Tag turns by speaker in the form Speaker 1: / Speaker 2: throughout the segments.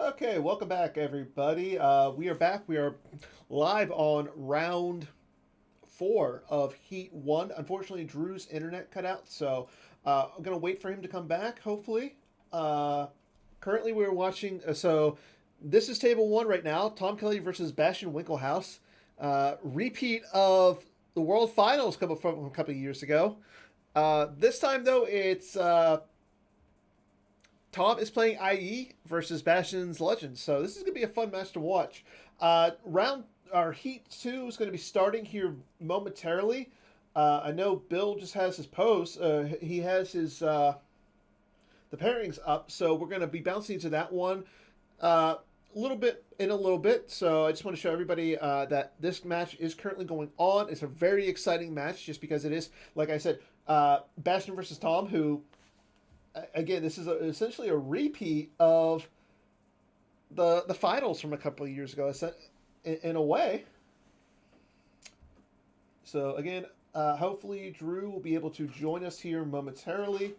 Speaker 1: Okay, welcome back, everybody. We are back. We are live on round four of Heat 1. Unfortunately, Drew's internet cut out, so I'm going to wait for him to come back, hopefully. Uh, Currently, we're watching. This is table one right now, Tom Kelly versus Bastian Winkelhaus. Repeat of the World Finals come from a couple of years ago. This time, though, it's Tom is playing IE versus Bastion's Legends, so this is going to be a fun match to watch. Round our Heat 2 is going to be starting here momentarily. I know Bill just has his post. He has his the pairings up, so we're going to be bouncing into that one a little bit. So I just want to show everybody that this match is currently going on. It's a very exciting match, just because it is, like I said, Bastion versus Tom, who again, this is essentially a repeat of the finals from a couple of years ago, in a way. So again, hopefully Drew will be able to join us here momentarily.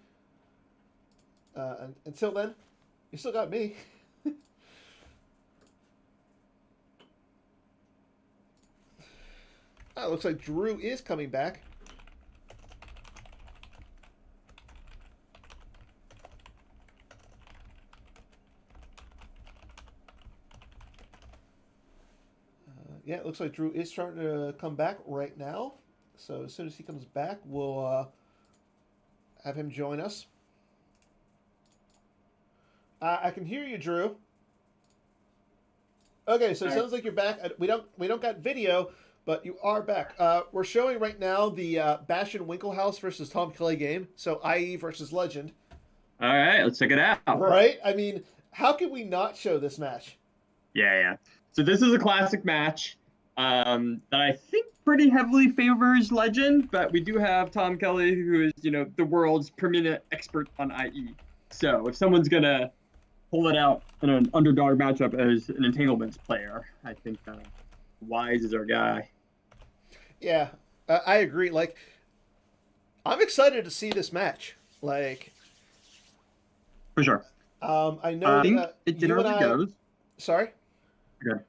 Speaker 1: Until then, you still got me. It looks like Drew is coming back. Yeah, it looks like Drew is starting to come back right now. So as soon as he comes back, we'll have him join us. I can hear you, Drew. Okay, so it sounds like you're back. We don't got video, but you are back. We're showing right now the Bastian Winkelhaus versus Tom Kelly game. So IE versus Legend.
Speaker 2: All right, let's check it out.
Speaker 1: Right? I mean, how can we not show this match?
Speaker 2: Yeah. So this is a classic match that I think pretty heavily favors Legend, but we do have Tom Kelly, who is, the world's preeminent expert on IE. So if someone's gonna pull it out in an underdog matchup as an entanglements player, I think Wise is our guy.
Speaker 1: Yeah, I agree. Like, I'm excited to see this match. Like,
Speaker 2: For sure.
Speaker 1: I know
Speaker 2: I think
Speaker 1: that
Speaker 2: it
Speaker 1: you and
Speaker 2: generally
Speaker 1: I.
Speaker 2: goes.
Speaker 1: Sorry.
Speaker 2: Okay.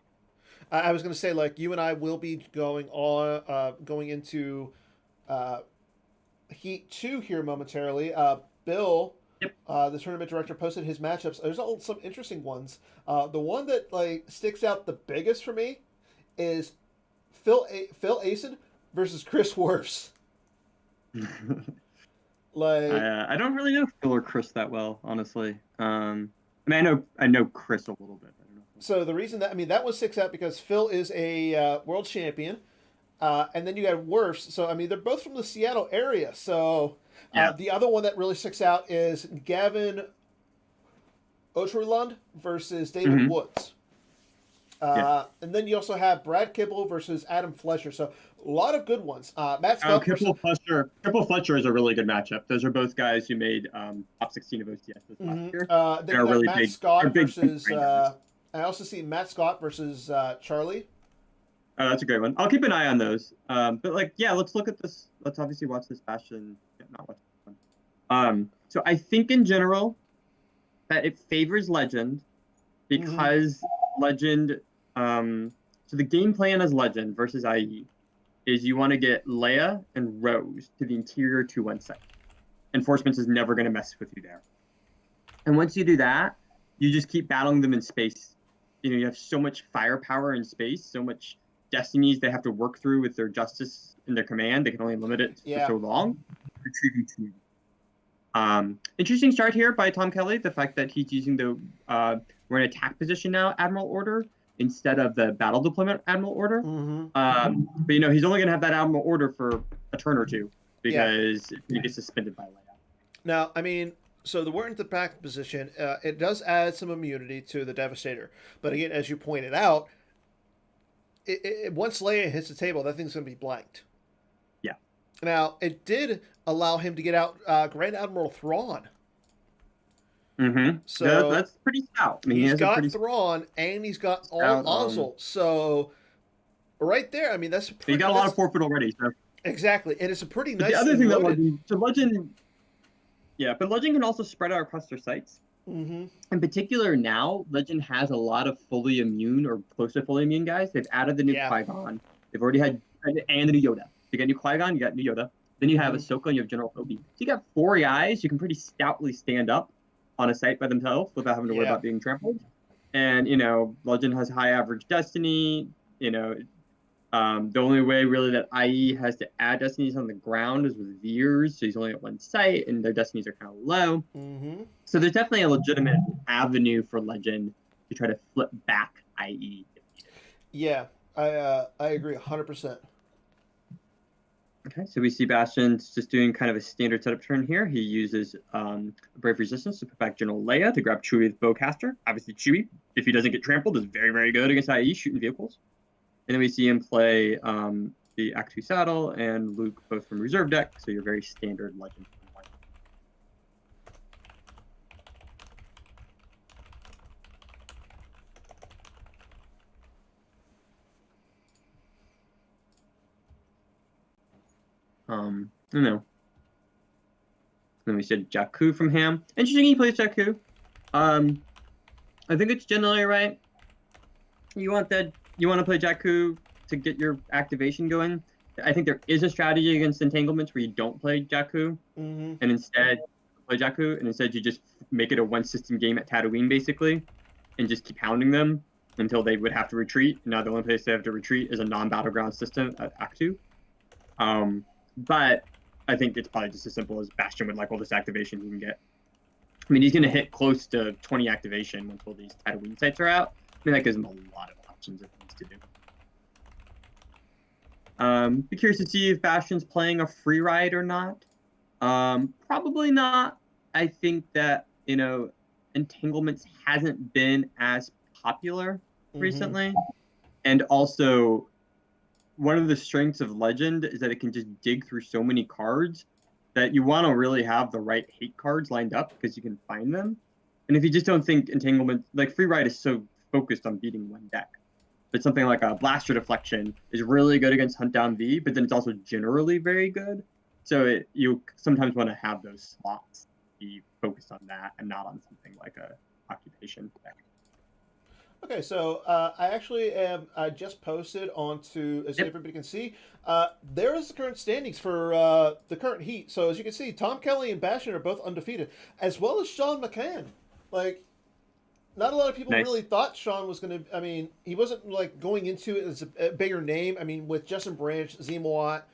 Speaker 1: I was going to say, like, you and I will be going into Heat 2 here momentarily. Bill,
Speaker 2: Yep.
Speaker 1: the tournament director, posted his matchups. There's some interesting ones. The one that like sticks out the biggest for me is Phil Asen versus Chris Werfs. Like,
Speaker 2: I don't really know Phil or Chris that well, honestly. I know Chris a little bit. I don't know.
Speaker 1: so the reason that that one sticks out because Phil is a world champion, and then you have Werfs. So they're both from the Seattle area. So
Speaker 2: Yeah.
Speaker 1: the other one that really sticks out is Gavin Ocherlund versus David
Speaker 2: Mm-hmm.
Speaker 1: Woods.
Speaker 2: Yeah.
Speaker 1: And then you also have Brad Kibble versus Adam Fletcher. So a lot of good ones. Matt
Speaker 2: Oh,
Speaker 1: Scott versus.
Speaker 2: Triple Fletcher is a really good matchup. Those are both guys who made top 16 of OCS this last
Speaker 1: Mhm.
Speaker 2: year.
Speaker 1: Then you
Speaker 2: They're
Speaker 1: got
Speaker 2: really
Speaker 1: Matt
Speaker 2: big.
Speaker 1: Scott
Speaker 2: They're big
Speaker 1: versus.
Speaker 2: grinders.
Speaker 1: I also see Matt Scott versus Charlie.
Speaker 2: Oh, that's a great one. I'll keep an eye on those. But let's look at this. Let's obviously watch this Bastion. Yeah, not watch this one. So I think in general that it favors Legend because Legend. So the game plan as Legend versus IE is you want to get Leia and Rose to the interior 2-1 site. Enforcements is never going to mess with you there. And once you do that, you just keep battling them in space. You have so much firepower in space, so much destinies they have to work through with their justice and their command. They can only limit it for so long. Retrieving two. Interesting start here by Tom Kelly. The fact that he's using we're in attack position now, Admiral Order, instead of the battle deployment Admiral Order. But he's only going to have that Admiral Order for a turn or two because he gets suspended by Leia.
Speaker 1: Now, so the we're in the back position, it does add some immunity to the Devastator. But again, as you pointed out, once Leia hits the table, that thing's going to be blanked.
Speaker 2: Yeah.
Speaker 1: Now, it did allow him to get out Grand Admiral Thrawn.
Speaker 2: Mm-hmm.
Speaker 1: So
Speaker 2: that's pretty stout.
Speaker 1: He's got Thrawn and he's got all Ozzel. So right there, that's pretty.
Speaker 2: He got a lot of forfeit already. So.
Speaker 1: Exactly, and it's a pretty nice.
Speaker 2: The other thing that Legend can also spread out across their sites.
Speaker 1: Mm-hmm.
Speaker 2: In particular, now Legend has a lot of fully immune or close to fully immune guys. They've added the new
Speaker 1: Yeah.
Speaker 2: Qui-Gon. They've already had and the new Yoda. You got new Qui-Gon, you got new Yoda. Then you have
Speaker 1: Mm-hmm.
Speaker 2: Ahsoka and you have General Obi. So you got 4 guys you can pretty stoutly stand up on a site by themselves without having to worry
Speaker 1: Yeah.
Speaker 2: about being trampled. And Legend has high average destiny. You know, the only way really that IE has to add destinies on the ground is with Veers, so he's only at one site, and their destinies are kind of low.
Speaker 1: Mm-hmm.
Speaker 2: So there's definitely a legitimate avenue for Legend to try to flip back IE if needed.
Speaker 1: Yeah. I agree 100%.
Speaker 2: Okay, so we see Bastian's just doing kind of a standard setup turn here. He uses Brave Resistance to put back General Leia to grab Chewie with Bowcaster. Obviously, Chewie, if he doesn't get trampled, is very, very good against IE shooting vehicles. And then we see him play the Act 2 Saddle and Luke both from reserve deck, so you're very standard Legend. I don't know. Then we said Jakku from Ham. Interesting he plays Jakku. I think it's generally right. You want to play Jakku to get your activation going. I think there is a strategy against entanglements where you don't play Jakku
Speaker 1: Mm-hmm.
Speaker 2: and instead play Jakku, and instead you just make it a one system game at Tatooine basically, and just keep hounding them until they would have to retreat. Now the only place they have to retreat is a non-battleground system at Act 2. But I think it's probably just as simple as Bastian would like all this activation he can get. I mean, he's going to hit close to 20 activation once all these Tatooine sites are out. I mean, that gives him a lot of options of things to do. Be curious to see if Bastian's playing a free ride or not. Probably not. I think that, entanglements hasn't been as popular recently. And also, one of the strengths of Legend is that it can just dig through so many cards that you want to really have the right hate cards lined up because you can find them. And if you just don't think entanglement, like free ride is so focused on beating one deck, but something like a blaster deflection is really good against hunt down V, but then it's also generally very good. So you sometimes want to have those slots be focused on that and not on something like a occupation deck.
Speaker 1: Okay, so I actually I just posted onto, as everybody can see, there is the current standings for the current heat. So as you can see, Tom Kelly and Bastian are both undefeated, as well as Sean McCann. Like, not a lot of people really thought Sean was going to. I mean, he wasn't like going into it as a bigger name. I mean, with Justin Branch, Zemawat,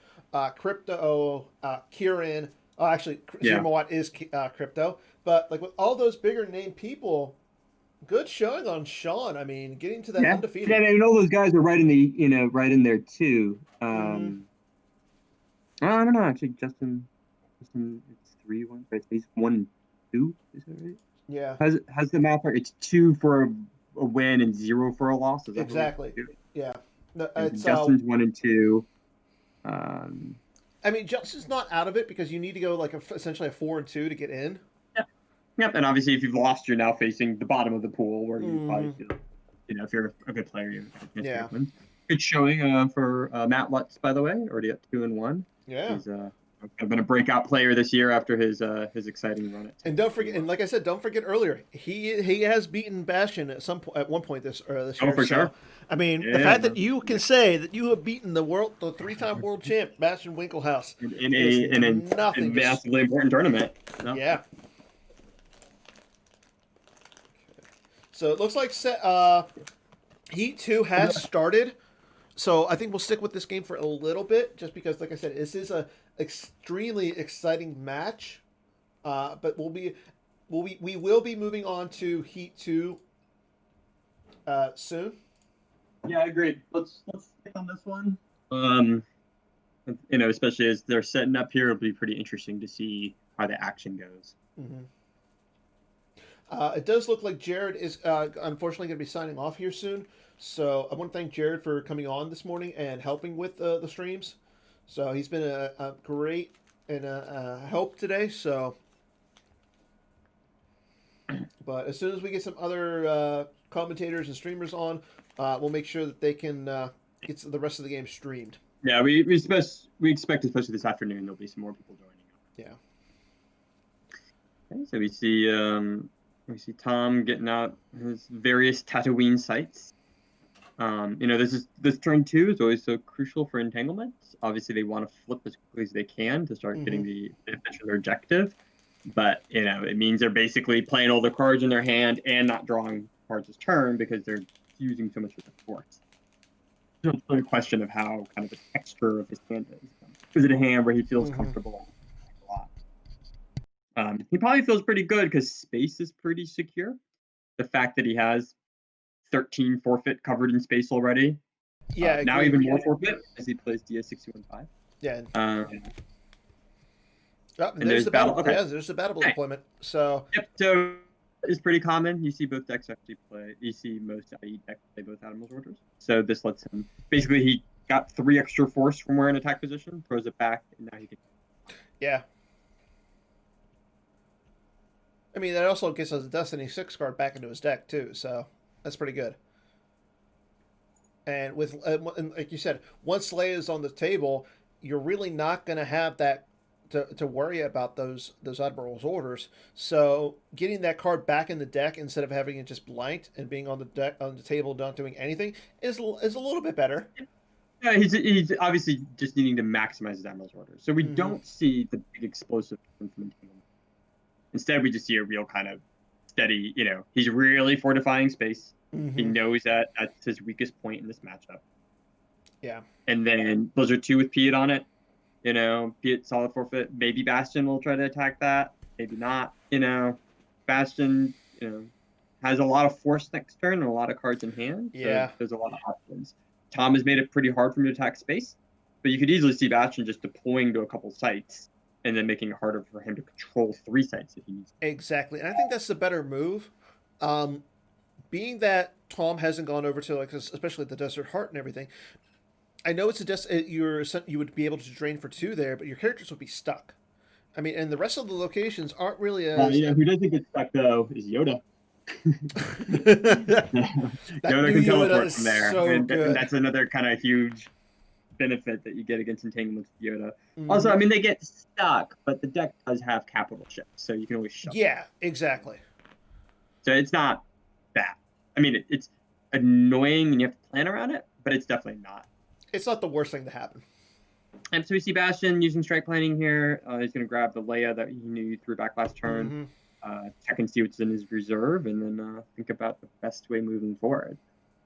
Speaker 1: Crypto, Kieran. Oh, actually, Zemawat is Crypto. But like with all those bigger name people, good showing on Sean. I mean, getting to that undefeated.
Speaker 2: Yeah, and all those guys are right in the right in there too. I don't know. Actually, Justin, it's 3-1. Right? He's 1-2. Is that right?
Speaker 1: Yeah.
Speaker 2: Has the map? It's 2 for a win and 0 for a loss. Is that
Speaker 1: exactly? Yeah. No, it's,
Speaker 2: Justin's 1 and 2.
Speaker 1: I mean, Justin's not out of it because you need to go like essentially a 4 and 2 to get in.
Speaker 2: Yep, and obviously if you've lost, you're now facing the bottom of the pool where you probably feel, if you're a good player, you have a chance to win. Good showing for Matt Lutz, by the way, already at 2-1.
Speaker 1: Yeah,
Speaker 2: he's been a breakout player this year after his exciting run at.
Speaker 1: And don't forget, and like I said, don't forget earlier, he has beaten Bastian at one point this year.
Speaker 2: Oh, for sure.
Speaker 1: I mean, the fact that you can say that you have beaten the 3-time world champ Bastian Winkelhaus
Speaker 2: in a massively important tournament. No.
Speaker 1: Yeah. So it looks like Heat 2 has started. So I think we'll stick with this game for a little bit, just because, like I said, this is a extremely exciting match. But we will be moving on to Heat 2 soon.
Speaker 2: Yeah, I agree. Let's stick on this one. Especially as they're setting up here, it'll be pretty interesting to see how the action goes.
Speaker 1: Mm-hmm. It does look like Jared is unfortunately going to be signing off here soon. So I want to thank Jared for coming on this morning and helping with the streams. So he's been a great and a help today. So, but as soon as we get some other commentators and streamers on, we'll make sure that they can get the rest of the game streamed.
Speaker 2: Yeah, we expect, especially this afternoon, there'll be some more people joining.
Speaker 1: Yeah.
Speaker 2: Okay, so we see We see Tom getting out his various Tatooine sites. This turn 2 is always so crucial for entanglements. Obviously, they want to flip as quickly as they can to start getting the their objective. But, it means they're basically playing all the cards in their hand and not drawing cards this turn because they're using so much of the force. So it's really a question of how kind of the texture of his hand is. Is it a hand where he feels comfortable a lot? He probably feels pretty good because space is pretty secure. The fact that he has 13 forfeit covered in space already.
Speaker 1: Yeah,
Speaker 2: now even more forfeit as he plays DS615.
Speaker 1: Yeah.
Speaker 2: And
Speaker 1: there's the battle.
Speaker 2: Okay.
Speaker 1: Yeah, there's the battle deployment. So
Speaker 2: yep. So it's pretty common. You see both decks actually play. You see most IE decks play both Admiral's Orders. So this lets him basically he got 3 extra force from where in attack position, throws it back, and now he can.
Speaker 1: Yeah. I mean, that also gets us a Destiny 6 card back into his deck too. So that's pretty good. And with and like you said, once Leia is on the table, you're really not going to have that to worry about those Admiral's Orders. So getting that card back in the deck instead of having it just blanked and being on the deck on the table not doing anything is a little bit better.
Speaker 2: Yeah, he's obviously just needing to maximize his Admiral's Orders. So we don't see the big explosive from entanglement. Instead, we just see a real kind of steady. He's really fortifying space. He knows that that's his weakest point in this matchup.
Speaker 1: Yeah.
Speaker 2: And then Blizzard 2 with Piet on it. Piet solid forfeit. Maybe Bastian will try to attack that. Maybe not. Bastian, has a lot of force next turn and a lot of cards in hand. So
Speaker 1: yeah.
Speaker 2: There's a lot of options. Tom has made it pretty hard for him to attack space. But you could easily see Bastian just deploying to a couple sites and then making it harder for him to control 3 sites if he needs to.
Speaker 1: Exactly. And I think that's the better move. Being that Tom hasn't gone over to especially the Desert Heart and everything, I know it's you would be able to drain for 2 there, but your characters would be stuck. I mean, and the rest of the locations aren't really as.
Speaker 2: Who doesn't get stuck though is Yoda. Yoda can teleport from there,
Speaker 1: so
Speaker 2: and that's another kind of huge benefit that you get against entanglements with Yoda. Also, I mean, they get stuck, but the deck does have capital shift, so you can always shove.
Speaker 1: Yeah, exactly.
Speaker 2: So it's not bad. I mean, it's annoying and you have to plan around it, but it's definitely not.
Speaker 1: It's not the worst thing to happen.
Speaker 2: And so we see Bastian using strike planning here. He's going to grab the Leia that he knew you threw back last turn, check and see what's in his reserve, and then think about the best way moving forward.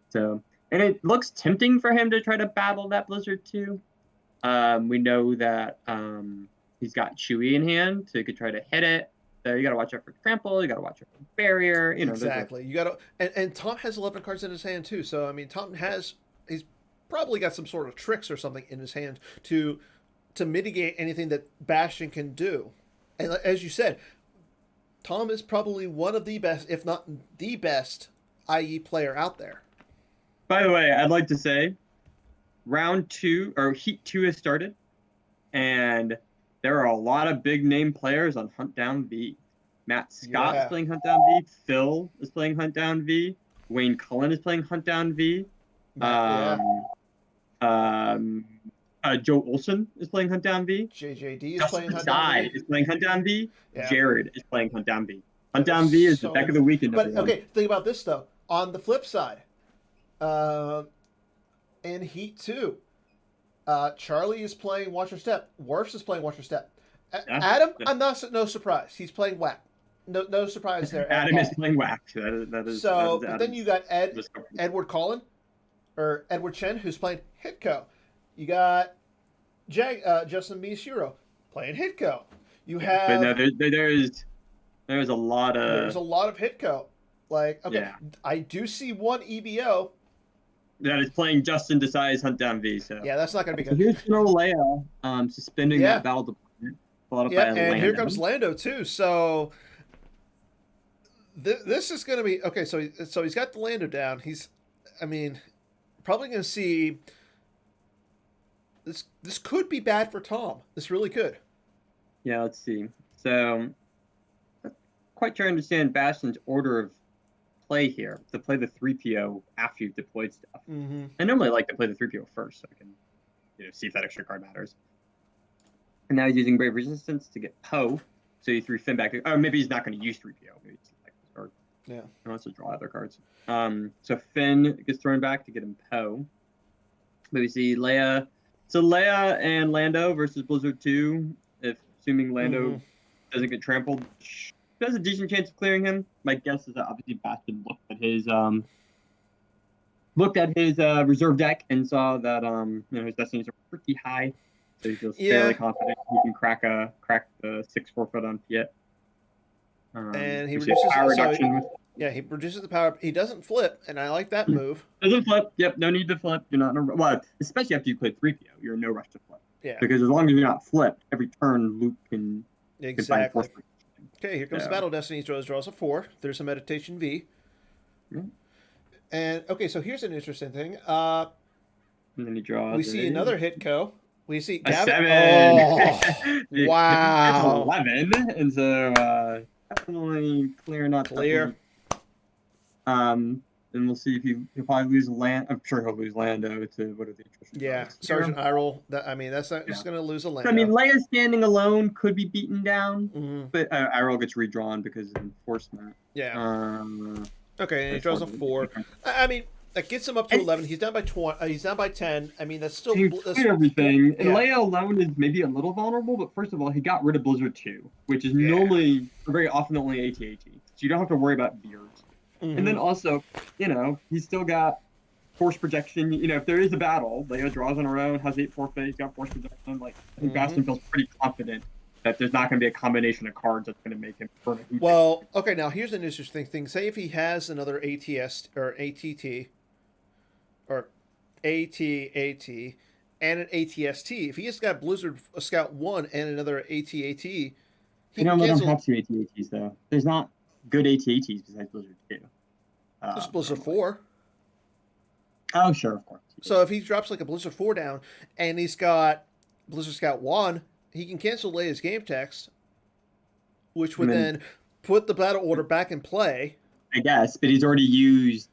Speaker 2: So, and it looks tempting for him to try to battle that Blizzard too. We know that he's got Chewie in hand, so he could try to hit it. So you got to watch out for trample. You got to watch out for barrier.
Speaker 1: Exactly. You got to, and Tom has 11 cards in his hand too. So I mean, he's probably got some sort of tricks or something in his hand to mitigate anything that Bastian can do. And as you said, Tom is probably one of the best, if not the best, IE player out there.
Speaker 2: By the way, I'd like to say, round 2 or Heat 2 has started, and there are a lot of big name players on Hunt Down V. Matt Scott is playing Hunt Down V. Phil is playing Hunt Down V. Wayne Cullen is playing Hunt Down V. Joe Olsen is playing Hunt Down V.
Speaker 1: JJD is playing Hunt Down V.
Speaker 2: Is playing Hunt Down V. Yeah. Jared is playing Hunt Down V. Hunt Down V is the deck of the weekend.
Speaker 1: But okay, think about this though. On the flip side, in Heat 2, Charlie is playing Watch Your Step. Worfs is playing Watch Your Step. Adam, I'm no surprise. He's playing Whack. No surprise there.
Speaker 2: Adam is playing Whack. That is
Speaker 1: so. But then you got Edward Collin, or Edward Chen, who's playing Hitco. You got Justin Miyashiro playing Hitco. You have.
Speaker 2: But no, there's a lot of
Speaker 1: Hitco. I do see one EBO
Speaker 2: that is playing Justin Desai's Hunt Down V. So
Speaker 1: yeah, that's not going to be good.
Speaker 2: Here's General Leia suspending that battle deployment. Followed
Speaker 1: by and here comes Lando too. So this is going to be okay. So he's got the Lando down. Probably going to see. This could be bad for Tom. This really could.
Speaker 2: Yeah, let's see. So, not quite sure to understand Bastian's order of play here. To play the 3PO after you've deployed stuff. I normally like to play the 3PO first, so I can, see if that extra card matters. And now he's using Brave Resistance to get Poe. So he threw Finn back. Or maybe he's not going to use 3PO. Maybe or
Speaker 1: Yeah.
Speaker 2: He wants to draw other cards. So Finn gets thrown back to get him Poe. But we see Leia. So Leia and Lando versus Blizzard 2. If assuming Lando doesn't get trampled, there's a decent chance of clearing him. My guess is that obviously Bastian looked at his reserve deck and saw that his destinies are pretty high, so he feels fairly confident he can crack the 6/4 foot on Piet.
Speaker 1: And he
Speaker 2: reduces
Speaker 1: reduces
Speaker 2: power reduction.
Speaker 1: he reduces the power. He doesn't flip, and I like that move.
Speaker 2: Doesn't flip. Yep, no need to flip. You're not in a well, especially after you play 3PO. You're in no rush to flip.
Speaker 1: Yeah.
Speaker 2: Because as long as you're not flipped, every turn Luke can
Speaker 1: exactly. Okay, here comes the Battle Destiny. Draws a 4. There's a Meditation V.
Speaker 2: Yeah.
Speaker 1: And okay, so here's an interesting thing.
Speaker 2: And then he draws.
Speaker 1: We see another Hitco. We see
Speaker 2: a
Speaker 1: Gavin.
Speaker 2: 7.
Speaker 1: Oh, wow.
Speaker 2: 11, and so definitely clear, not
Speaker 1: clear.
Speaker 2: And we'll see if he'll probably lose land. I'm sure he'll lose Lando to what are the attrition?
Speaker 1: Yeah, Sergeant Iroh. That's not just going to lose a Lando.
Speaker 2: So, Leia standing alone could be beaten down, but Iroh gets redrawn because of enforcement.
Speaker 1: Yeah. Okay, and he draws a 4. That gets him up to 11. He's down by 20. He's down by 10. That's still
Speaker 2: everything. And Leia alone is maybe a little vulnerable, but first of all, he got rid of Blizzard 2, which is normally very often only AT-AT. So you don't have to worry about beards. And then also, he's still got force projection. If there is a battle, Leia draws on her own, has 8 forfeit, he's got force projection. Like, I think Bastian feels pretty confident that there's not going to be a combination of cards that's going to make him burn a
Speaker 1: Well, okay, now here's an interesting thing. Say if he has another ATS or ATT or AT-AT and an ATST, if he has got Blizzard Scout 1 and another AT-AT, he
Speaker 2: can cancel. Have 2 AT-ATs, though. There's not good AT-ATs besides Blizzard 2.
Speaker 1: There's Blizzard 4.
Speaker 2: Oh, sure, of course.
Speaker 1: So if he drops like a Blizzard 4 down and he's got Blizzard Scout 1, he can cancel Leia's game text, which would then put the battle order back in play.
Speaker 2: I guess, but he's already used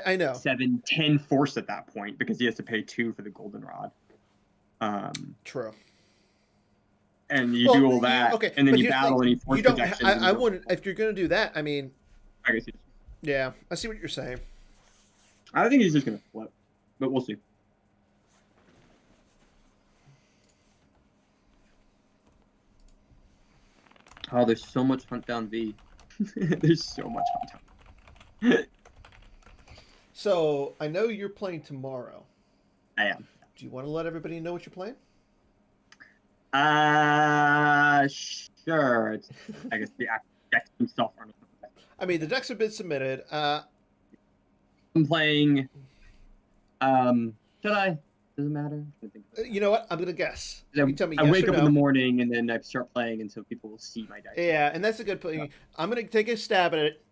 Speaker 1: I know
Speaker 2: 7, 10 force at that point because he has to pay 2 for the goldenrod.
Speaker 1: True.
Speaker 2: And you do all that, and then you battle and you force projection.
Speaker 1: I wouldn't. If you're going to do that, I
Speaker 2: guess
Speaker 1: yeah, I see what you're saying.
Speaker 2: I think he's just going to flip, but we'll see. Oh, there's so much Hunt Down V. There's so much Hunt Down.
Speaker 1: So, I know you're playing tomorrow.
Speaker 2: I am.
Speaker 1: Do you want to let everybody know what you're playing?
Speaker 2: Sure. I guess the decks themselves aren't.
Speaker 1: The decks have been submitted.
Speaker 2: I'm playing. Should I? Does it matter?
Speaker 1: You know what? I'm gonna guess. You tell me.
Speaker 2: I wake up in the morning and then I start playing, and so people will see my dice.
Speaker 1: Yeah, and that's a good point. I'm gonna take a stab at it.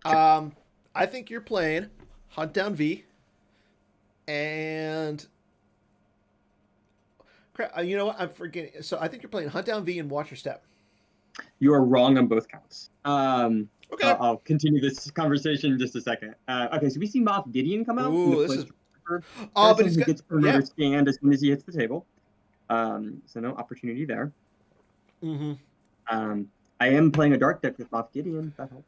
Speaker 2: Sure.
Speaker 1: I think you're playing Hunt Down V, and you know what? I'm forgetting. So I think you're playing Hunt Down V and Watch Your Step.
Speaker 2: You are wrong on both counts.
Speaker 1: Okay.
Speaker 2: I'll continue this conversation in just a second. Okay, so we see Moff Gideon come out.
Speaker 1: Ooh, this is.
Speaker 2: But he gets perimeter scanned as soon as he hits the table. So no opportunity there. I am playing a dark deck with Moff Gideon. That helps.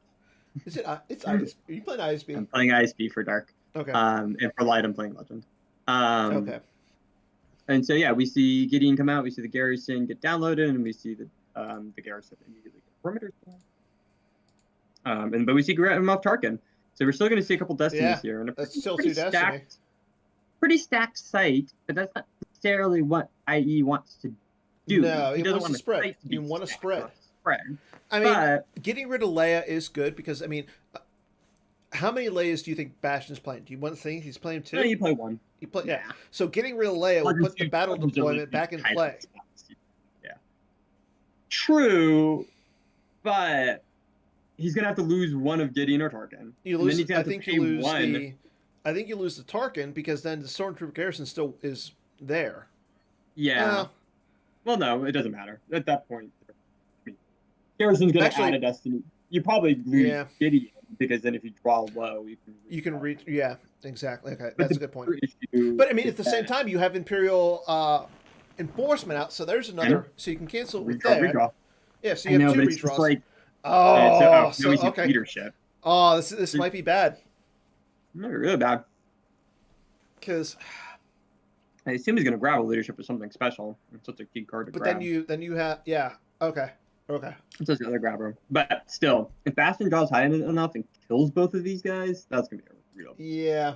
Speaker 1: Is it? It's ISB. Are you playing ISB?
Speaker 2: I'm playing ISB for dark.
Speaker 1: Okay.
Speaker 2: And for light, I'm playing Legend.
Speaker 1: Okay.
Speaker 2: And so we see Gideon come out. We see the Garrison get downloaded, and we see the Garrison immediately get perimeter scanned. But we see Moff Tarkin. So we're still going to see a couple destinies here, and
Speaker 1: that's still 2 destinies.
Speaker 2: Pretty stacked site, but that's not necessarily what IE wants to do.
Speaker 1: No, he wants to spread. You want to spread. Getting rid of Leia is good because how many Leias do you think Bastian's playing? Do you want to think he's playing 2?
Speaker 2: No, you play 1.
Speaker 1: You play, yeah. So getting rid of Leia will put the battle deployment back in play.
Speaker 2: Yeah. True, but he's gonna have to lose one of Gideon or Tarkin.
Speaker 1: I think you lose the Tarkin because then the Stormtrooper Garrison still is there.
Speaker 2: Yeah. Well, no, it doesn't matter at that point. Garrison's gonna add a destiny. You probably lose Gideon because then if you draw low, you can reach.
Speaker 1: Yeah, exactly. Okay, that's a good point. But at the same time, you have Imperial enforcement out, so there's another. So you can cancel with that.
Speaker 2: Redraw.
Speaker 1: Yeah, so you have 2 redraws.
Speaker 2: It's like And so,
Speaker 1: Oh,
Speaker 2: now
Speaker 1: so
Speaker 2: he's in
Speaker 1: okay.
Speaker 2: leadership.
Speaker 1: Oh, this might be bad
Speaker 2: Really bad.
Speaker 1: because,
Speaker 2: I assume he's going to grab a leadership or something special. It's such a key card to
Speaker 1: but
Speaker 2: grab.
Speaker 1: then you have yeah. Okay.
Speaker 2: It's just the other grabber. But still, if Bastian draws high enough and kills both of these guys, that's going to be a real.
Speaker 1: Yeah,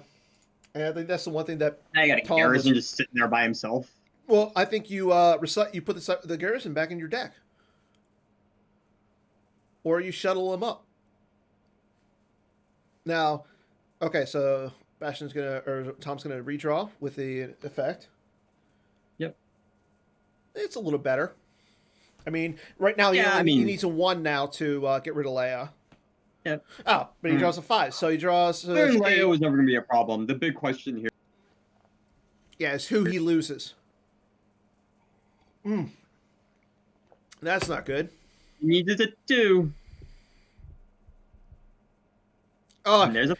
Speaker 1: and I think that's the one thing that
Speaker 2: Now you got a
Speaker 1: Tom was.
Speaker 2: Garrison just sitting there by himself.
Speaker 1: Well, I think you you put the garrison back in your deck, or you shuttle him up. Now, okay, so Tom's gonna redraw with the effect.
Speaker 2: Yep.
Speaker 1: It's a little better. I mean, right now he needs a 1 now to get rid of Leia.
Speaker 2: Yep.
Speaker 1: Oh, but he draws a 5, so he draws. So
Speaker 2: Leia was never going to be a problem. The big question here.
Speaker 1: Yeah, is who he loses. That's not good.
Speaker 2: He needed a 2.
Speaker 1: Oh, there's the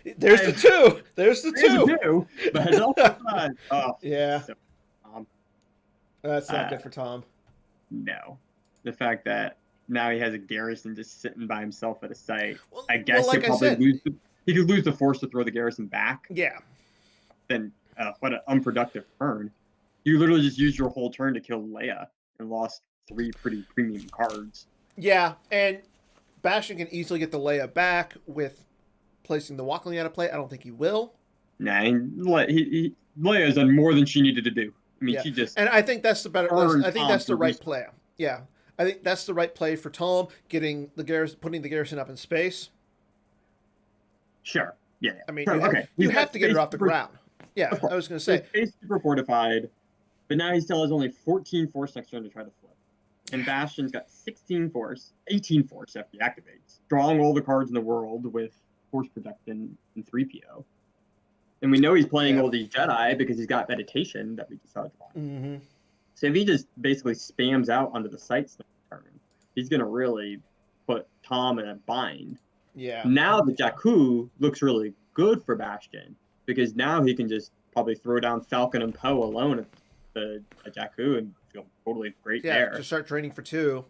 Speaker 1: 2. There's the 2.
Speaker 2: But it's also 5. Oh,
Speaker 1: yeah.
Speaker 2: So,
Speaker 1: that's not good for Tom.
Speaker 2: No. The fact that now he has a garrison just sitting by himself at a site.
Speaker 1: Well,
Speaker 2: I guess
Speaker 1: like
Speaker 2: he could lose the force to throw the garrison back.
Speaker 1: Yeah.
Speaker 2: Then what an unproductive turn. You literally just used your whole turn to kill Leia and lost 3 pretty premium cards.
Speaker 1: Yeah, and Bastian can easily get the Leia back with placing the Walkling out of play. I don't think he will.
Speaker 2: Nah, Leia's done more than she needed to do. I mean, she just...
Speaker 1: And I think that's the better... I think that's the right play. Yeah. I think that's the right play for Tom, putting the garrison up in space.
Speaker 2: Sure. Yeah.
Speaker 1: I mean, you have to get it off the ground. Yeah, I was going to say.
Speaker 2: He's super fortified, but now he still has only 14 force next turn to try to flip. And Bastion's got 18 force after he activates, drawing all the cards in the world with force protection and 3PO. And we know he's playing all these Jedi because he's got meditation that we just saw draw.
Speaker 1: Mm-hmm.
Speaker 2: So if he just basically spams out onto the sites next turn, he's going to really put Tom in a bind.
Speaker 1: Yeah.
Speaker 2: Now the Jakku looks really good for Bastian because now he can just probably throw down Falcon and Poe alone at the Jakku and feel totally great there.
Speaker 1: Yeah, just start draining for 2.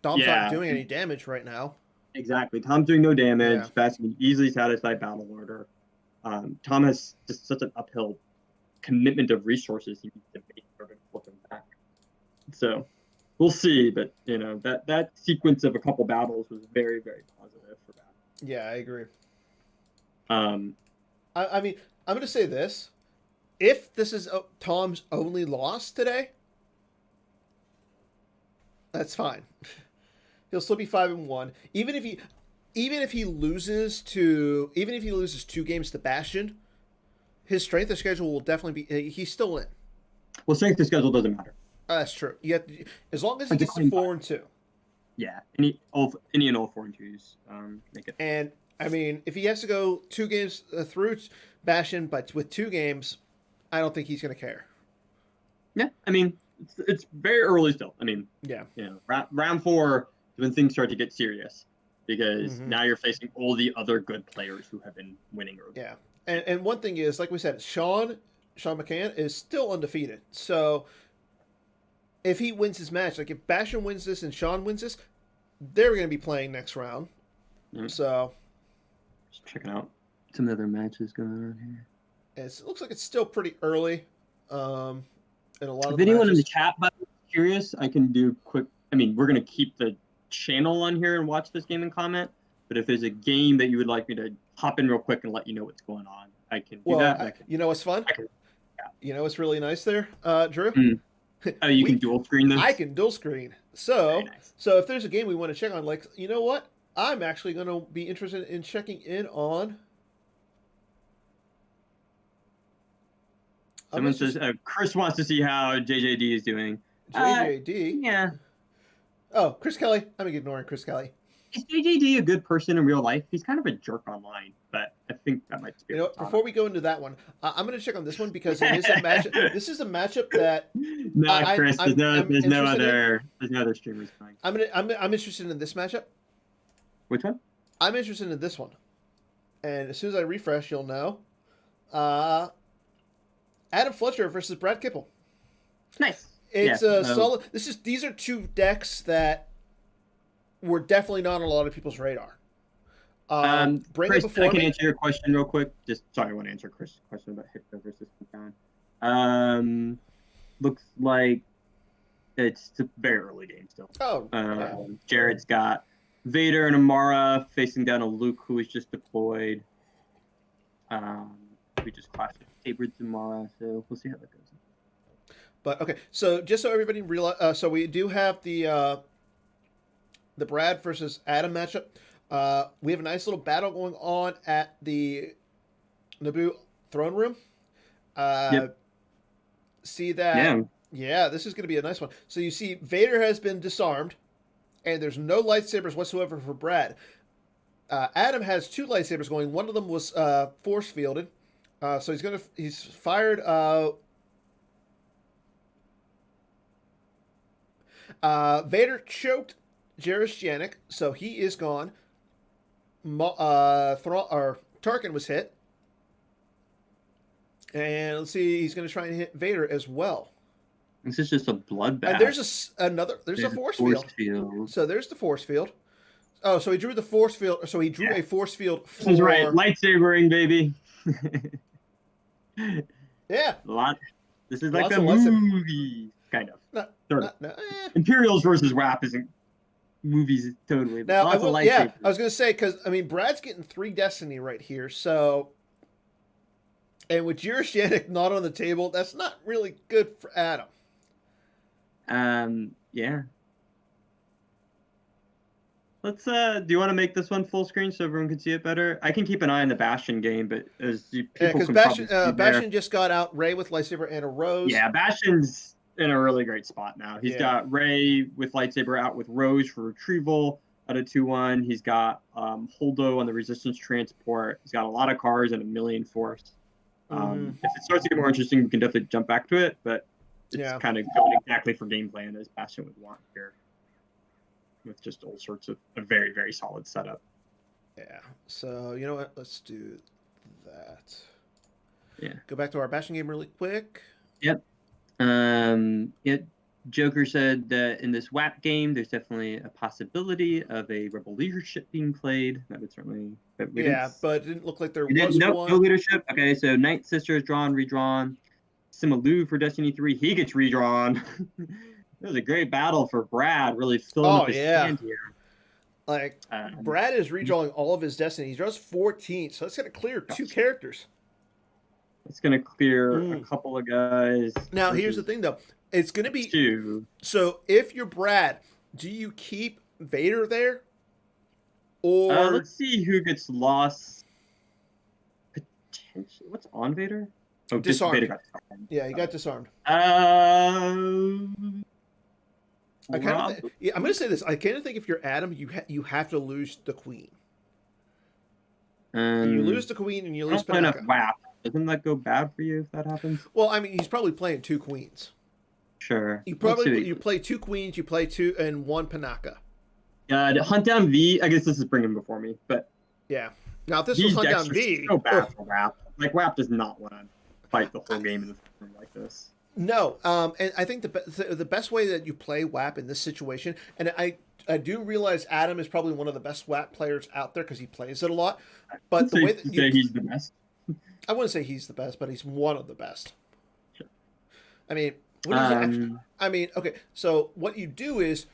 Speaker 1: Tom's not doing any damage right now.
Speaker 2: Exactly. Tom's doing no damage. Yeah. Bastian can easily satisfy battle order. Tom has just such an uphill commitment of resources he needs to make in order to flip him back. So we'll see, but that sequence of a couple battles was very, very positive for Bastian.
Speaker 1: Yeah, I agree. I mean, I'm going to say this. If this is Tom's only loss today, that's fine. He'll still be 5-1. Even if he loses 2 games to Bastian, his strength of schedule will definitely be. He's still in.
Speaker 2: Well, strength of schedule doesn't matter.
Speaker 1: That's true. As long as he gets to 4-2.
Speaker 2: Yeah, any and all 4 and 2s make it.
Speaker 1: And I mean, if he has to go 2 games through Bastian, but with 2 games, I don't think he's going to care.
Speaker 2: Yeah, I mean, it's very early still. I mean, round 4 is when things start to get serious because now you're facing all the other good players who have been winning early.
Speaker 1: Yeah, and one thing is, like we said, Sean McCann is still undefeated. So if he wins his match, like if Bastian wins this and Sean wins this, they're going to be playing next round. Mm-hmm. So
Speaker 2: just checking out some other matches going on here.
Speaker 1: It looks like it's still pretty early. In a lot of
Speaker 2: if anyone in the chat is curious, I can do quick. I mean, we're going to keep the channel on here and watch this game and comment. But if there's a game that you would like me to hop in real quick and let you know what's going on, I can do that.
Speaker 1: You know what's fun? You know what's really nice there, Drew?
Speaker 2: Oh, you can dual screen this?
Speaker 1: I can dual screen. So, so if there's a game we want to check on, like, you know what? I'm actually going to be interested in checking in on.
Speaker 2: Someone says Chris wants to see how JJD is doing.
Speaker 1: JJD?
Speaker 2: Yeah.
Speaker 1: Oh, Chris Kelly. I'm ignoring Chris Kelly.
Speaker 2: Is JJD a good person in real life? He's kind of a jerk online, but I think that might be.
Speaker 1: Before we go into that one, I'm going to check on this one because it is a matchup. This is a matchup that.
Speaker 2: No, Chris. There's no other streamers playing.
Speaker 1: I'm interested in this matchup.
Speaker 2: Which one?
Speaker 1: I'm interested in this one, and as soon as I refresh, you'll know. Adam Fletcher versus Brad Kipple.
Speaker 2: Nice.
Speaker 1: It's a solid. These are 2 decks that were definitely not on a lot of people's radar. Bring
Speaker 2: Chris,
Speaker 1: it before
Speaker 2: I can
Speaker 1: me.
Speaker 2: answer your question real quick. Just sorry, I want to answer Chris' question about Hitler versus Khan. Looks like it's a very early game still.
Speaker 1: Oh, yeah.
Speaker 2: Jared's got Vader and Amara facing down a Luke who was just deployed. We just clashed Saber Amara, so we'll see how that goes.
Speaker 1: But okay, so just so everybody realize, so we do have the Brad versus Adam matchup. We have a nice little battle going on at the Naboo throne room.
Speaker 2: Yep.
Speaker 1: See that?
Speaker 2: Yeah.
Speaker 1: Yeah, this is going to be a nice one. So you see, Vader has been disarmed, and there's no lightsabers whatsoever for Brad. Adam has 2 lightsabers going. One of them was force fielded, so he's fired. Vader choked Jarrus Janik, so he is gone. Tarkin was hit. And let's see, he's going to try and hit Vader as well.
Speaker 2: This is just a bloodbath.
Speaker 1: And there's a force field. So there's the force field. Oh, so he drew the force field. So he drew a force field for...
Speaker 2: This is right. Lightsabering, baby.
Speaker 1: Yeah.
Speaker 2: This is like a movie, kind of. Imperials versus WAP isn't movies totally.
Speaker 1: Now, I was going to say, because, I mean, Brad's getting 3 Destiny right here, so... And with Jarrus Janik not on the table, that's not really good for Adam.
Speaker 2: Yeah. Let's do you want to make this one full screen so everyone can see it better? I can keep an eye on the Bastian game, but
Speaker 1: because Bastian just got out Rey with lightsaber and a Rose.
Speaker 2: Yeah, Bastian's in a really great spot now. He's got Rey with lightsaber out with Rose for retrieval at a 2-1. He's got Holdo on the resistance transport. He's got a lot of cars and a million force. If it starts to get more interesting, we can definitely jump back to it, but it's kind of going exactly for game plan as Bastian would want here, with just all sorts of a very, very solid setup.
Speaker 1: Yeah. So, you know what? Let's do that.
Speaker 2: Yeah.
Speaker 1: Go back to our Bastian game really quick.
Speaker 2: Yep. Joker said that in this WAP game, there's definitely a possibility of a rebel leadership being played. That would certainly...
Speaker 1: but it didn't look like there was one.
Speaker 2: No leadership. Okay, so Night Sister is redrawn. Simalu for Destiny 3, he gets redrawn. It was a great battle for Brad, really filling up his hand here.
Speaker 1: Like, Brad is redrawing all of his Destiny. He draws 14, so that's going to clear 2 characters.
Speaker 2: It's going to clear a couple of guys.
Speaker 1: Now, here's the thing, though. It's going to be...
Speaker 2: 2.
Speaker 1: So, if you're Brad, do you keep Vader there? Or...
Speaker 2: let's see who gets lost. Potentially. What's on Vader? Oh,
Speaker 1: disarmed.
Speaker 2: Vader got disarmed.
Speaker 1: Yeah, he got disarmed.
Speaker 2: I'm
Speaker 1: going to say this. I kind of think if you're Adam, you have to lose the Queen. You lose the Queen and you lose Panaka.
Speaker 2: WAP. Doesn't that go bad for you if that happens?
Speaker 1: Well, I mean, he's probably playing 2 Queens.
Speaker 2: Sure.
Speaker 1: You play 2 Queens, you play 2 and 1 Panaka.
Speaker 2: Hunt down V. I guess this is bringing before me, but
Speaker 1: yeah. Now, if this was Hunt down V,
Speaker 2: so bad for WAP. Like WAP does not want to fight the whole game in the room like this.
Speaker 1: No, and I think the best way that you play WAP in this situation, and I do realize Adam is probably one of the best WAP players out there because he plays it a lot. But the way that you say
Speaker 2: he's the best.
Speaker 1: I wouldn't say he's the best, but he's one of the best.
Speaker 2: Sure.
Speaker 1: I mean, okay. So what you do is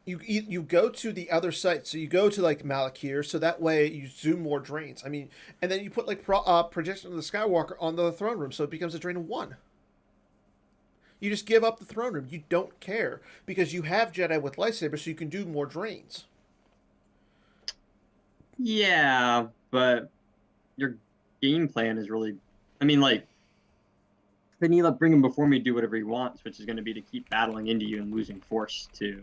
Speaker 1: you go to the other site. So you go to like Malakir, so that way you zoom more drains. I mean, and then you put like Projection of the Skywalker on the throne room, so it becomes a drain of 1. You just give up the throne room. You don't care because you have Jedi with lightsabers, so you can do more drains.
Speaker 2: Yeah, but your game plan is really... I mean, like, then you let bring him before me do whatever he wants, which is going to be to keep battling into you and losing force to...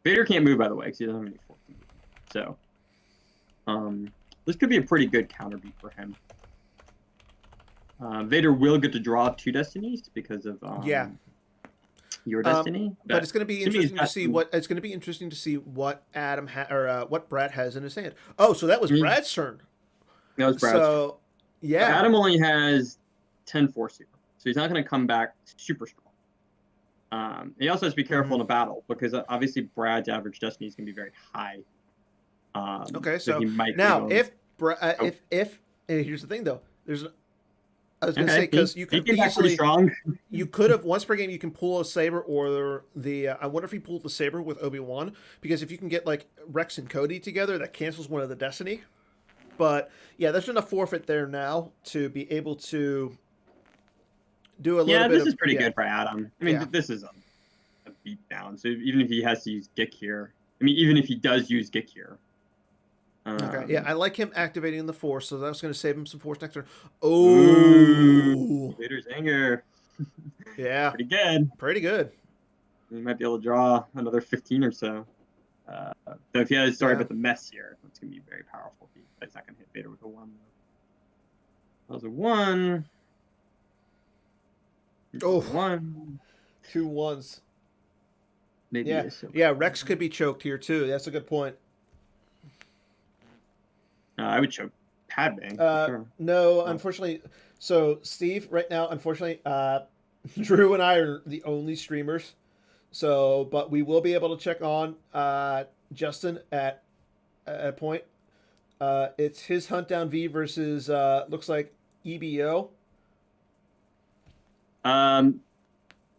Speaker 2: Vader can't move, by the way, because he doesn't have any force to move. So, this could be a pretty good counterbeat for him. Vader will get to draw 2 destinies because of your destiny.
Speaker 1: But it's going to be interesting to see what Adam what Brad has in his hand. Oh, so that was Brad's turn.
Speaker 2: That was Brad's turn.
Speaker 1: Yeah.
Speaker 2: Adam only has 10 force here, so he's not going to come back super strong. He also has to be careful
Speaker 1: Mhm.
Speaker 2: in a battle because obviously Brad's average destiny is going to be very high.
Speaker 1: Okay,
Speaker 2: So
Speaker 1: so
Speaker 2: he might be
Speaker 1: now
Speaker 2: going. Oh,
Speaker 1: if here's the thing though, I was gonna say
Speaker 2: okay.
Speaker 1: because you could
Speaker 2: He
Speaker 1: have
Speaker 2: came back pretty
Speaker 1: easily
Speaker 2: strong.
Speaker 1: you could have once per game you can pull a saber or the I wonder if he pulled the saber with Obi-Wan because if you can get like Rex and Cody together that cancels one of the destiny. But yeah, there's enough forfeit there now to be able to do a little
Speaker 2: Yeah,
Speaker 1: bit
Speaker 2: this
Speaker 1: of
Speaker 2: is pretty
Speaker 1: yeah
Speaker 2: good for Adam. I mean,
Speaker 1: yeah
Speaker 2: this is a beat down. So even if he has to use Gick here, I mean, even if he does use Gick here,
Speaker 1: okay yeah
Speaker 2: um,
Speaker 1: I like him activating the force so that's going to save him some force next turn.
Speaker 2: ooh,
Speaker 1: Oh
Speaker 2: Vader's anger,
Speaker 1: yeah,
Speaker 2: pretty good.
Speaker 1: pretty good.
Speaker 2: He might be able to draw another 15 or so. So if he has sorry
Speaker 1: Yeah.
Speaker 2: about the mess here, that's gonna be very powerful. That's not gonna hit Vader with a one. That was a one.
Speaker 1: Oh,
Speaker 2: One.
Speaker 1: 2 1s.
Speaker 2: Maybe
Speaker 1: Yeah,
Speaker 2: a silver.
Speaker 1: yeah. Rex could be choked here too. That's a good point.
Speaker 2: I would choke Padme for sure.
Speaker 1: No,
Speaker 2: Uh,
Speaker 1: unfortunately. So Steve, right now, unfortunately, Drew and I are the only streamers. So, but we will be able to check on Justin at a point. It's his Hunt Down V versus looks like EBO.
Speaker 2: um,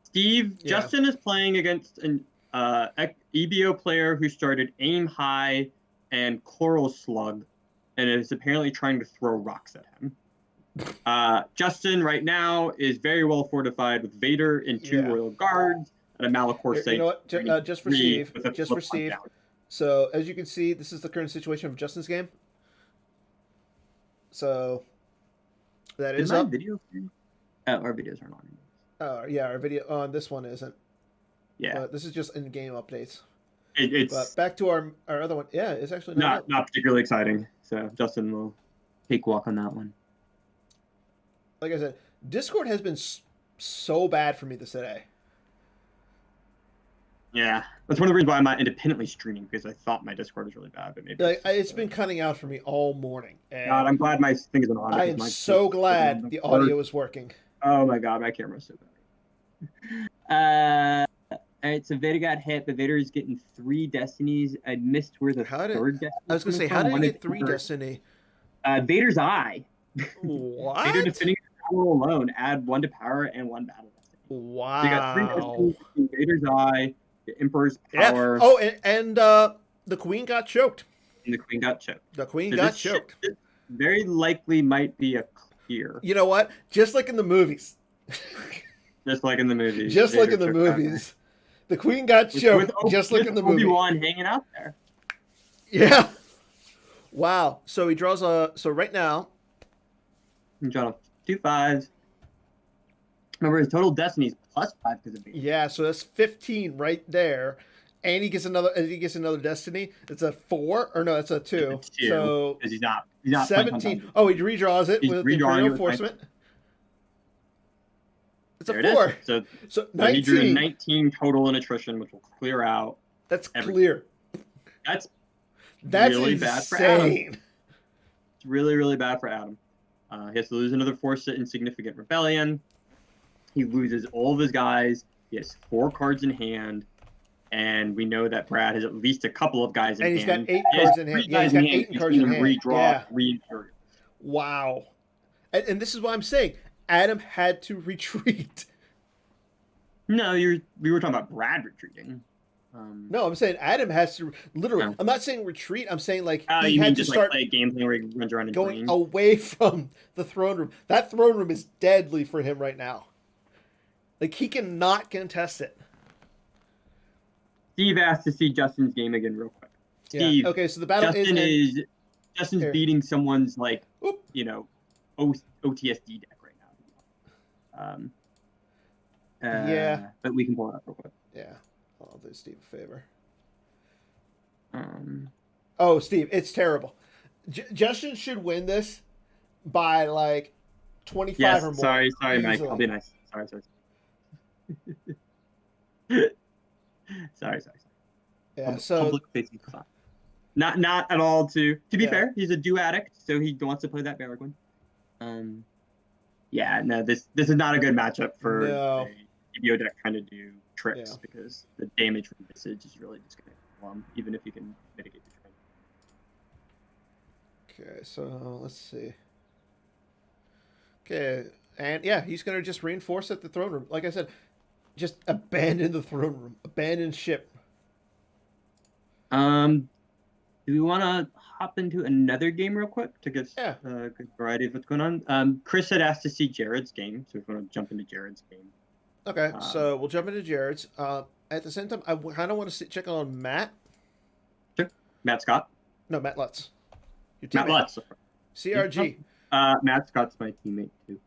Speaker 2: Steve
Speaker 1: Yeah.
Speaker 2: Justin is playing against an EBO player who started Aim High and Coral Slug, and is apparently trying to throw rocks at him. Justin right now is very well fortified with Vader and two
Speaker 1: Yeah.
Speaker 2: Royal Guards and a Malachor
Speaker 1: Here, you know
Speaker 2: Site
Speaker 1: what? Just for
Speaker 2: three
Speaker 1: Steve.
Speaker 2: with a
Speaker 1: Just for
Speaker 2: flip hunt
Speaker 1: Steve.
Speaker 2: down.
Speaker 1: So as you can see, this is the current situation of Justin's game. So that
Speaker 2: Did
Speaker 1: is
Speaker 2: my
Speaker 1: up.
Speaker 2: video? Our videos aren't on anymore.
Speaker 1: Yeah, our video on this one isn't,
Speaker 2: Yeah,
Speaker 1: but this is just in-game updates. But
Speaker 2: it's
Speaker 1: back to our other one. Yeah, it's actually not
Speaker 2: not
Speaker 1: up.
Speaker 2: not particularly exciting. So Justin will take walk on that one.
Speaker 1: Like I said, Discord has been so bad for me this today.
Speaker 2: Yeah, that's one of the reasons why I'm not independently streaming because I thought my Discord was really bad, but maybe
Speaker 1: Like
Speaker 2: it's just.
Speaker 1: it's been cutting out for me all morning,
Speaker 2: God,
Speaker 1: and
Speaker 2: I'm glad my thing isn't on
Speaker 1: I
Speaker 2: because
Speaker 1: am
Speaker 2: my
Speaker 1: so glad
Speaker 2: the
Speaker 1: the
Speaker 2: first.
Speaker 1: audio is working.
Speaker 2: Oh my God, my camera's so bad. All right, so Vader got hit, but Vader is getting 3 destinies. I missed where the
Speaker 1: How did
Speaker 2: third
Speaker 1: I
Speaker 2: destiny
Speaker 1: was
Speaker 2: is
Speaker 1: gonna
Speaker 2: coming
Speaker 1: say? How
Speaker 2: from.
Speaker 1: did he
Speaker 2: One is
Speaker 1: get 3 destiny?
Speaker 2: Vader's Eye. Vader
Speaker 1: What?
Speaker 2: defending his battle alone. Add 1 to power and 1 battle destiny. So you got 3
Speaker 1: Wow.
Speaker 2: destinies between Vader's Eye, the Emperor's
Speaker 1: Yeah.
Speaker 2: power,
Speaker 1: Oh, and the queen got choked.
Speaker 2: and the Queen got choked.
Speaker 1: The queen
Speaker 2: So
Speaker 1: got choked.
Speaker 2: this very likely might be a clear,
Speaker 1: You know what? Just like in the movies.
Speaker 2: just like in the movies.
Speaker 1: Just like
Speaker 2: Vader
Speaker 1: in the
Speaker 2: choked Padme.
Speaker 1: movies. The queen got choked, just like
Speaker 2: With
Speaker 1: in the movie.
Speaker 2: Obi-Wan hanging out there.
Speaker 1: Yeah. Wow. So he draws a. So right now.
Speaker 2: He drawn 2 5s. Remember, his total destiny is +5 because of Vader.
Speaker 1: Yeah. So that's 15 right there, and he gets another. And he gets another destiny. It's a 4 or no? It's a 2.
Speaker 2: It's 2
Speaker 1: So
Speaker 2: because he's not
Speaker 1: 17. Oh, he redraws it
Speaker 2: He's
Speaker 1: with
Speaker 2: redrawing
Speaker 1: Imperial
Speaker 2: it with
Speaker 1: Enforcement. It's a
Speaker 2: There it
Speaker 1: 4.
Speaker 2: is. So
Speaker 1: 19.
Speaker 2: he drew 19 total in attrition, which will clear out.
Speaker 1: That's
Speaker 2: everything.
Speaker 1: clear.
Speaker 2: That's
Speaker 1: Really
Speaker 2: bad for Adam.
Speaker 1: insane.
Speaker 2: It's really, really bad for Adam. He has to lose another force to Insignificant Rebellion. He loses all of his guys. He has 4 cards in hand. And we know that Brad has at least a couple of guys in hand.
Speaker 1: And he's got 8 cards in hand. Yeah, he's got 8 cards in hand.
Speaker 2: Redraw
Speaker 1: Yeah.
Speaker 2: 3 Imperials.
Speaker 1: Wow. And this is what I'm saying. Adam had to retreat.
Speaker 2: No, we were talking about Brad retreating.
Speaker 1: No, I'm saying Adam has to literally.
Speaker 2: No.
Speaker 1: I'm not saying retreat. I'm saying like he
Speaker 2: you
Speaker 1: had
Speaker 2: mean
Speaker 1: to
Speaker 2: just
Speaker 1: start
Speaker 2: like play a gameplay where he runs around and
Speaker 1: going
Speaker 2: dreams?
Speaker 1: away from the throne room. That throne room is deadly for him right now. Like he cannot contest it.
Speaker 2: Steve asked to see Justin's game again real quick. Steve,
Speaker 1: Yeah. Okay, so the battle
Speaker 2: Justin's
Speaker 1: Here.
Speaker 2: beating someone's like
Speaker 1: Oop.
Speaker 2: OTSD deck right now.
Speaker 1: Yeah.
Speaker 2: But we can pull it up real quick.
Speaker 1: Yeah. I'll do Steve a favor.
Speaker 2: Um,
Speaker 1: Oh, Steve, it's terrible. Justin should win this by like 25
Speaker 2: yes,
Speaker 1: or more.
Speaker 2: sorry, Mike.
Speaker 1: easily.
Speaker 2: I'll be nice. Sorry. sorry.
Speaker 1: Yeah. So
Speaker 2: Public facing facade. Not at all. To be
Speaker 1: Yeah.
Speaker 2: fair, he's a do addict, so he wants to play that Barraguin. Yeah, no, this is not a good matchup for
Speaker 1: No.
Speaker 2: a EBO deck trying to do tricks
Speaker 1: Yeah.
Speaker 2: because the damage from Visage is really just going to kill him, even if you can mitigate the trend.
Speaker 1: Okay, so let's see. Okay, and yeah, he's gonna just reinforce at the throne room. Like I said, just abandon the throne room, abandon ship.
Speaker 2: Do we want to hop into another game real quick to get
Speaker 1: Yeah.
Speaker 2: a good variety of what's going on? Chris had asked to see Jared's game, so if we want to jump into Jared's game.
Speaker 1: Okay, so we'll jump into Jared's. At the same time, I kind of want to check on Matt.
Speaker 2: Sure. Matt Scott.
Speaker 1: No, Matt Lutz. Your
Speaker 2: Matt
Speaker 1: teammate.
Speaker 2: Lutz.
Speaker 1: CRG.
Speaker 2: Matt Scott's my teammate too.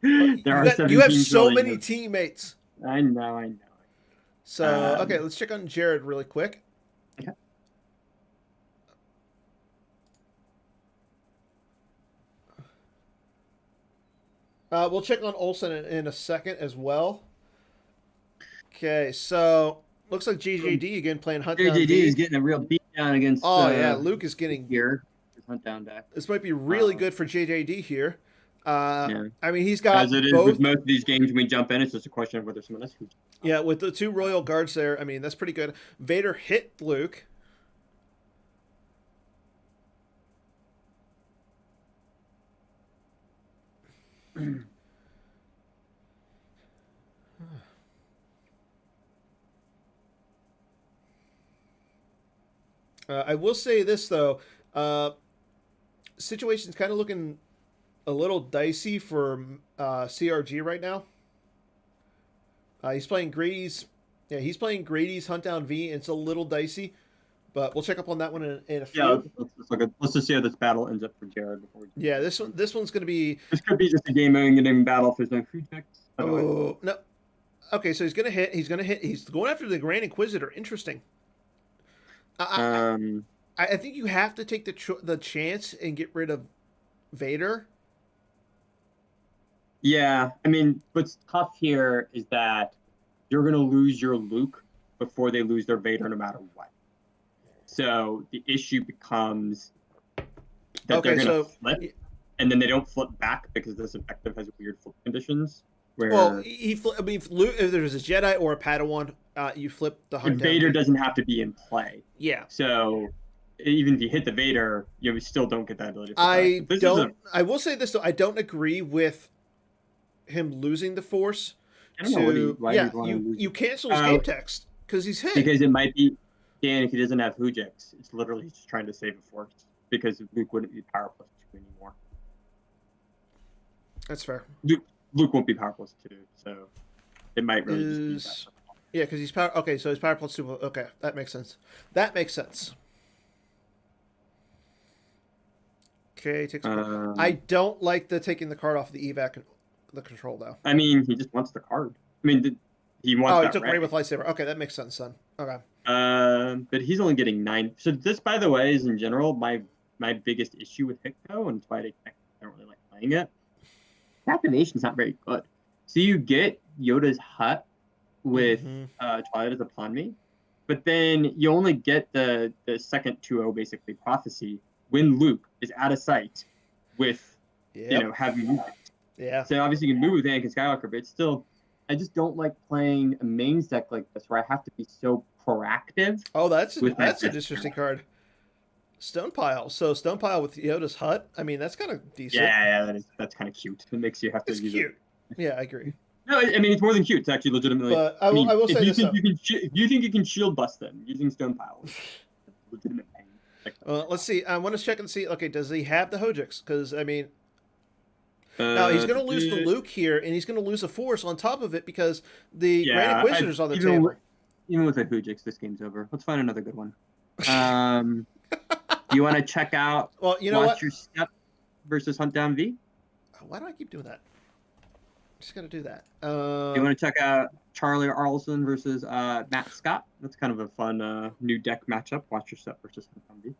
Speaker 1: You have so many teammates.
Speaker 2: I know.
Speaker 1: So okay, let's check on Jared really quick.
Speaker 2: Okay.
Speaker 1: We'll check on Olsen in a second as well. Okay, so looks like JJD again playing Hunt Down
Speaker 2: JJD
Speaker 1: V.
Speaker 2: is getting a real beat down against.
Speaker 1: Oh yeah, Luke is getting
Speaker 2: here. Hunt down deck.
Speaker 1: This might be really good for JJD here.
Speaker 2: Yeah.
Speaker 1: I mean, he's got
Speaker 2: as it is
Speaker 1: both.
Speaker 2: With most of these games when we jump in, it's just a question of whether someone else.
Speaker 1: Yeah, with the two Royal Guards there, I mean that's pretty good. Vader hit Luke. I will say this though, situation's kind of looking a little dicey for CRG right now. He's playing Grady's. Yeah, he's playing Grady's Hunt Down V, and it's a little dicey, but we'll check up on that one in a few.
Speaker 2: Yeah, let's just see how this battle ends up for Jared.
Speaker 1: Yeah, this one's going to be.
Speaker 2: This could be just a game-ending battle if there's no food checks.
Speaker 1: Oh no. Okay, so he's going to hit. He's going to hit. He's going after the Grand Inquisitor. Interesting. I think you have to take the chance and get rid of Vader.
Speaker 2: Yeah, I mean, what's tough here is that you're going to lose your Luke before they lose their Vader no matter what. So the issue becomes that they're going to flip, and then they don't flip back because this objective has weird flip conditions. Where,
Speaker 1: well, if there's a Jedi or a Padawan, you flip the Hunt Down.
Speaker 2: Vader doesn't have to be in play.
Speaker 1: Yeah.
Speaker 2: So even if you hit the Vader, you still don't get that ability.
Speaker 1: I will say this though, I don't agree with him losing the Force. You cancel his game text because he's hit.
Speaker 2: Because it might be, Dan, if he doesn't have Hujix, it's literally just trying to save a Force because Luke wouldn't be power plus 2 anymore.
Speaker 1: That's fair.
Speaker 2: Luke won't be power plus 2, so it might really just be that.
Speaker 1: Yeah, because he's power. Okay, so he's power plus 2. Okay, that makes sense. Okay, takes. I don't like taking the card off the evac. The control though.
Speaker 2: I mean, he just wants the card. I mean, he wants.
Speaker 1: Oh, he took Ray with lightsaber. Okay, that makes sense, son. Okay.
Speaker 2: But he's only getting 9. So this, by the way, is in general my biggest issue with Hicko, and it's why I don't really like playing it. Caffeination's not very good. So you get Yoda's hut with Twilight as upon me, but then you only get the second 2-0 basically prophecy when Luke is out of sight with heavy movement.
Speaker 1: Yeah.
Speaker 2: So obviously you can move with Anakin Skywalker, but it's still, I just don't like playing a mains deck like this where I have to be so proactive.
Speaker 1: Oh, that's an interesting card. Stone Pile. So Stone Pile with Yoda's hut. I mean, that's kind of decent.
Speaker 2: Yeah, that's kind of cute. It makes you have to use
Speaker 1: cute.
Speaker 2: it.
Speaker 1: Yeah, I agree.
Speaker 2: No, I mean it's more than cute. It's actually legitimately.
Speaker 1: But I will say this.
Speaker 2: If you think you can shield bust them using Stone Pile, legitimate pain.
Speaker 1: Let's see. I want to check and see. Okay, does he have the Hojix? Because I mean. Now he's going to lose the Luke here, and he's going to lose a Force on top of it because the Grand Inquisitor's on the table.
Speaker 2: Even with a Hujix, this game's over. Let's find another good one. You want to check out Watch Your Step versus Hunt Down V?
Speaker 1: Why do I keep doing that? I'm just going to do that.
Speaker 2: You want to check out Charlie Arlson versus Matt Scott? That's kind of a fun new deck matchup. Watch Your Step versus Hunt Down V.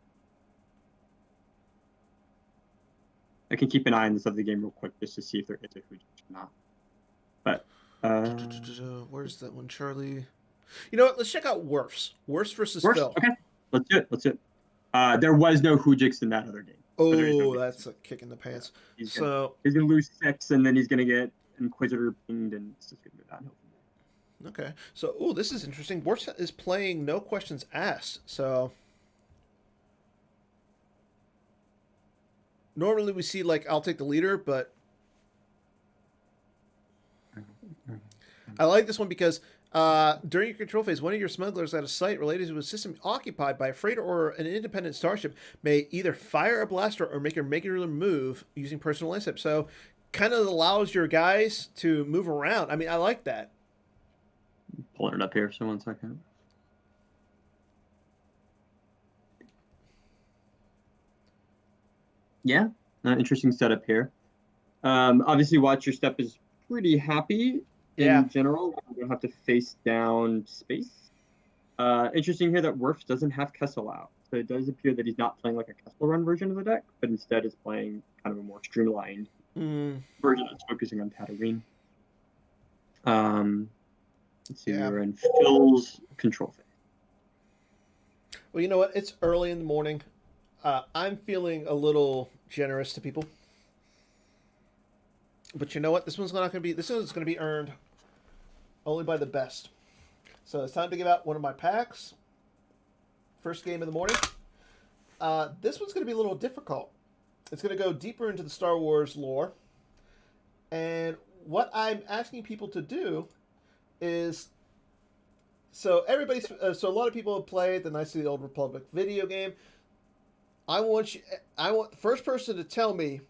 Speaker 2: I can keep an eye on this other game real quick just to see if there is a Hujix or not. But
Speaker 1: where's that one, Charlie? You know what? Let's check out Worfs. Worfs versus Phil.
Speaker 2: Okay, let's do it. There was no Hujix in that other game.
Speaker 1: Oh, that's a kick in the pants.
Speaker 2: He's gonna lose 6, and then he's gonna get Inquisitor pinged, and it's just gonna go downhill.
Speaker 1: Okay. So, oh, this is interesting. Worf is playing no questions asked. So, normally we see like I'll take the leader, but I like this one because during your control phase, one of your smugglers at a site related to a system occupied by a freighter or an independent starship may either fire a blaster or make a regular move using personal insight. So, kind of allows your guys to move around. I mean, I like that.
Speaker 2: Pulling it up here for 1 second. Yeah, interesting setup here. Obviously, Watch Your Step is pretty happy
Speaker 1: Yeah.
Speaker 2: in general. You don't have to face down space. Interesting here that Worf doesn't have Kessel out. So it does appear that he's not playing like a Kessel Run version of the deck, but instead is playing kind of a more streamlined version that's focusing on Tatooine. Let's see,
Speaker 1: Yeah.
Speaker 2: we're in Phil's control phase.
Speaker 1: Well, you know what? It's early in the morning. I'm feeling a little generous to people. But you know what? This one's not going to be. This one's going to be earned only by the best. So it's time to give out one of my packs. First game of the morning. This one's going to be a little difficult. It's going to go deeper into the Star Wars lore. And what I'm asking people to do is, so a lot of people have played the Knights of the Old Republic video game. I want the first person to tell me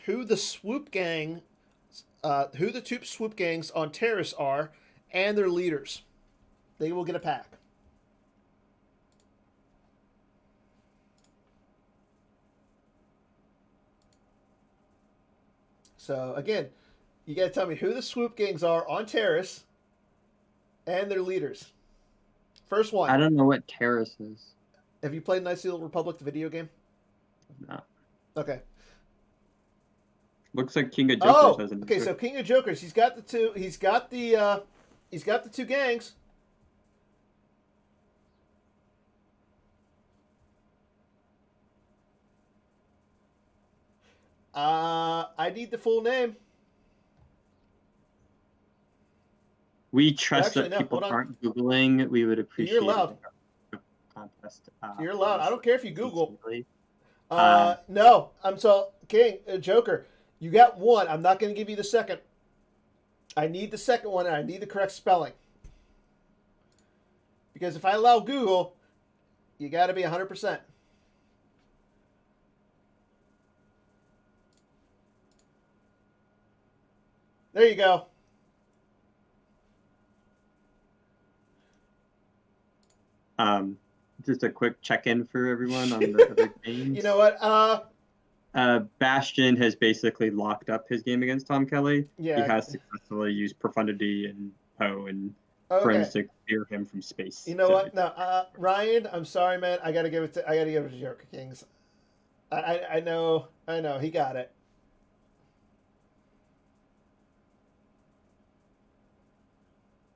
Speaker 1: who the swoop gang, who the two swoop gangs on Terrace are, and their leaders. They will get a pack. So again, you got to tell me who the swoop gangs are on Terrace, and their leaders. First one.
Speaker 2: I don't know what Terrace is.
Speaker 1: Have you played Knights of the Old Republic, the video game?
Speaker 2: No.
Speaker 1: Okay.
Speaker 2: Looks like King of Jokers has an.
Speaker 1: Okay. So King of Jokers, he's got the two. He's got the two gangs. I need the full name.
Speaker 2: We trust that people aren't Googling. We would appreciate.
Speaker 1: You're allowed.
Speaker 2: Contest.
Speaker 1: You're allowed. I don't care if you Google.
Speaker 2: No,
Speaker 1: I'm so King Joker. You got one. I'm not going to give you the second. I need the second one, and I need the correct spelling. Because if I allow Google, you got to be 100%. There you go.
Speaker 2: Just a quick check-in for everyone on the other games.
Speaker 1: You know what?
Speaker 2: Bastian has basically locked up his game against Tom Kelly.
Speaker 1: Yeah.
Speaker 2: He has successfully used Profundity and Poe and friends to clear him from space.
Speaker 1: You know what? No, Ryan, I'm sorry, man. I gotta give it to Joker Kings. I know. He got it.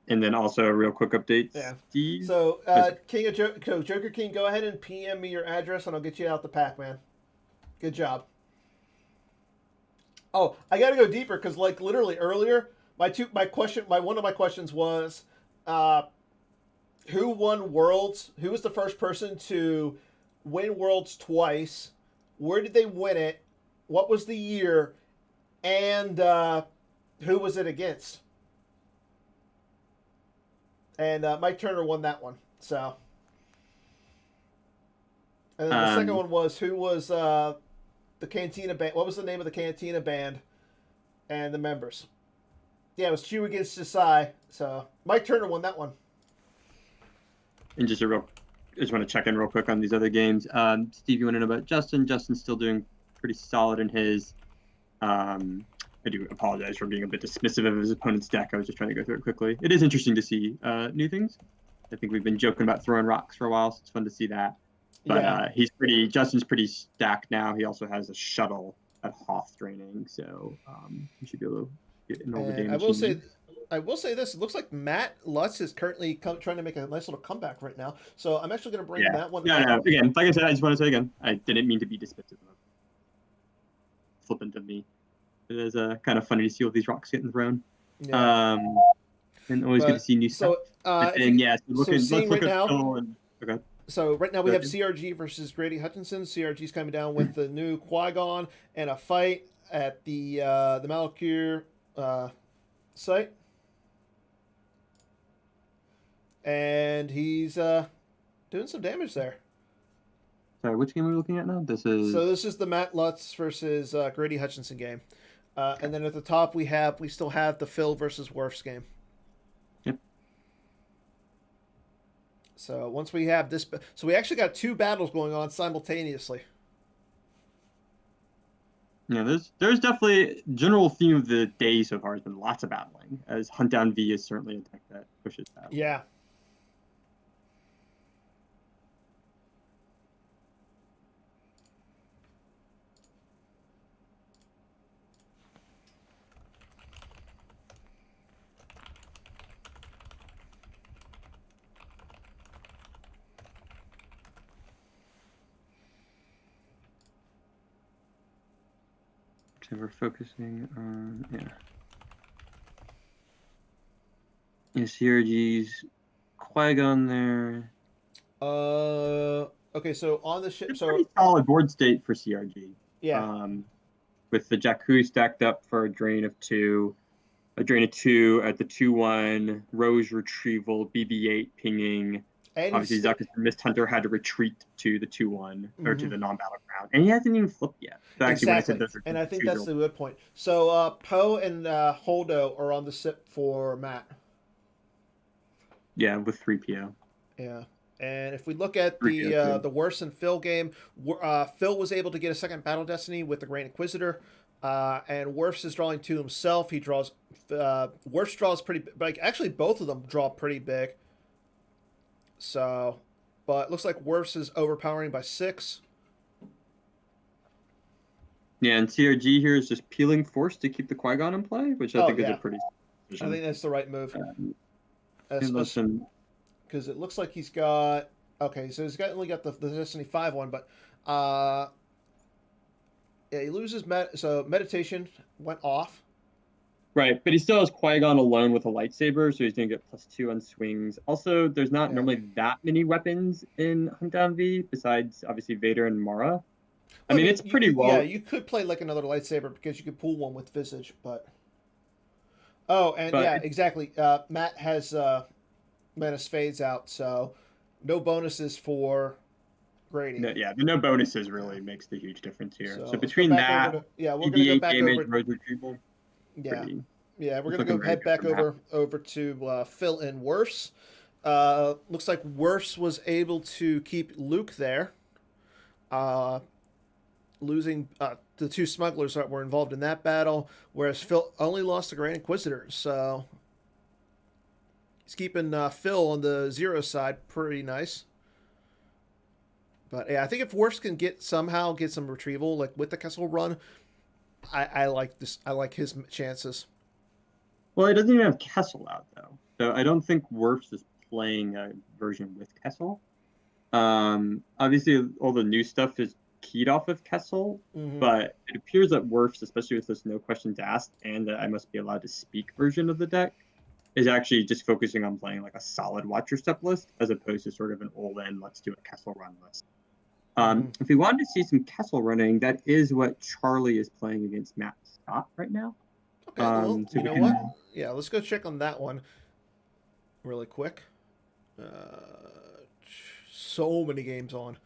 Speaker 2: And then also a real quick update.
Speaker 1: Yeah.
Speaker 2: Steve?
Speaker 1: So, Joker King, go ahead and PM me your address, and I'll get you out the pack, man. Good job. Oh, I got to go deeper because, like, literally earlier, one of my questions was, who won Worlds? Who was the first person to win Worlds twice? Where did they win it? What was the year? And who was it against? And Mike Turner won that one. So, and then the second one was who was the Cantina band? What was the name of the Cantina band and the members? Yeah, it was Chew against Desai. So Mike Turner won that one.
Speaker 2: And just want to check in real quick on these other games. Steve, you want to know about Justin? Justin's still doing pretty solid in his. I do apologize for being a bit dismissive of his opponent's deck. I was just trying to go through it quickly. It is interesting to see new things. I think we've been joking about throwing rocks for a while, so it's fun to see that. But yeah. Justin's pretty stacked now. He also has a shuttle at Hoth training, so he should be able to get in all the damage.
Speaker 1: I will say this. It looks like Matt Lutz is currently trying to make a nice little comeback right now. So I'm actually going to bring that one.
Speaker 2: No. Again, like I said, I just want to say again, I didn't mean to be dismissive of flippant of me. It is kind of funny to see all these rocks getting thrown.
Speaker 1: Yeah.
Speaker 2: And always good to
Speaker 1: But
Speaker 2: see new stuff.
Speaker 1: so
Speaker 2: And
Speaker 1: if
Speaker 2: then
Speaker 1: you
Speaker 2: let's
Speaker 1: seeing
Speaker 2: look
Speaker 1: right
Speaker 2: at
Speaker 1: now.
Speaker 2: Phil and okay.
Speaker 1: So right now we
Speaker 2: Go
Speaker 1: have
Speaker 2: ahead.
Speaker 1: CRG versus Grady Hutchinson. CRG's coming down with the new Qui-Gon and a fight at the Malakir site, and he's doing some damage there.
Speaker 2: Sorry, which game are we looking at now? This
Speaker 1: So
Speaker 2: is
Speaker 1: this is the Matt Lutz versus Grady Hutchinson game,
Speaker 2: okay.
Speaker 1: and then at the top we still have the Phil versus Worf's game.
Speaker 2: Yep.
Speaker 1: So once we have this, so we actually got two battles going on simultaneously.
Speaker 2: Yeah, there's definitely general theme of the day so far has been lots of battling, as Hunt Down V is certainly a deck that pushes battle.
Speaker 1: Yeah.
Speaker 2: So we're focusing on CRG's Qui-Gon there.
Speaker 1: Okay, so on the ship,
Speaker 2: It's
Speaker 1: so
Speaker 2: pretty solid board state for CRG.
Speaker 1: yeah,
Speaker 2: With the Jakku stacked up for a drain of 2 at the 2/1, Rose retrieval, BB-8 pinging.
Speaker 1: and
Speaker 2: Obviously,
Speaker 1: he's
Speaker 2: Zuckus Mist Hunter had to retreat to the 2/1 or to
Speaker 1: mm-hmm.
Speaker 2: the non-battleground, and he hasn't even flipped yet. So actually, when I said
Speaker 1: Exactly,
Speaker 2: those are
Speaker 1: and I think
Speaker 2: two
Speaker 1: that's the good point. So Poe and Holdo are on the ship for Matt.
Speaker 2: yeah, with 3PO.
Speaker 1: Yeah, and if we look at the Worse and Phil game, Phil was able to get a second Battle Destiny with the Grand Inquisitor, and Worf's is drawing 2 himself. He draws Worf's draws pretty like actually both of them draw pretty big. So, but it looks like Worf's is overpowering by 6.
Speaker 2: Yeah, and CRG here is just peeling Force to keep the Qui-Gon in play, which I think is a pretty
Speaker 1: I think that's the right move. Because it looks like he's got so he's only got the Destiny 5 one, but yeah, he loses so meditation went off.
Speaker 2: Right, but he still has Qui-Gon alone with a lightsaber, so he's going to get +2 on swings. Also, there's not normally that many weapons in Hunt Down V, besides, obviously, Vader and Mara. I mean, it's pretty well...
Speaker 1: Yeah, you could play, like, another lightsaber, because you could pull one with Visage, but... Oh, and yeah, exactly. Matt has Menace Fades out, so no bonuses for Grady.
Speaker 2: No bonuses really makes the huge difference here. So between that,
Speaker 1: we're going to go back
Speaker 2: damage,
Speaker 1: over...
Speaker 2: Rose Retrieval...
Speaker 1: Yeah, we're gonna head back over to Phil and Worf's. Looks like Worf's was able to keep Luke there, losing the 2 smugglers that were involved in that battle, whereas Phil only lost the Grand Inquisitor. So he's keeping Phil on the 0 side pretty nice. But yeah, I think if Worf's can somehow get some retrieval, like with the Kessel run, I like this. I like his chances.
Speaker 2: Well, he doesn't even have Kessel out, though. So I don't think Worf's is playing a version with Kessel. Obviously, all the new stuff is keyed off of Kessel, but it appears that Worf's, especially with this no questions asked and that I must be allowed to speak version of the deck, is actually just focusing on playing like a solid Watcher Step list, as opposed to sort of an all-in, let's do a Kessel run list. If we wanted to see some Kessel running, that is what Charlie is playing against Matt Scott right now.
Speaker 1: Okay, well, you know what? Yeah, let's go check on that one really quick. So many games on.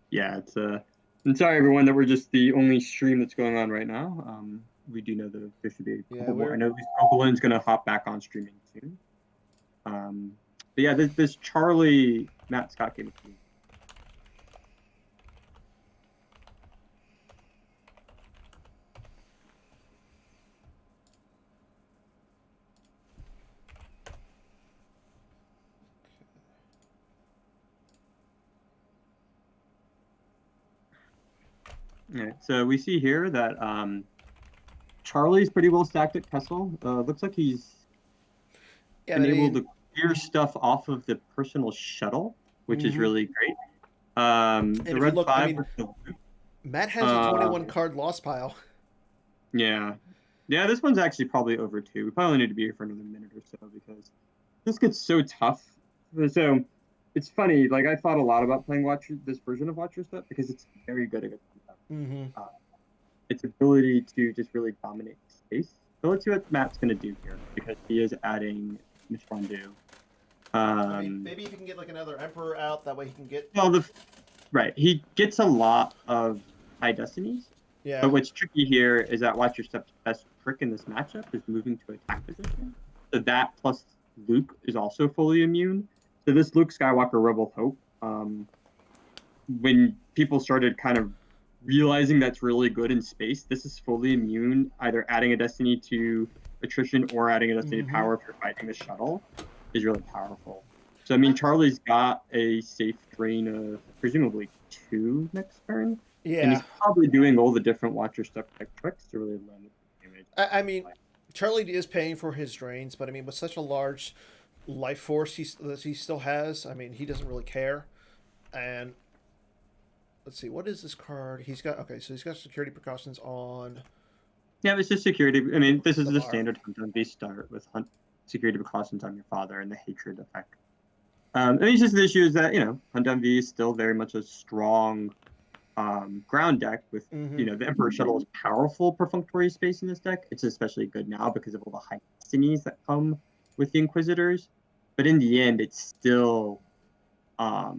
Speaker 2: Yeah, it's I'm sorry everyone that we're just the only stream that's going on right now. We do know that there should be a couple more. I know Balloon's gonna hop back on streaming soon. But yeah, this Charlie Matt Scott game. Yeah, so we see here that Charlie's pretty well stacked at Kessel. Looks like he's been able to clear stuff off of the personal shuttle, which is really great. The red 5 with the
Speaker 1: Matt has a 21 card loss pile.
Speaker 2: Yeah. Yeah, this one's actually probably over 2. We probably need to be here for another minute or so because this gets so tough. So it's funny. Like I thought a lot about playing this version of Watcher Step because it's very good against
Speaker 1: Mm-hmm.
Speaker 2: its ability to just really dominate space. So let's see what Matt's going to do here because he is adding Mishwandu.
Speaker 1: I mean, maybe if he can get like another Emperor out, that way he can get.
Speaker 2: Well, right, he gets a lot of high destinies.
Speaker 1: Yeah.
Speaker 2: But what's tricky here is that Watcher Step's best trick in this matchup is moving to attack position. So that plus Luke is also fully immune. So this Luke Skywalker Rebel Hope, when people started kind of realizing that's really good in space, this is fully immune, either adding a destiny to attrition or adding a destiny to power if you're fighting the shuttle is really powerful. So I mean, Charlie's got a safe drain of presumably 2 next turn.
Speaker 1: Yeah.
Speaker 2: And he's probably doing all the different Watcher Step type tricks to really limit the damage.
Speaker 1: I mean, Charlie is paying for his drains, but I mean, with such a large life force that he still has, I mean, he doesn't really care. And let's see, what is this card? He's got so he's got security precautions on.
Speaker 2: Yeah, it's just security. I mean, this is the standard Hunt on V start with security precautions on your father and the hatred effect. I mean, it's just the issue is that Hunt on V is still very much a strong ground deck with the Emperor Shuttle is powerful perfunctory space in this deck. It's especially good now because of all the high destinies that come with the Inquisitors. But in the end, it's still a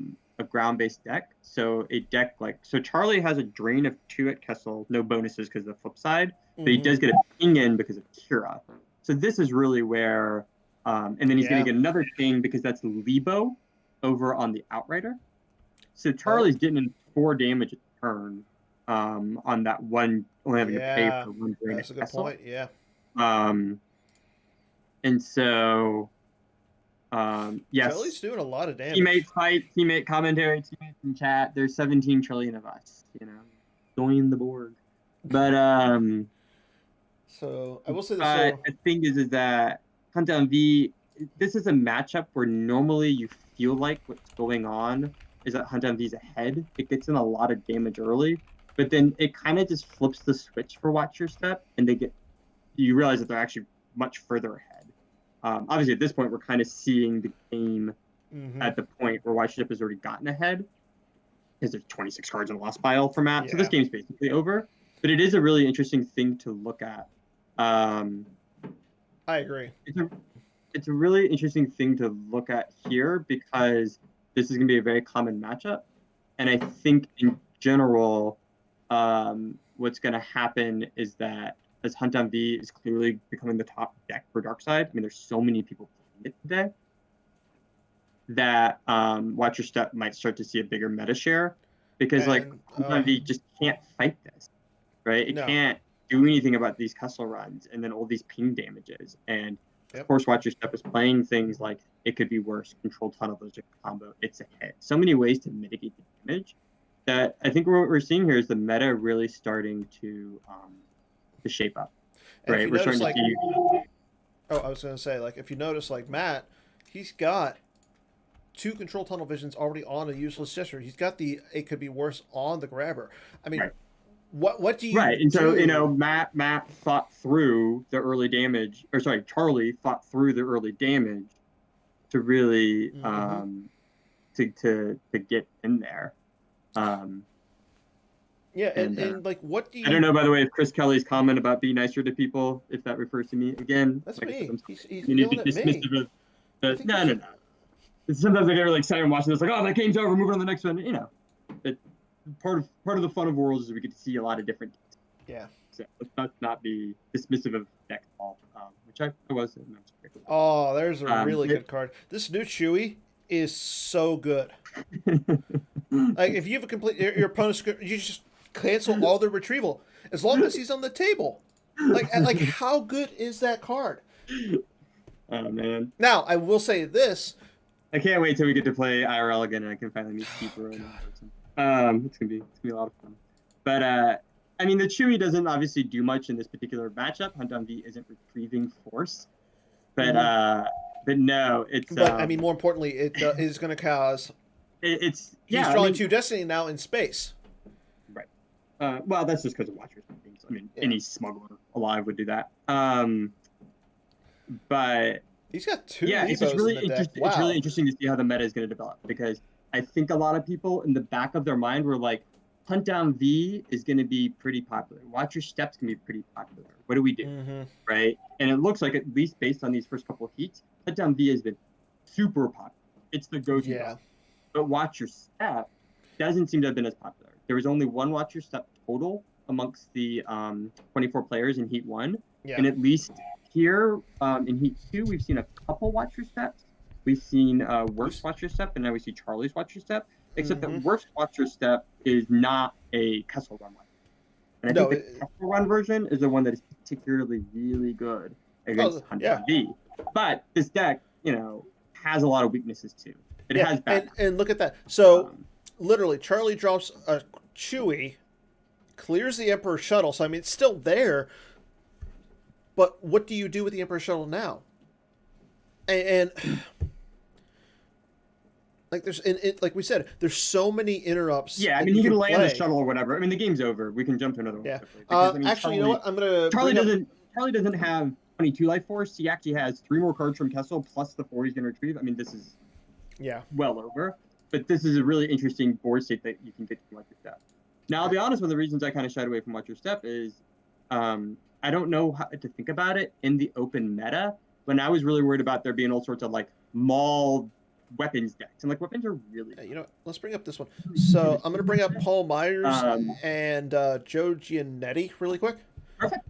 Speaker 2: ground-based deck. So a deck Charlie has a drain of 2 at Kessel, no bonuses because of the flip side, but he does get a ping in because of Kira. So this is really where, and then he's going to get another ping because that's Lebo over on the Outrider. So Charlie's getting in 4 damage a turn on that one, only having to pay for 1 drain.
Speaker 1: That's a good point. Yeah.
Speaker 2: And so, yes.
Speaker 1: Charlie's doing a lot of damage.
Speaker 2: Teammate fight, teammate commentary, teammates in chat. There's 17 trillion of us. Join the Borg. But
Speaker 1: so I will say this.
Speaker 2: The thing is that Hunt on V. This is a matchup where normally you feel like what's going on is that Hunt on V's ahead. It gets in a lot of damage early, but then it kind of just flips the switch for Watcher Step, and you realize that they're actually much further ahead. Obviously, at this point, we're kind of seeing the game at the point where Watcher Step has already gotten ahead, because there's 26 cards in the lost pile for Matt. Yeah. So this game's basically over. But it is a really interesting thing to look at.
Speaker 1: I agree.
Speaker 2: It's a really interesting thing to look at here because this is going to be a very common matchup. And I think in general, what's going to happen is that as Hunt on V is clearly becoming the top deck for Darkside, I mean, there's so many people playing it today that Watcher Step might start to see a bigger meta share because Hunt on V just can't fight this, right? It can't do anything about these Kessel runs and then all these ping damages. And of course, Watcher Step is playing things like it could be worse, control tunnel, those are combo, it's a hit. So many ways to mitigate the damage that I think what we're seeing here is the meta really starting to shape up. Right? We're starting to see.
Speaker 1: I was going to say, if you notice, Matt, he's got 2 control tunnel visions already on a useless gesture. He's got the it could be worse on the grabber. I mean, what do you do?
Speaker 2: And so, Matt fought through the early damage, Charlie fought through the early damage to really to get in there.
Speaker 1: And what do you...
Speaker 2: I don't know, by the way, if Chris Kelly's comment about be nicer to people, if that refers to me again.
Speaker 1: That's me. He's
Speaker 2: you need to be dismissive of... No. Sometimes I get really excited watching this, that game's over, moving on to the next one. Part of the fun of Worlds is we get to see a lot of different decks.
Speaker 1: Yeah.
Speaker 2: So let's not be dismissive of deck ball, which I was.
Speaker 1: Oh, there's a really good card. This new Chewie is so good. If you have a complete your opponent's, you just cancel all their retrieval as long as he's on the table. How good is that card?
Speaker 2: Oh man.
Speaker 1: Now I will say this.
Speaker 2: I can't wait till we get to play IRL again and I can finally meet people in person. It's gonna be a lot of fun. But I mean, the Chewie doesn't obviously do much in this particular matchup. Hunt on V isn't retrieving force, but no, it's.
Speaker 1: But I mean, more importantly, it is going to cause.
Speaker 2: He's
Speaker 1: drawing 2 Destiny now in space.
Speaker 2: Right. Well, that's just because of Watchers being legends. I mean,
Speaker 1: Yeah.
Speaker 2: any smuggler alive would do that. But
Speaker 1: He's got 2
Speaker 2: yeah, it's just
Speaker 1: Nevos
Speaker 2: really
Speaker 1: in the deck.
Speaker 2: interesting. It's really
Speaker 1: Wow.
Speaker 2: interesting to see how the meta is going to develop, because I think a lot of people in the back of their mind were like, Hunt Down V is going to be pretty popular. Watch Your Steps can be pretty popular. What do we do?
Speaker 1: Mm-hmm.
Speaker 2: Right? And it looks like, at least based on these first couple of heats, Hunt Down V has been super popular. It's the go-to.
Speaker 1: Yeah.
Speaker 2: dog. But Watch Your Step doesn't seem to have been as popular. There was only 1 Watch Your Step total amongst the 24 players in Heat 1.
Speaker 1: Yeah.
Speaker 2: And at least here in Heat 2, we've seen a couple Watch Your Steps. We've seen Worst Watch Your Step, and now we see Charlie's Watch Your Step. Except that Worst Watch Your Step is not a Kessel Run one. And I think the Kessel Run version is the one that is particularly really good against Hunt Down V. But this deck, has a lot of weaknesses too. It has bad.
Speaker 1: And look at that. So literally, Charlie drops a Chewie, clears the Emperor shuttle. So I mean, it's still there. But what do you do with the Emperor shuttle now? And like like we said, there's so many interrupts.
Speaker 2: Yeah, I mean, you can land the shuttle or whatever. I mean, the game's over. We can jump to another one.
Speaker 1: Yeah.
Speaker 2: Because, I mean,
Speaker 1: actually, you know what? I'm gonna.
Speaker 2: Charlie doesn't have 22 life force. He actually has 3 more cards from Kessel plus the 4 he's gonna retrieve. I mean, this is well over. But this is a really interesting board state that you can get from Watch Your Step. Now, I'll be honest. One of the reasons I kind of shied away from Watch Your Step is, I don't know how to think about it in the open meta. When I was really worried about there being all sorts of like mauled weapons decks, and like weapons are really
Speaker 1: let's bring up this one. So I'm gonna bring up Paul Myers and Joe Giannetti really quick.
Speaker 2: Perfect.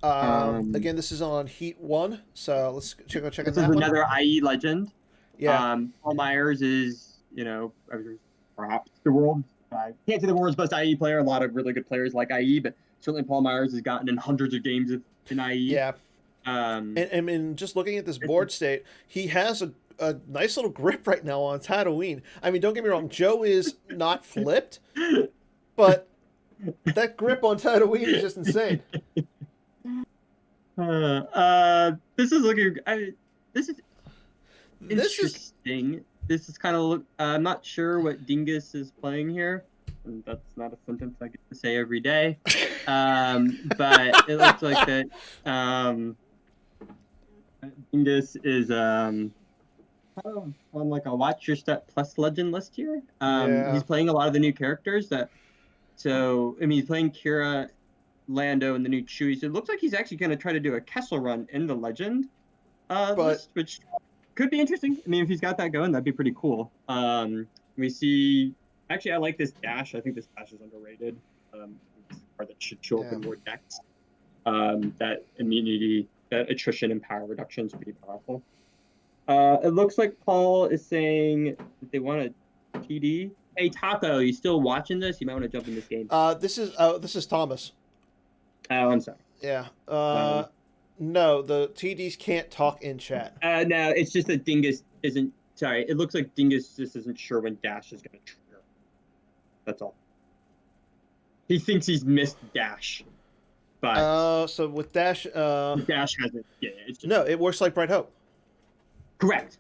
Speaker 1: Again, this is on Heat 1, so let's check on that one.
Speaker 2: This is another IE legend.
Speaker 1: Yeah.
Speaker 2: Paul Myers is perhaps the world's can't say the world's best IE player. A lot of really good players like IE, but certainly Paul Myers has gotten in hundreds of games in IE.
Speaker 1: Yeah. And just looking at this board state, he has a nice little grip right now on Tatooine. I mean, don't get me wrong, Joe is not flipped, but that grip on Tatooine is just insane.
Speaker 2: This is looking. This is interesting. This is kind of. I'm not sure what Dingus is playing here. And that's not a sentence I get to say every day. But it looks like that. Dingus is on like a Watch Your Step plus legend list here. He's playing a lot of the new characters he's playing Kira, Lando, and the new Chewie. So it looks like he's actually going to try to do a Kessel run in the legend list, which could be interesting. I mean, if he's got that going, that'd be pretty cool. We see. Actually, I like this dash. I think this dash is underrated. It's a card that should show up in more decks. That immunity, that attrition and power reduction is pretty powerful. It looks like Paul is saying that they want a TD. Hey, Taco, you still watching this? You might want to jump in this game.
Speaker 1: This is Thomas.
Speaker 2: Oh, I'm sorry.
Speaker 1: Yeah. No, the TDs can't talk in chat.
Speaker 2: No, it's just that Dingus isn't. Sorry, it looks like Dingus just isn't sure when Dash is going to trigger. That's all. He thinks he's missed Dash. But
Speaker 1: so with Dash,
Speaker 2: Dash hasn't. Yeah, it's just,
Speaker 1: no, it works like Bright Hope.
Speaker 2: Correct.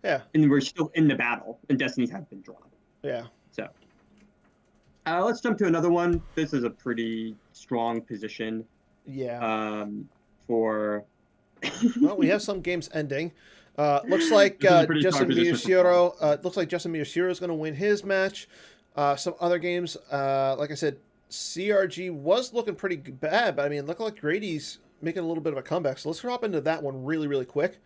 Speaker 1: Yeah.
Speaker 2: And we're still in the battle, and Destinies have been drawn.
Speaker 1: Yeah.
Speaker 2: So, let's jump to another one. This is a pretty strong position.
Speaker 1: Yeah.
Speaker 2: For.
Speaker 1: Well, we have some games ending. Looks like Justin Miyashiro. Looks like Justin Miyashiro is going to win his match. Some other games, like I said, CRG was looking pretty bad, but I mean, it looked like Grady's making a little bit of a comeback. So let's hop into that one really, really quick.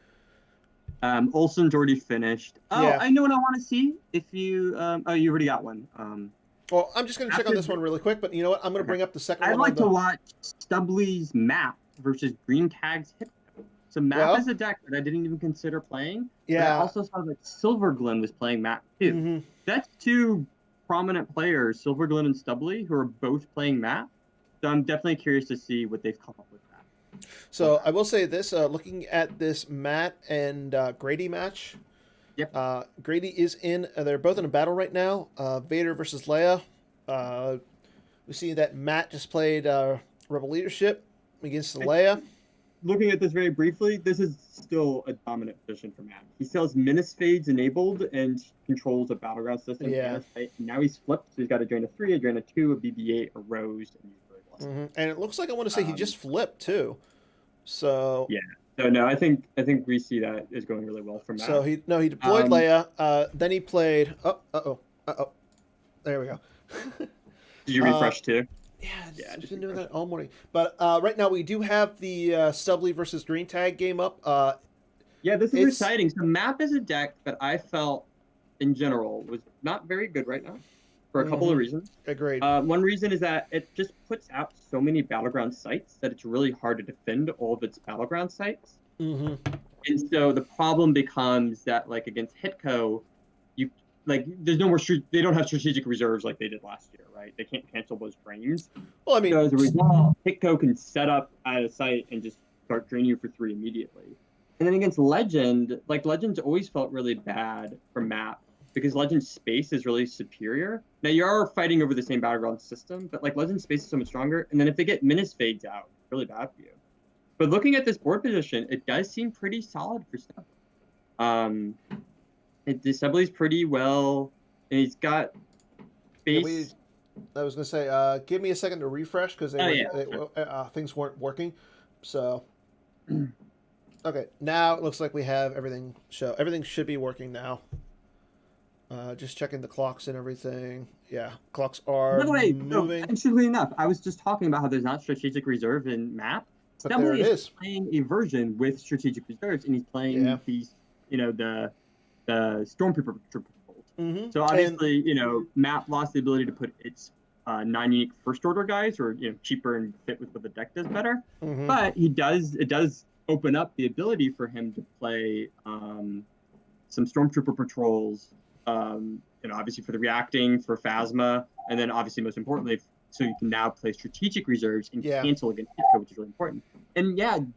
Speaker 2: Olsen's already finished. Oh, yeah. I know what I want to see. If you, you already got one.
Speaker 1: Well, I'm just going to check on this one really quick, but you know what? I'm going to bring up the second one.
Speaker 2: I'd like to watch Stubley's Map versus Green Tag's Hip. So Map is a deck that I didn't even consider playing. Yeah. But I also saw that Silverglyn was playing Map too. Mm-hmm. That's 2 prominent players, Silverglyn and Stubley, who are both playing Map. So I'm definitely curious to see what they've come up with that.
Speaker 1: So I will say this, looking at this Matt and Grady match.
Speaker 2: Yep.
Speaker 1: Grady is in, they're both in a battle right now. Vader versus Leia. We see that Matt just played Rebel Leadership against Leia.
Speaker 2: Looking at this very briefly, this is still a dominant position for Matt. He still has Menace Fades enabled and controls a battleground system.
Speaker 1: Yeah.
Speaker 2: Now he's flipped, so he's got to drain a 3, a drain a 2, a BB-8, a Rose, and use very
Speaker 1: And it looks like I want to say he just flipped too. So
Speaker 2: yeah. So no, I think we see that is going really well for Matt.
Speaker 1: So he deployed Leia. Then he played. There we go.
Speaker 2: Did you refresh too?
Speaker 1: Yeah, I've been doing that all morning. But right now we do have the Stubley versus Green Tag game up.
Speaker 2: Yeah, this is exciting. So Map is a deck that I felt, in general, was not very good right now, for a couple of reasons.
Speaker 1: Agreed.
Speaker 2: One reason is that it just puts out so many battleground sites that it's really hard to defend all of its battleground sites. And so the problem becomes that, like, against Hitco, there's no more. They don't have strategic reserves like they did last year, right? They can't cancel those drains.
Speaker 1: Well, I mean,
Speaker 2: so as a result, Hitco can set up at a site and just start draining you for 3 immediately. And then against Legend, Legend's always felt really bad for Map because Legend's space is really superior. Now you are fighting over the same battleground system, but Legend's space is so much stronger. And then if they get Menace fades out, it's really bad for you. But looking at this board position, it does seem pretty solid for stuff. The assembly's pretty well, and he's got space.
Speaker 1: I was gonna say, give me a second to refresh because things weren't working. So, okay, now it looks like we have everything. Everything should be working now. Just checking the clocks and everything. Yeah, clocks are moving.
Speaker 2: No, interestingly enough, I was just talking about how there's not strategic reserve in Map.
Speaker 1: But there it is.
Speaker 2: Playing a version with strategic reserves, and he's playing these, the Stormtrooper patrols. So obviously, Map lost the ability to put its 9 unique first order guys, or cheaper and fit with what the deck does better. But it does open up the ability for him to play some Stormtrooper patrols. Obviously for the reacting, for Phasma, and then obviously most importantly, so you can now play strategic reserves and cancel against Hitco, which is really important. And Jared,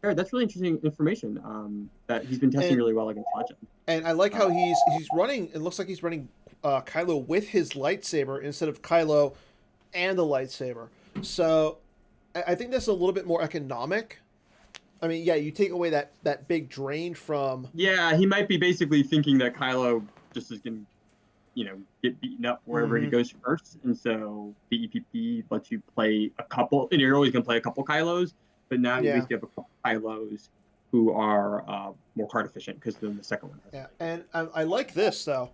Speaker 2: that's really interesting information. That he's been testing really well against Legend.
Speaker 1: And I like how he's running. It looks like he's running Kylo with his lightsaber instead of Kylo and the lightsaber. So I think that's a little bit more economic. I mean, you take away that big drain from.
Speaker 2: Yeah, he might be basically thinking that Kylo just is going to, get beaten up wherever he goes first. And so the EPP lets you play a couple, and you're always going to play a couple Kylos, but now at least you have a couple Kylos who are more card efficient because then the second one has.
Speaker 1: Yeah, and I like this, though.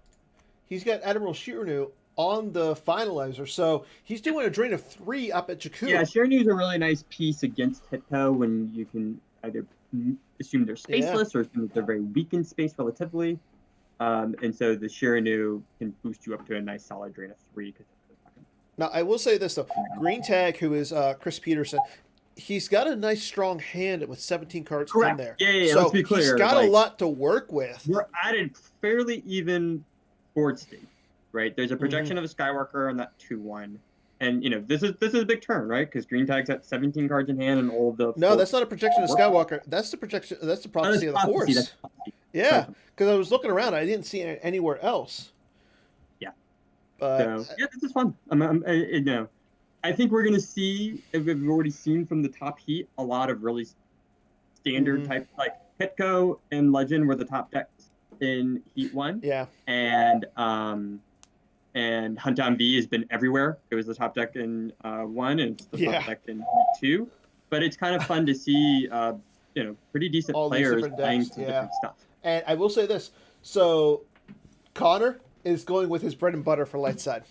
Speaker 1: He's got Admiral Shiranu on the finalizer, so he's doing a drain of 3 up at Jakku.
Speaker 2: Yeah, Shiranu's a really nice piece against Hitco when you can either assume they're spaceless or assume that they're very weak in space relatively. And so the Shiranu can boost you up to a nice solid drain of 3.
Speaker 1: Now, I will say this, though. Green Tag, who is Chris Peterson, he's got a nice, strong hand with 17 cards in there.
Speaker 2: Yeah,
Speaker 1: so
Speaker 2: let's be clear.
Speaker 1: He's got a lot to work with.
Speaker 2: We're at a fairly even board state, right? There's a projection of a Skywalker on that 2-1. And, this is a big turn, right? Because Green Tag's got 17 cards in hand and all of the...
Speaker 1: No, that's not a projection of Skywalker. That's the projection. That's the prophecy of the Force. Yeah, because I was looking around. I didn't see it anywhere else.
Speaker 2: Yeah.
Speaker 1: But,
Speaker 2: this is fun. I think we're going to see, we've already seen from the top heat, a lot of really standard type, like Hitco and Legend were the top decks in Heat 1.
Speaker 1: Yeah.
Speaker 2: And Hunt Down V has been everywhere. It was the top deck in 1, and it's the top deck in Heat 2. But it's kind of fun to see, pretty decent
Speaker 1: all
Speaker 2: players playing some different stuff.
Speaker 1: And I will say this. So, Connor is going with his bread and butter for light side.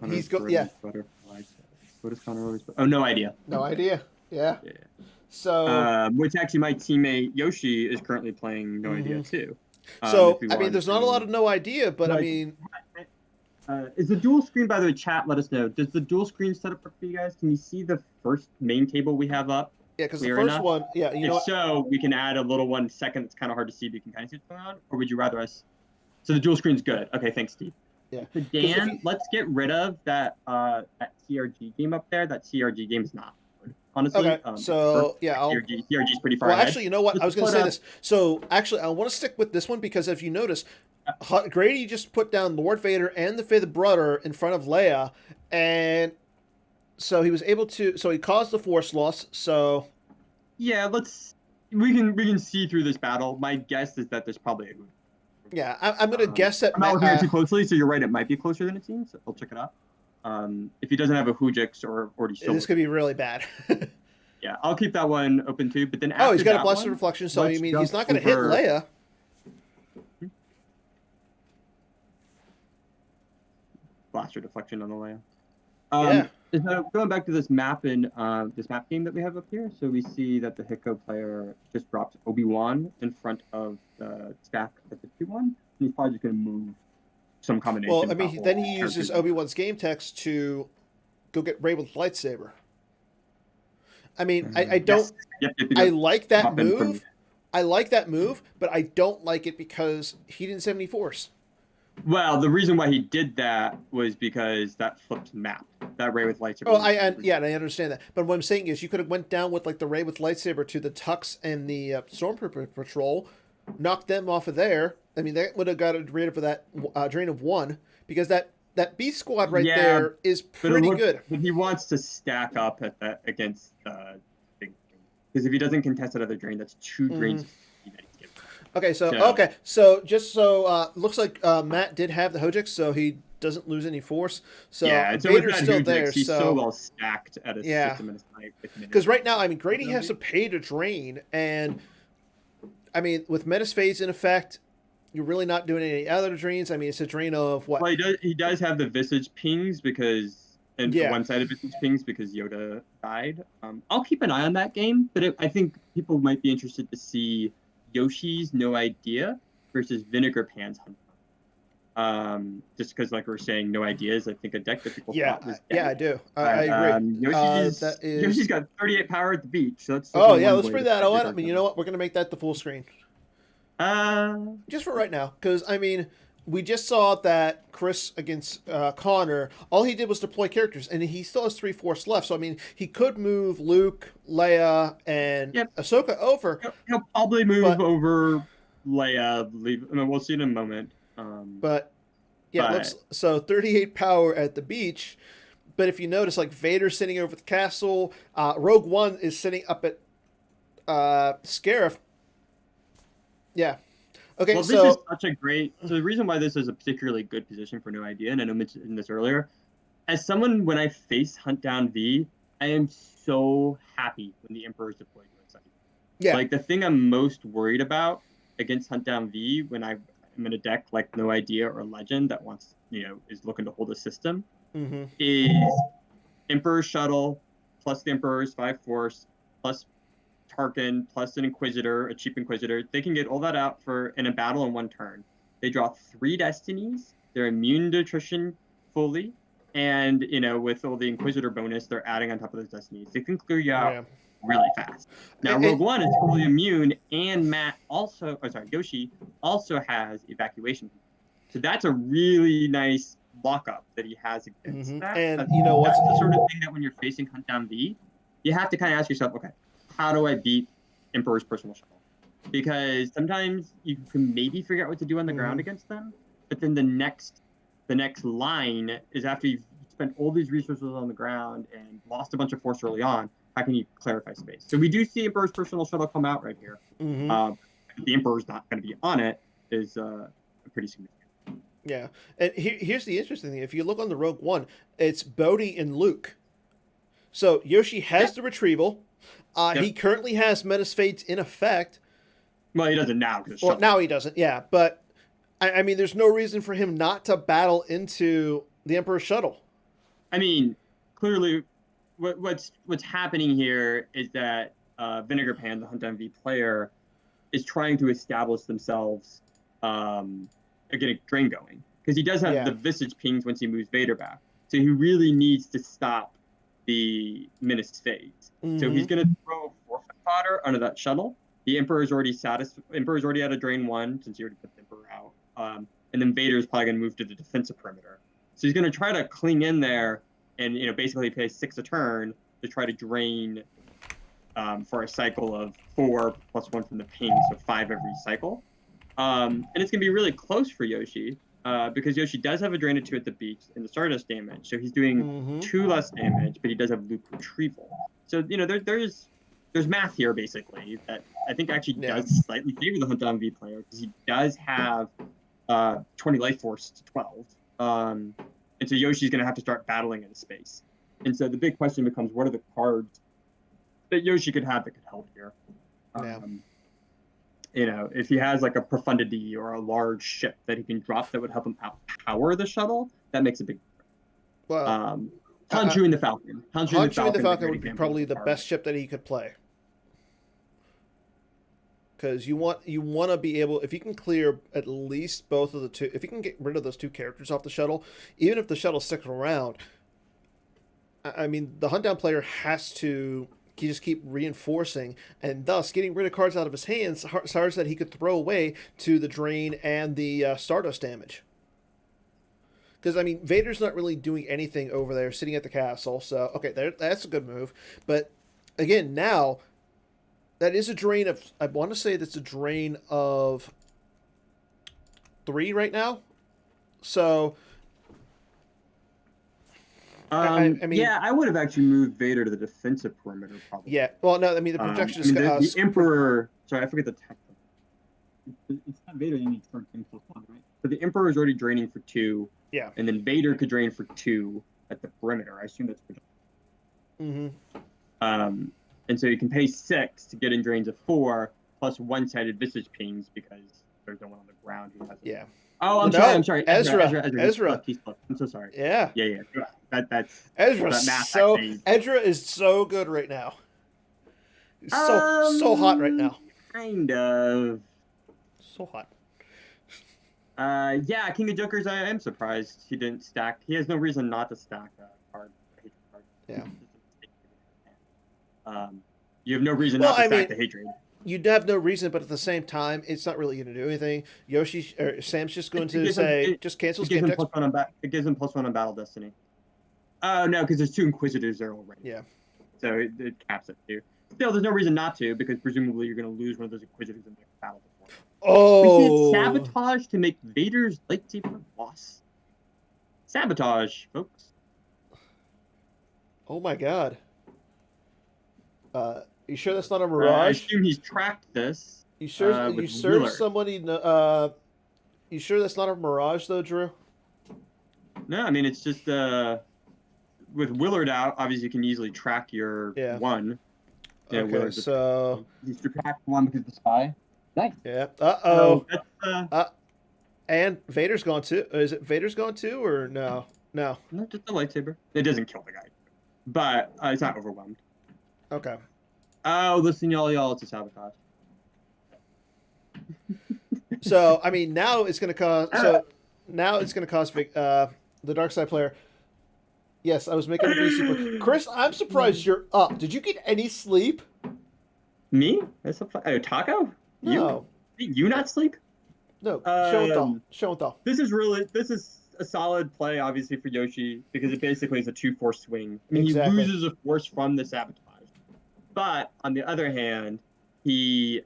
Speaker 1: He's
Speaker 2: What does Connor always? Oh, no idea.
Speaker 1: No idea. Yeah. So,
Speaker 2: which actually my teammate Yoshi is currently playing No Idea too.
Speaker 1: So I mean, there's not a lot of no idea, but I mean,
Speaker 2: is the dual screen? By the way, chat, let us know. Does the dual screen setup work for you guys? Can you see the first main table we have up?
Speaker 1: Yeah, because the first one,
Speaker 2: if so, we can add a little 1 second. It's kind of hard to see, but you can kind of see what's going on. Or would you rather us? So the dual screen's good. Okay, thanks, Steve.
Speaker 1: Yeah.
Speaker 2: So Dan, let's get rid of that CRG game up there. That CRG game is not good, honestly.
Speaker 1: Okay. So
Speaker 2: CRG's pretty far
Speaker 1: ahead.
Speaker 2: ahead.
Speaker 1: Actually, you know what? I was going to say this. So actually, I want to stick with this one because if you notice, Grady just put down Lord Vader and the Fifth Brother in front of Leia, and so he was able to. So he caused the Force loss. So
Speaker 2: yeah, we can see through this battle. My guess is that there's probably
Speaker 1: I'm going to guess that.
Speaker 2: I'm not looking at it too closely, so you're right. It might be closer than it seems. I'll check it out. If he doesn't have a Hujix or already
Speaker 1: This
Speaker 2: sold.
Speaker 1: could be really bad.
Speaker 2: Yeah, I'll keep that one open too. But then
Speaker 1: Oh,
Speaker 2: after
Speaker 1: he's got a
Speaker 2: that
Speaker 1: Blaster
Speaker 2: one,
Speaker 1: Deflection, so
Speaker 2: let's
Speaker 1: you mean
Speaker 2: jump
Speaker 1: he's not going to hit
Speaker 2: over.
Speaker 1: Leia?
Speaker 2: Blaster deflection on the Leia.
Speaker 1: Yeah.
Speaker 2: So going back to this map and this map game that we have up here, so we see that the Hiko player just drops Obi-Wan in front of the stack at the 2-1, and he's probably just going to move some combination.
Speaker 1: Well, I mean, then he uses Obi-Wan's game text to go get Rey with lightsaber. I mean, I don't.
Speaker 2: Yes. Yep.
Speaker 1: I like that move. I like that move, but I don't like it because he didn't have any force.
Speaker 2: Well, the reason why he did that was because that flipped map. That Rey with lightsaber.
Speaker 1: Oh, I understand that. But what I'm saying is, you could have went down with like the Rey with lightsaber to the Tux and the Stormtrooper patrol, knocked them off of there. I mean, that would have got rid of that drain of 1 because that B squad right there is pretty good.
Speaker 2: But he wants to stack up at that against big, because if he doesn't contest that other drain, that's 2 drains.
Speaker 1: Okay, so just so looks like Matt did have the Hojix, so he doesn't lose any force. So
Speaker 2: yeah,
Speaker 1: Vader's still
Speaker 2: Hujix,
Speaker 1: there.
Speaker 2: He's so well stacked at a system and a snipe.
Speaker 1: Because right now, I mean, Grady has to pay to drain, and I mean, with Menace Phase in effect, you're really not doing any other drains. I mean, it's a drain of what?
Speaker 2: Well, he does have the Visage pings because one-sided Visage pings because Yoda died. I'll keep an eye on that game, but I think people might be interested to see Yoshi's No Idea versus Vinegar Pan's Hunt. Just because, like we're saying, No Idea is, I think, a deck that people thought was dead.
Speaker 1: Yeah, I do. I agree.
Speaker 2: Yoshi's got 38 power at the beach. So that's
Speaker 1: let's bring that on. I mean, you know what? We're going to make that the full screen. Just for right now. Because, I mean, we just saw that Chris against Connor, all he did was deploy characters, and he still has 3 force left. So, I mean, he could move Luke, Leia, and Ahsoka over.
Speaker 2: He'll probably move over Leia. We'll see in a moment.
Speaker 1: So 38 power at the beach. But if you notice, like, Vader's sitting over the castle. Rogue One is sitting up at Scarif. Yeah. Okay,
Speaker 2: well, this is such a great. So the reason why this is a particularly good position for No Idea, and I know I mentioned this earlier, as someone when I face Hunt Down V, I am so happy when the Emperor is deployed to inside. Yeah. Like the thing I'm most worried about against Hunt Down V when I'm in a deck like No Idea or Legend that wants, is looking to hold a system, is Emperor Shuttle plus the Emperor's 5 Force plus Tarkin plus an Inquisitor, a cheap Inquisitor. They can get all that out in a battle in 1 turn. They draw 3 destinies. They're immune to attrition fully, and with all the Inquisitor bonus they're adding on top of those destinies, they can clear you out really fast. Now Rogue One is fully immune, and Yoshi also has evacuation. So that's a really nice lockup that he has against that.
Speaker 1: And
Speaker 2: that's the sort of thing that when you're facing Hunt Down V, you have to kind of ask yourself, okay, how do I beat Emperor's Personal Shuttle? Because sometimes you can maybe figure out what to do on the ground against them, but then the next line is after you've spent all these resources on the ground and lost a bunch of force early on, how can you clarify space? So we do see Emperor's Personal Shuttle come out right here. The Emperor's not going to be on it is pretty significant.
Speaker 1: Yeah, and here's the interesting thing. If you look on the Rogue One, it's Bodhi and Luke. So Yoshi has the retrieval. He currently has Menace Fades in effect.
Speaker 2: Well, he doesn't now.
Speaker 1: Well, now he doesn't, yeah. But, I mean, there's no reason for him not to battle into the Emperor's Shuttle.
Speaker 2: I mean, clearly, what's happening here is that Vinegar Pan, the Hunt Down V player, is trying to establish themselves, get a drain going. Because he does have the Visage pings once he moves Vader back. So he really needs to stop the Menace Phase. So he's going to throw forfeit fodder under that shuttle. The Emperor's already at a drain 1 since he already put the Emperor out. And then Vader's probably going to move to the defensive perimeter. So he's going to try to cling in there and basically pay 6 a turn to try to drain for a cycle of 4 plus 1 from the ping, so 5 every cycle. And it's going to be really close for Yoshi. Because Yoshi does have a drain of 2 at the beach and the Stardust damage, so he's doing 2 less damage, but he does have Luke retrieval. So there's math here basically that I think actually does slightly favor the Hunt Down V player because he does have 20 life force to 12. And so Yoshi's going to have to start battling in space. And so the big question becomes, what are the cards that Yoshi could have that could help here?
Speaker 1: Yeah.
Speaker 2: If he has like a profundity or a large ship that he can drop that would help him outpower the shuttle, that makes a big difference.
Speaker 1: Well,
Speaker 2: Honshu and the Falcon.
Speaker 1: Honshu and the Falcon would be probably the best ship that he could play. Because you want to be able, if you can clear at least both of the two, if you can get rid of those two characters off the shuttle, even if the shuttle sticks around, I mean, the hunt down player has to just keep reinforcing, and thus getting rid of cards out of his hands, cards that he could throw away to the drain and the Stardust damage. Because, I mean, Vader's not really doing anything over there, sitting at the castle, so, okay, that's a good move. But, again, now, that is a drain of, I want to say that's a drain of 3 right now. So,
Speaker 2: I mean, yeah, I would have actually moved Vader to the defensive perimeter, probably.
Speaker 1: Yeah, well, no, I mean, the projection is...
Speaker 2: the Emperor... Sorry, I forget the tech. It's not Vader, you need something +1, right? So the Emperor is already draining for 2.
Speaker 1: Yeah.
Speaker 2: And then Vader could drain for 2 at the perimeter. I assume that's
Speaker 1: projection.
Speaker 2: Mm-hmm. And so you can pay 6 to get in drains of 4, plus one-sided visage pings, because there's no one on the ground who has it.
Speaker 1: Yeah.
Speaker 2: Oh, I'm sorry. Ezra. I'm so sorry.
Speaker 1: Yeah.
Speaker 2: Yeah. That's
Speaker 1: Ezra. Ezra is so good right now. He's so hot right now.
Speaker 2: Kind of.
Speaker 1: So hot.
Speaker 2: Yeah, King of Jokers. I am surprised he didn't stack. He has no reason not to stack a card.
Speaker 1: Yeah.
Speaker 2: You have no reason not to stack the hatred.
Speaker 1: You'd have no reason, but at the same time, it's not really going to do anything. Sam's just going to say, just cancel game text.
Speaker 2: It gives him +1 on Battle Destiny. Oh, no, because there's 2 Inquisitors there already.
Speaker 1: Yeah.
Speaker 2: So it caps it too. Still, there's no reason not to, because presumably you're going to lose one of those Inquisitors in the next battle before.
Speaker 1: Oh!
Speaker 2: We see Sabotage to make Vader's lightsaber loss. Sabotage, folks.
Speaker 1: Oh my god. You sure that's not a mirage?
Speaker 2: I assume he's tracked this.
Speaker 1: You sure? Somebody? You sure that's not a mirage though, Drew?
Speaker 2: No, I mean it's just with Willard out. Obviously, you can easily track your 1.
Speaker 1: Yeah, okay, so
Speaker 2: he's tracked 1 because of the spy. Nice.
Speaker 1: Yeah.
Speaker 2: So
Speaker 1: and Vader's gone too. Is it Vader's gone too, or no? No.
Speaker 2: Not just the lightsaber. It doesn't kill the guy, but it's not overwhelmed.
Speaker 1: Okay.
Speaker 2: Oh, listen, y'all, it's a sabotage.
Speaker 1: So, I mean, now it's going to cost... the dark side player... Yes, I was making a super... Chris, I'm surprised you're up. Did you get any sleep?
Speaker 2: Me? Taco?
Speaker 1: No.
Speaker 2: You not sleep?
Speaker 1: No. Show and tell.
Speaker 2: This is a solid play, obviously, for Yoshi, because it basically is a 2-force swing. I mean,
Speaker 1: exactly.
Speaker 2: He loses a force from the sabotage. But on the other hand, he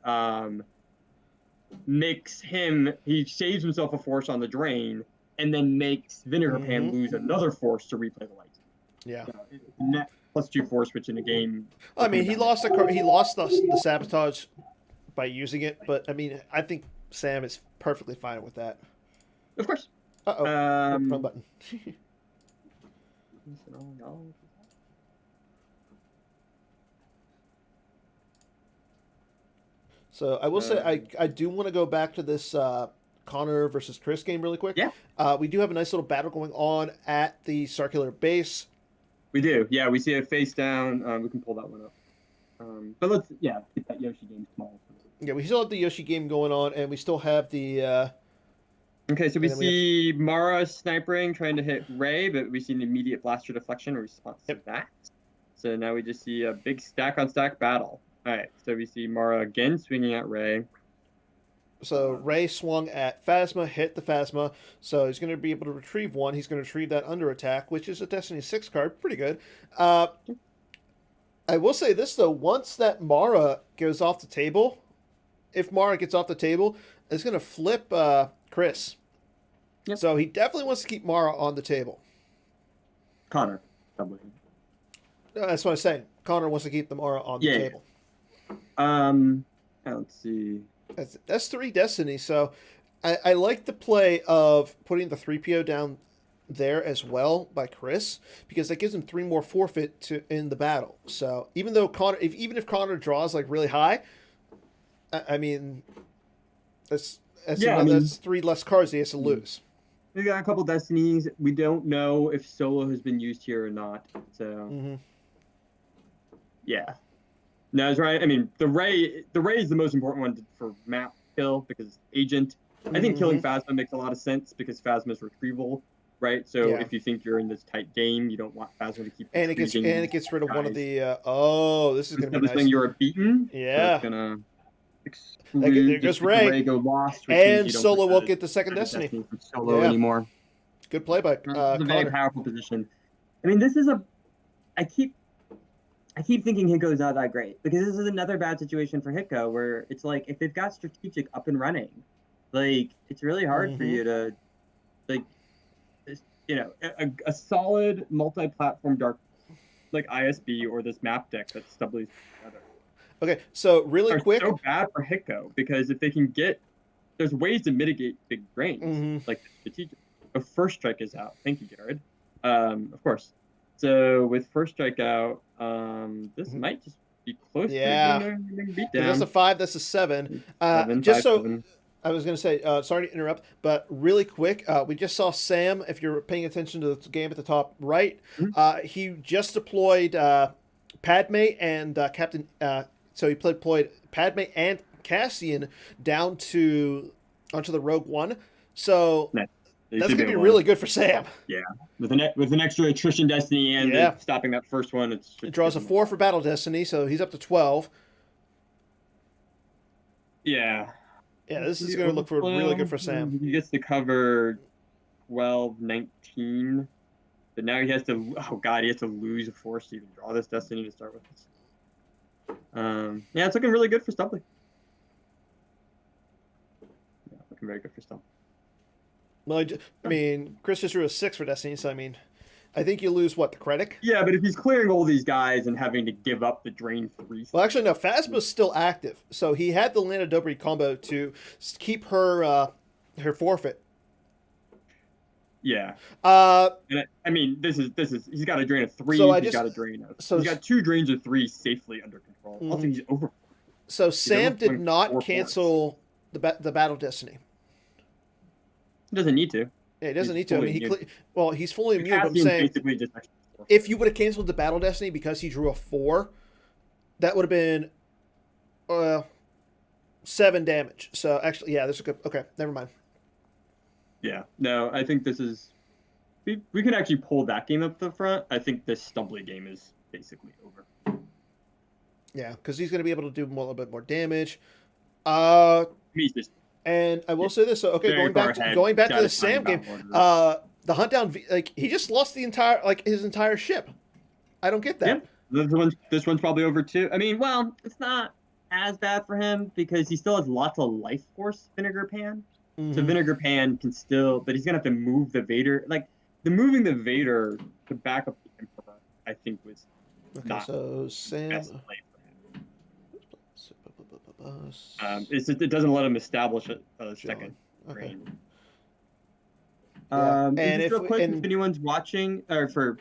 Speaker 2: he saves himself a force on the drain, and then makes Vinegar Pan lose another force to replay the lights.
Speaker 1: Yeah.
Speaker 2: So net +2 force, which in a game.
Speaker 1: I mean, he lost the sabotage by using it, but I mean, I think Sam is perfectly fine with that.
Speaker 2: Of course.
Speaker 1: Wrong button. So I will say I do want to go back to this Connor versus Chris game really quick.
Speaker 2: Yeah.
Speaker 1: We do have a nice little battle going on at the circular base.
Speaker 2: We do. Yeah, we see it face down. We can pull that one up. But let's get that Yoshi game small.
Speaker 1: Yeah, we still have the Yoshi game going on, and we still have the...
Speaker 2: Okay, so we see Mara snipering, trying to hit Rey, but we see an immediate blaster deflection in response to that. So now we just see a big stack-on-stack battle. All right, so we see Mara again swinging at Rey.
Speaker 1: So Rey swung at Phasma, hit the Phasma, so he's going to be able to retrieve 1. He's going to retrieve that under attack, which is a Destiny 6 card. Pretty good. I will say this, though. Once that Mara goes off the table, if Mara gets off the table, it's going to flip Chris.
Speaker 2: Yep.
Speaker 1: So he definitely wants to keep Mara on the table.
Speaker 2: Connor, probably.
Speaker 1: That's what I'm saying. Connor wants to keep the Mara on the table.
Speaker 2: Let's see.
Speaker 1: That's 3 Destiny, so I like the play of putting the 3PO down there as well by Chris, because that gives him 3 more forfeit to in the battle. So even though Connor, even if Connor draws like really high, I mean,
Speaker 2: Yeah, I mean,
Speaker 1: that's 3 less cards he has to lose.
Speaker 2: we got a couple destinies. We don't know if solo has been used here or not. So
Speaker 1: Mm-hmm.
Speaker 2: yeah, no, that's right. I mean, the ray is the most important one for map kill because it's agent. I think killing
Speaker 1: Mm-hmm.
Speaker 2: Phasma makes a lot of sense because Phasma's retrieval, right? So
Speaker 1: Yeah,
Speaker 2: if you think you're in this tight game, you don't want Phasma to keep
Speaker 1: and
Speaker 2: retrieving
Speaker 1: it gets rid of one of
Speaker 2: guys.
Speaker 1: the. Oh, this is gonna be
Speaker 2: Establishing
Speaker 1: nice.
Speaker 2: you're beaten, so it's
Speaker 1: Yeah,
Speaker 2: gonna
Speaker 1: there
Speaker 2: exclude
Speaker 1: goes
Speaker 2: just make the
Speaker 1: Ray,
Speaker 2: ray go lost, which means
Speaker 1: and
Speaker 2: you don't get
Speaker 1: Solo won't get the second
Speaker 2: the
Speaker 1: Destiny.
Speaker 2: destiny from solo
Speaker 1: Yeah,
Speaker 2: anymore.
Speaker 1: good play by
Speaker 2: This is a very
Speaker 1: Connor.
Speaker 2: powerful position. I mean, this is a. I keep thinking Hiko's not that great because this is another bad situation for Hiko where it's like if they've got strategic up and running, like it's really hard for
Speaker 1: Mm-hmm.
Speaker 2: you to like, a solid multi-platform dark like ISB or this map deck that's doubly together
Speaker 1: Okay, so really
Speaker 2: are
Speaker 1: quick.
Speaker 2: so bad for Hiko because if they can get, there's ways to mitigate big drains
Speaker 1: Mm-hmm.
Speaker 2: like strategic. A first strike is out. Thank you, Jared. Of course. So with first strike out, this
Speaker 1: Mm-hmm.
Speaker 2: might just be close to
Speaker 1: Yeah,
Speaker 2: getting beat
Speaker 1: because that's a
Speaker 2: down.
Speaker 1: 5, that's a 7.
Speaker 2: Seven,
Speaker 1: Just
Speaker 2: five,
Speaker 1: so
Speaker 2: seven.
Speaker 1: I was going to say, sorry to interrupt, but really quick, we just saw Sam. If you're paying attention to the game at the top right,
Speaker 2: Mhm.
Speaker 1: he just deployed Padme and Captain. So he deployed Padme and Cassian down to onto the Rogue One. So
Speaker 2: Nice. You
Speaker 1: that's
Speaker 2: should be
Speaker 1: going to be
Speaker 2: able to.
Speaker 1: really good for Sam.
Speaker 2: Yeah, with an extra attrition destiny and
Speaker 1: Yeah,
Speaker 2: stopping that first one, it
Speaker 1: it
Speaker 2: should
Speaker 1: draws
Speaker 2: give
Speaker 1: a
Speaker 2: him a
Speaker 1: 4
Speaker 2: lot.
Speaker 1: for Battle Destiny, so he's up to 12.
Speaker 2: Yeah.
Speaker 1: Yeah, this is
Speaker 2: The
Speaker 1: going to look for really good
Speaker 2: overflow.
Speaker 1: for Sam.
Speaker 2: He gets to cover 12, 19. But now he has to. Oh God, he has to lose a force to even draw this destiny to start with. Yeah, it's looking really good for Stumpy. Yeah, looking very good for Stumpy.
Speaker 1: Well, I mean, Chris just drew a 6 for Destiny, so I mean, I think you lose what, the Krennic?
Speaker 2: Yeah, but if he's clearing all these guys and having to give up the drain 3.
Speaker 1: Well, actually, no. Phasma's still active, so he had the Lana Dobry combo to keep her forfeit.
Speaker 2: Yeah,
Speaker 1: Uh,
Speaker 2: and I mean, this is he's got a drain of
Speaker 1: so
Speaker 2: 3.
Speaker 1: I
Speaker 2: He's
Speaker 1: just
Speaker 2: got a drain of.
Speaker 1: so
Speaker 2: He's got 2 drains of 3 safely under control. Also,
Speaker 1: mhm.
Speaker 2: he's over.
Speaker 1: so
Speaker 2: He's
Speaker 1: Sam did
Speaker 2: overflowing
Speaker 1: not
Speaker 2: 4 forts.
Speaker 1: cancel the Battle Destiny.
Speaker 2: He doesn't need to.
Speaker 1: Yeah, he doesn't
Speaker 2: He's
Speaker 1: need to. I
Speaker 2: fully
Speaker 1: mean,
Speaker 2: immune.
Speaker 1: he's fully immune. But I'm
Speaker 2: Cassian's
Speaker 1: saying
Speaker 2: basically just extra 4
Speaker 1: if you would have canceled the Battle Destiny because he drew a 4, that would have been uh, 7 damage. So actually, yeah, this is good. Okay, never mind.
Speaker 2: Yeah, no, I think this is. We can actually pull that game up the front. I think this Stumbly game is basically over.
Speaker 1: Yeah, because he's going to be able to do a little bit more damage.
Speaker 2: He's just
Speaker 1: And I will say this. So, okay,
Speaker 2: very far ahead,
Speaker 1: going back to the
Speaker 2: satisfying
Speaker 1: Sam game,
Speaker 2: battle order.
Speaker 1: the hunt down, like he just lost the entire his entire ship. I don't get
Speaker 2: Yeah,
Speaker 1: that.
Speaker 2: this one's probably over too. I mean, well, it's not as bad for him because he still has lots of life force Vinegar Pan. So
Speaker 1: Mm-hmm.
Speaker 2: Vinegar Pan can still, but he's gonna have to move the Vader. Like the moving the Vader to back up the Emperor, I think was
Speaker 1: Okay,
Speaker 2: not
Speaker 1: so
Speaker 2: the
Speaker 1: Sam.
Speaker 2: best play for him. It's just, it doesn't let him establish a second
Speaker 1: Okay.
Speaker 2: reign.
Speaker 1: Yeah,
Speaker 2: And
Speaker 1: and
Speaker 2: just real quick, if
Speaker 1: and
Speaker 2: anyone's watching, or for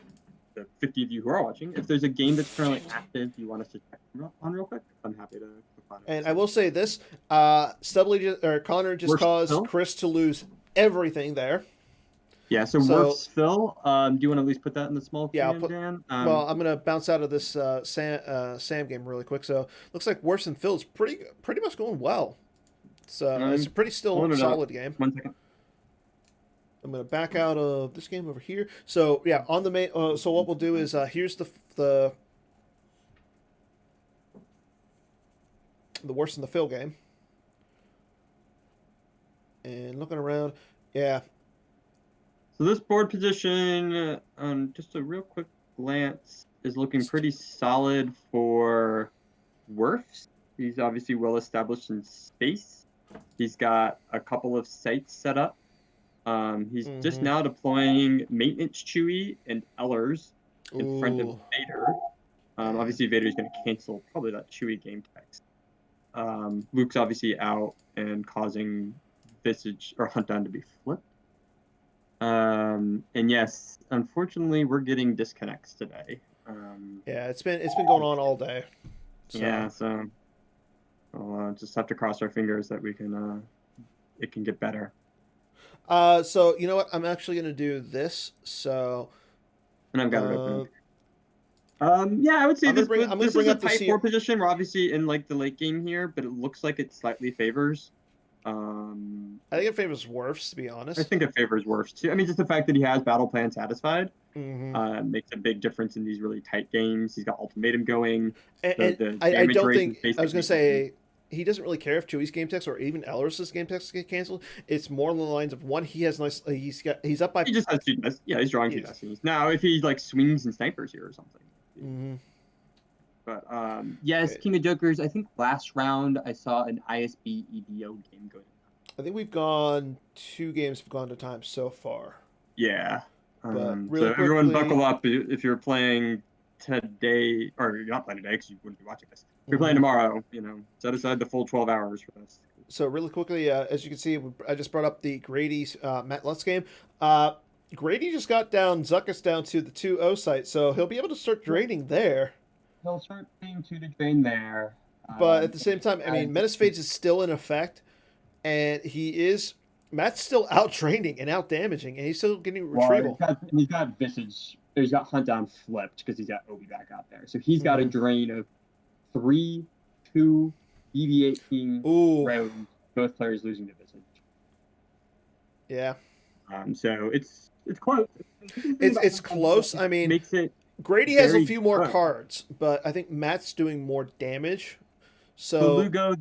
Speaker 2: the 50 of you who are watching, if there's a game that's currently active you want us to check on real quick, I'm happy to find it.
Speaker 1: and I will say this: Connor just
Speaker 2: Worst
Speaker 1: caused
Speaker 2: Phil?
Speaker 1: Chris to lose everything there.
Speaker 2: Yeah, so Worf's Phil. Do you want to at least put that in the small
Speaker 1: Yeah,
Speaker 2: can, Dan?
Speaker 1: well, I'm gonna bounce out of this Sam game really quick. So looks like Worse and Phil's pretty much going well. So it's a pretty still solid game.
Speaker 2: 1 second.
Speaker 1: I'm gonna back out of this game over here. So yeah, on the main. So what we'll do is here's the Worse than the Phil game. And looking around, yeah.
Speaker 2: So this board position, just a real quick glance, is looking pretty solid for Worfs. He's obviously well established in space. He's got a couple of sites set up. He's just now deploying Maintenance Chewie and Ellers in front of Vader. Obviously, Vader's going to cancel probably that Chewie game text. Luke's obviously out and causing Visage or Hunt Down to be flipped. And yes, unfortunately, we're getting disconnects today.
Speaker 1: Yeah, it's been going on all day. So.
Speaker 2: Yeah, so we'll just have to cross our fingers that we can it can get better.
Speaker 1: So you know what? I'm actually gonna do this. So.
Speaker 2: And I've got it
Speaker 1: Uh,
Speaker 2: open. Yeah, I would say
Speaker 1: I'm gonna bring. I'm gonna
Speaker 2: this is
Speaker 1: bring
Speaker 2: a
Speaker 1: up the
Speaker 2: tight
Speaker 1: C.
Speaker 2: four position. We're obviously in like the late game here, but it looks like it slightly favors.
Speaker 1: I think it favors Worfs, to be
Speaker 2: I
Speaker 1: honest.
Speaker 2: think it favors worse too. I mean, just the fact that he has battle plan satisfied
Speaker 1: Mm-hmm.
Speaker 2: makes a big difference in these really tight games. He's got ultimatum going.
Speaker 1: And
Speaker 2: The
Speaker 1: I
Speaker 2: damage
Speaker 1: don't
Speaker 2: rate is
Speaker 1: think I was gonna
Speaker 2: basically even.
Speaker 1: say he doesn't really care if Chewie's game text or even Elris's game text get canceled. It's more along the lines of one, he has nice. He's up by.
Speaker 2: He just has two destinies. Yeah, he's drawing two
Speaker 1: Yes.
Speaker 2: destinies. Now, if he like swings and snipers here or something.
Speaker 1: Mm-hmm.
Speaker 2: But yes,
Speaker 1: Okay.
Speaker 2: King of Jokers. I think last round I saw an ISB EDO game going.
Speaker 1: I think we've gone 2 games have gone to time so far.
Speaker 2: Yeah.
Speaker 1: But
Speaker 2: So
Speaker 1: really
Speaker 2: everyone
Speaker 1: quickly,
Speaker 2: buckle up if you're playing today, or you're not playing today because you wouldn't be watching this. If you're playing
Speaker 1: mhm.
Speaker 2: tomorrow, set aside the full 12 hours for this.
Speaker 1: So really quickly, as you can see, I just brought up the Grady's Matt Lutz game. Grady just got down Zuckus down to the 2-0 site, so he'll be able to start draining there.
Speaker 2: He'll start playing two to drain there.
Speaker 1: But at the same time, I mean, Menace Phase is still in effect, and Matt's still out draining and out damaging, and he's still getting retrieval.
Speaker 2: He's got Visage. He's got Hunt Down flipped because he's got Obi back out there. So he's got a drain of 3, 2, EV18 rounds, both players losing to Visage.
Speaker 1: Yeah.
Speaker 2: So it's close.
Speaker 1: It's close. I mean,
Speaker 2: makes it
Speaker 1: Grady has a few more cards, but I think Matt's doing more damage. So
Speaker 2: Lugo,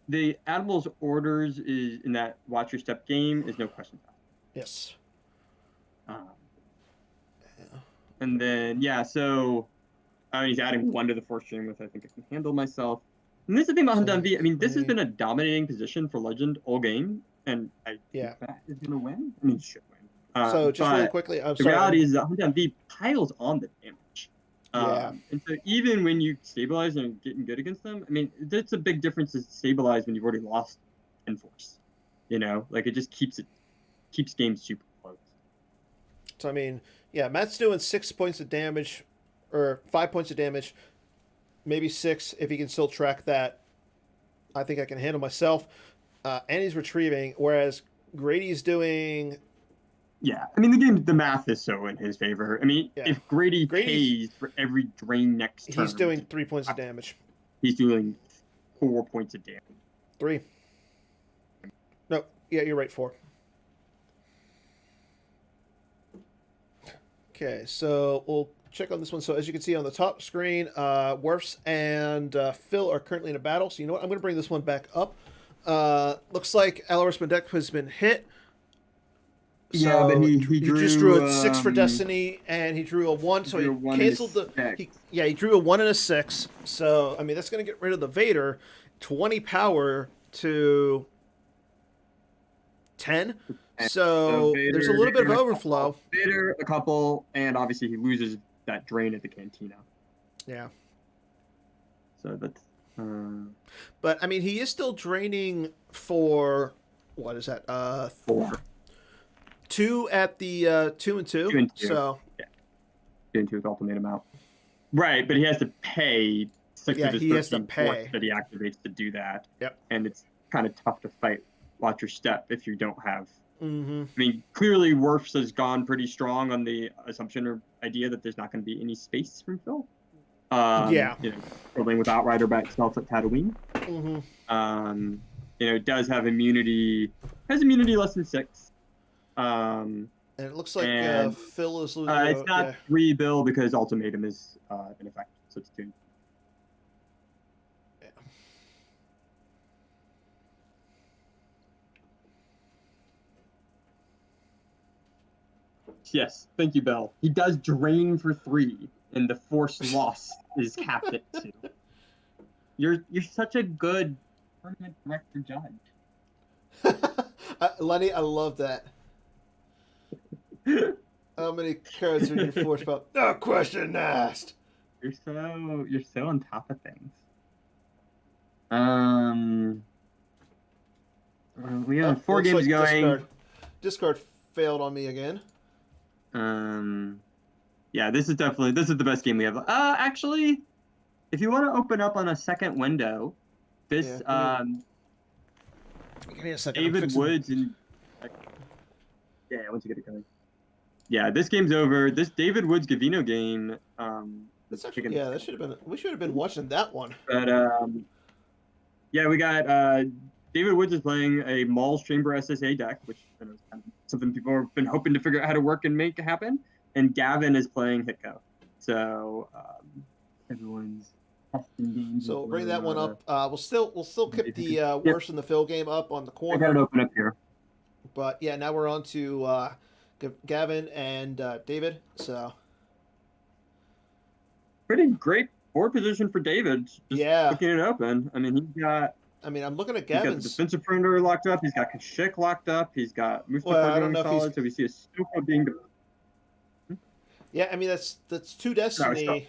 Speaker 2: the Admiral's orders is in that watch your step game is no question.
Speaker 1: Yes.
Speaker 2: And then so he's adding 1 to the force chain, which I think I can handle myself. And this is the thing about Hunt Down V. I mean, this has been a dominating position for Legend all game, and I think that is gonna win. I mean, it should win.
Speaker 1: So just really quickly,
Speaker 2: the reality is that Hunt Down V piles on the damage. And so even when you stabilize and getting good against them, I mean, that's a big difference to stabilize when you've already lost Enforce. Like it just keeps games super close.
Speaker 1: So I mean, yeah, Matt's doing 6 points of damage, or 5 points of damage, maybe 6 if he can still track that. I think I can handle myself. And he's retrieving, whereas Grady's doing.
Speaker 2: Yeah, I mean the math is so in his favor. I mean, if Grady's pays for every drain next turn,
Speaker 1: he's doing 3 points of damage.
Speaker 2: He's doing 4 points of damage.
Speaker 1: 3. No, yeah, you're right. 4. Okay, so we'll check on this one. So as you can see on the top screen, Worfs and Phil are currently in a battle. So you know what? I'm going to bring this one back up. Looks like Alaris Medek has been hit.
Speaker 2: So but he
Speaker 1: just drew a 6 for Destiny, and he drew a 1, so he canceled the. He drew a 1 and a 6. So I mean, that's going to get rid of the Vader. 20 power to 10. So Vader, there's a little bit of overflow.
Speaker 2: Vader, a couple, and obviously he loses that drain at the cantina.
Speaker 1: Yeah.
Speaker 2: So that's.
Speaker 1: But I mean, he is still draining for what is that?
Speaker 2: 4.
Speaker 1: 2 at the 2 and 2.
Speaker 2: 2 and 2.
Speaker 1: So
Speaker 2: 2 and 2 with ultimatum out. Right, but he has to pay 6 of his
Speaker 1: he has to pay
Speaker 2: that he activates to do that.
Speaker 1: Yep.
Speaker 2: And it's kind of tough to fight Watch Your Step if you don't have.
Speaker 1: Mm-hmm.
Speaker 2: I mean, clearly Worfs has gone pretty strong on the assumption or idea that there's not going to be any space from Phil. Building with Outrider by itself at Tatooine.
Speaker 1: Mm-hmm.
Speaker 2: It does have immunity. Has immunity less than 6.
Speaker 1: And it looks like Phil is losing.
Speaker 2: It's not 3 bill because ultimatum is in effect, so it's 2.
Speaker 1: Yeah.
Speaker 2: Yes, thank you, Bell. He does drain for 3, and the force loss is capped at 2. You're such a good tournament director judge.
Speaker 1: Lenny, I love that. How many cards are in your force belt? No question asked.
Speaker 2: You're so on top of things. We have 4 games going.
Speaker 1: Discard failed on me again.
Speaker 2: Yeah, this is the best game we have. Actually, if you want to open up on a second window, this
Speaker 1: Give me a second.
Speaker 2: David Woods and once you get it going. Yeah, this game's over. This David Woods Gavino game.
Speaker 1: That's actually, that should have been. We should have been watching that one.
Speaker 2: But yeah, we got David Woods is playing a Maul's Chamber SSA deck, which is kind of something people have been hoping to figure out how to work and make happen. And Gavin is playing Hitco. So everyone's testing games.
Speaker 1: So we'll bring that one up. We'll still keep the worse in the fill game up on the corner.
Speaker 2: I got it open up here.
Speaker 1: But yeah, now we're on to Gavin and David. So
Speaker 2: pretty great board position for David. Just looking it open. I mean, he's got.
Speaker 1: I mean, I'm looking at Gavin's.
Speaker 2: He's got the defensive perimeter locked up. He's got Kashyyyk locked up. He's got Mustafa going solid. So we see a Stuka being.
Speaker 1: Yeah, I mean that's two Destiny.
Speaker 2: No,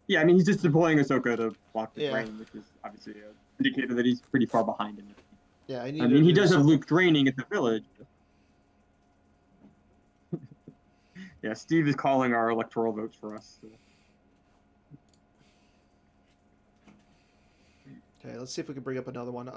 Speaker 2: yeah, I mean he's just deploying Ahsoka to block the drain, which is obviously an indicator that he's pretty far behind in it.
Speaker 1: Yeah, I
Speaker 2: mean he does have Luke draining at the village. Yeah, Steve is calling our electoral votes for us. So.
Speaker 1: Okay, let's see if we can bring up another one.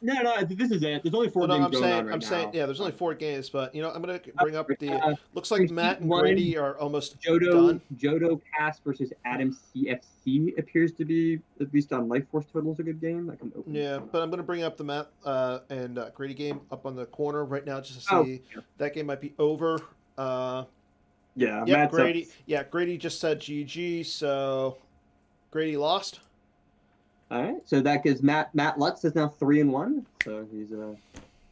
Speaker 2: No, this is it. There's only 4 games going on right now.
Speaker 1: Yeah, there's only 4 games, but I'm gonna bring up the. Looks like Matt and Grady are almost done.
Speaker 2: Jodo Cast versus Adam CFC appears to be, at least on Life Force totals, a good game. I can open.
Speaker 1: Yeah, but I'm gonna bring up the Matt and Grady game up on the corner right now just to see that game might be over. Grady. Yeah, Grady just said GG, so Grady lost.
Speaker 2: All right, so that gives Matt Lutz is now 3-1, so he's put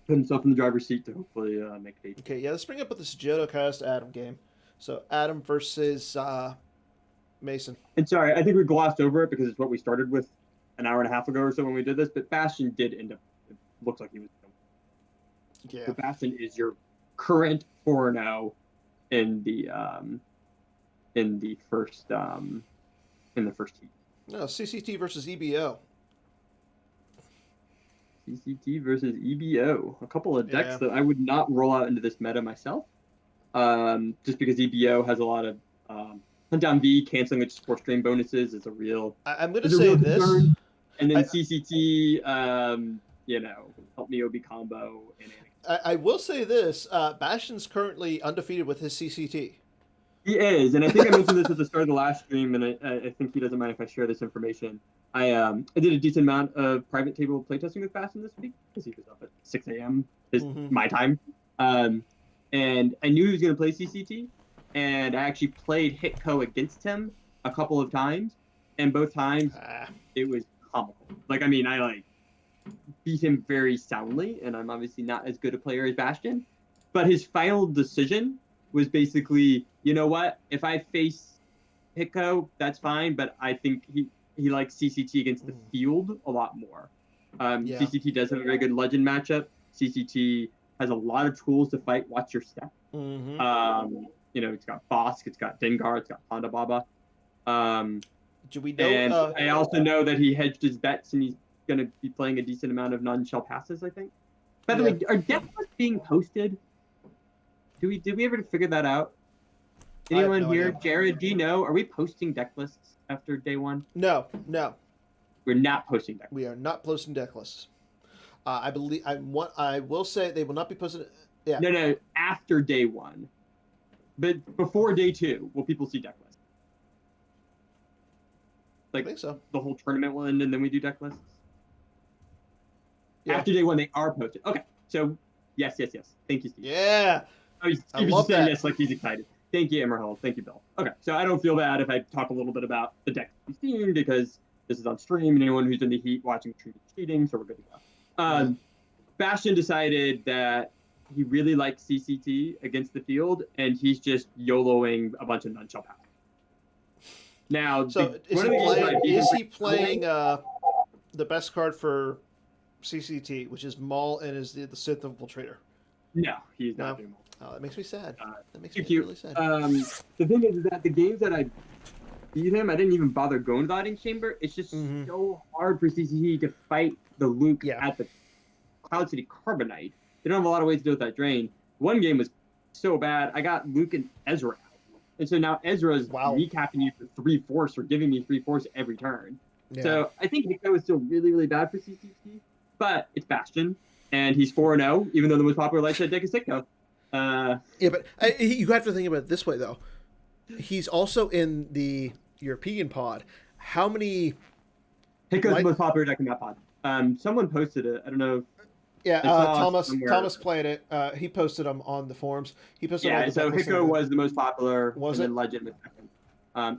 Speaker 2: himself in the driver's seat to hopefully make it.
Speaker 1: Okay, let's bring up this JodoCast Adam game. So Adam versus Mason.
Speaker 2: And sorry, I think we glossed over it because it's what we started with an hour and a half ago or so when we did this. But Bastian did end up. It looks like he was.
Speaker 1: Yeah.
Speaker 2: So Bastian is your current 4-0 in the first heat.
Speaker 1: No, CCT versus EBO.
Speaker 2: CCT versus EBO. A couple of decks that I would not roll out into this meta myself. Just because EBO has a lot of Hunt Down V, canceling its sports stream bonuses is a real.
Speaker 1: I'm going to say this.
Speaker 2: Concern. And then CCT, help me OB combo.
Speaker 1: I will say this. Bastian's currently undefeated with his CCT.
Speaker 2: He is, and I think I mentioned this at the start of the last stream, and I think he doesn't mind if I share this information. I did a decent amount of private table playtesting with Bastian this week because he was up at 6 a.m. My time, and I knew he was going to play CCT, and I actually played Hitco against him a couple of times, and both times it was comical. I beat him very soundly, and I'm obviously not as good a player as Bastian, but his final decision was basically, you know what? If I face Hitco, that's fine, but I think he likes CCT against the field a lot more. CCT does have a very good legend matchup. CCT has a lot of tools to fight Watch Your Step. It's got Bosk, it's got Dengar, it's got Ponda Baba.
Speaker 1: Do we know?
Speaker 2: And I also know that he hedged his bets and he's going to be playing a decent amount of non-shell passes, I think. By the way, are deck lists being posted? Did we ever figure that out? Anyone here? Idea. Jared, do you know? Are we posting deck lists after day 1?
Speaker 1: No.
Speaker 2: We're not posting deck lists.
Speaker 1: We are not posting deck lists. I believe I will say they will not be posted. Yeah.
Speaker 2: No, after day 1. But before day 2, will people see deck lists?
Speaker 1: I think so.
Speaker 2: The whole tournament will end and then we do deck lists? Yeah. After day 1, they are posted. Okay. So, yes. Thank you, Steve.
Speaker 1: Yeah.
Speaker 2: Oh,
Speaker 1: I love that.
Speaker 2: Yes, like he's excited. Thank you, Emerald. Thank you, Bill. Okay, so I don't feel bad if I talk a little bit about the deck Steam because this is on stream and anyone who's in the heat watching the stream is cheating, so we're good to go. Bastian decided that he really likes CCT against the field, and he's just YOLOing a bunch of non-shell passes. Now,
Speaker 1: so is he playing the best card for CCT, which is Maul and is the Sith Infiltrator?
Speaker 2: No, he's not doing Maul.
Speaker 1: Oh, that makes me sad. That makes me really sad.
Speaker 2: The thing is that the games that I beat him, I didn't even bother going to the audience chamber. It's just so hard for CCT to fight the Luke at the Cloud City Carbonite They don't have a lot of ways to deal with that drain. One game was so bad, I got Luke and Ezra out. And so now Ezra's kneecapping you for 3 force or giving me 3 force every turn. Yeah. So I think Hiko is still really, really bad for CCG, but it's Bastian, and he's 4-0, even though the most popular light side deck is Hiko.
Speaker 1: Yeah, but you have to think about it this way, though. He's also in the European pod. How many...
Speaker 2: Hiko's the most popular deck in that pod. Someone posted it. I don't know.
Speaker 1: Yeah, Thomas played it. He posted them on the forums. He posted.
Speaker 2: Yeah, so Hiko was the most popular.
Speaker 1: Was it?
Speaker 2: Legend was second.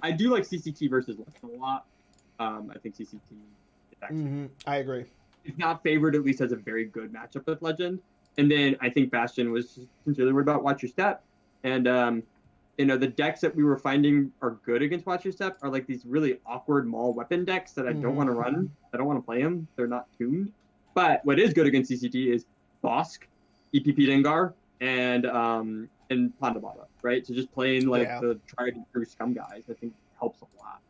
Speaker 2: I do like CCT versus Legend a lot. I think CCT is actually.
Speaker 1: I agree.
Speaker 2: If not favored, at least has a very good matchup with Legend. And then I think Bastian was sincerely worried about Watch Your Step. And the decks that we were finding are good against Watch Your Step are like these really awkward Maul weapon decks that I don't want to run. I don't want to play them. They're not tuned. But what is good against CCT is Bosk, EPP Dengar, and Pandabata, right? So just playing the tried and true scum guys, I think helps a lot.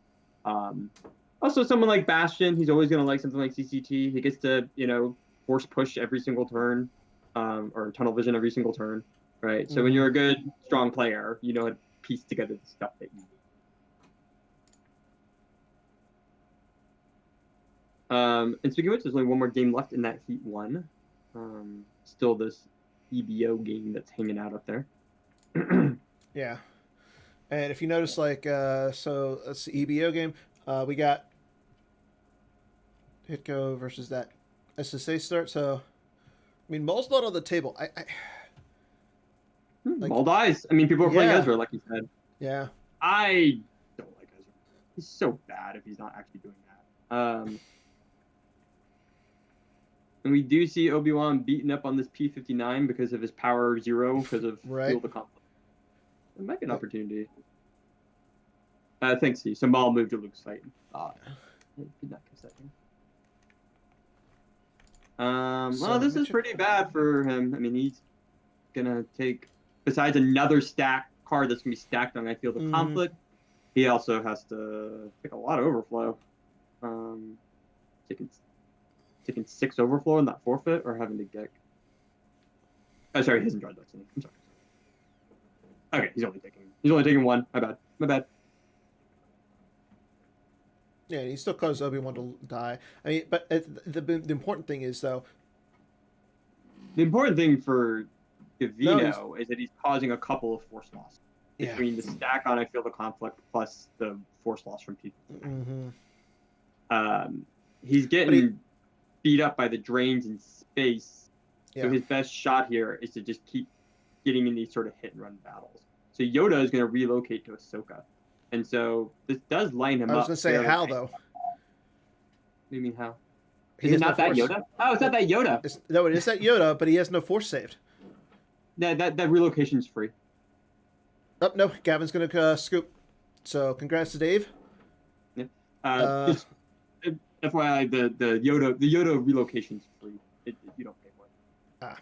Speaker 2: Also, someone like Bastian, he's always going to like something like CCT. He gets to, force push every single turn, or tunnel vision every single turn, right? So when you're a good, strong player, you know how to piece together the stuff that you need. And speaking of which, there's only one more game left in that Heat 1. Still this EBO game that's hanging out up there.
Speaker 1: Yeah. And if you notice, so that's the EBO game. We got Hitco versus that SSA start. So, I mean, Maul's not on the table.
Speaker 2: Maul dies. I mean, people are playing Ezra, like you said.
Speaker 1: Yeah.
Speaker 2: I don't like Ezra. He's so bad if he's not actually doing that. And we do see Obi-Wan beaten up on this P-59 because of his power 0 because of Field of Conflict. It might be an opportunity. Thanks, Steve. So Maul moved to Luke's fight. Did not catch that thing. Well, this is pretty bad for him. I mean, he's gonna take, besides another stack card that's gonna be stacked on Field of Conflict, he also has to take a lot of overflow. Taking 6 overflow in that forfeit, or having to get. Oh, sorry, he hasn't drawn that. I'm sorry. Okay, he's only taking 1. My bad.
Speaker 1: Yeah, he still causes Obi-Wan to die. I mean, but the important thing is, though.
Speaker 2: The important thing for Gavino is that he's causing a couple of force loss between the stack on I Feel the Conflict plus the force loss from people. He's getting beat up by the drains in space. So his best shot here is to just keep getting in these sort of hit and run battles. So Yoda is going to relocate to Ahsoka. And so this does line him up.
Speaker 1: I was going to say how, though.
Speaker 2: What do you mean how? Is it not that Yoda? Oh, it's not that Yoda.
Speaker 1: No, it is that Yoda, but he has no force saved.
Speaker 2: That relocation's free.
Speaker 1: Oh, no. Gavin's going to scoop. So congrats to Dave.
Speaker 2: Yeah. Just FYI, the Yoda relocation's free. You don't pay for it.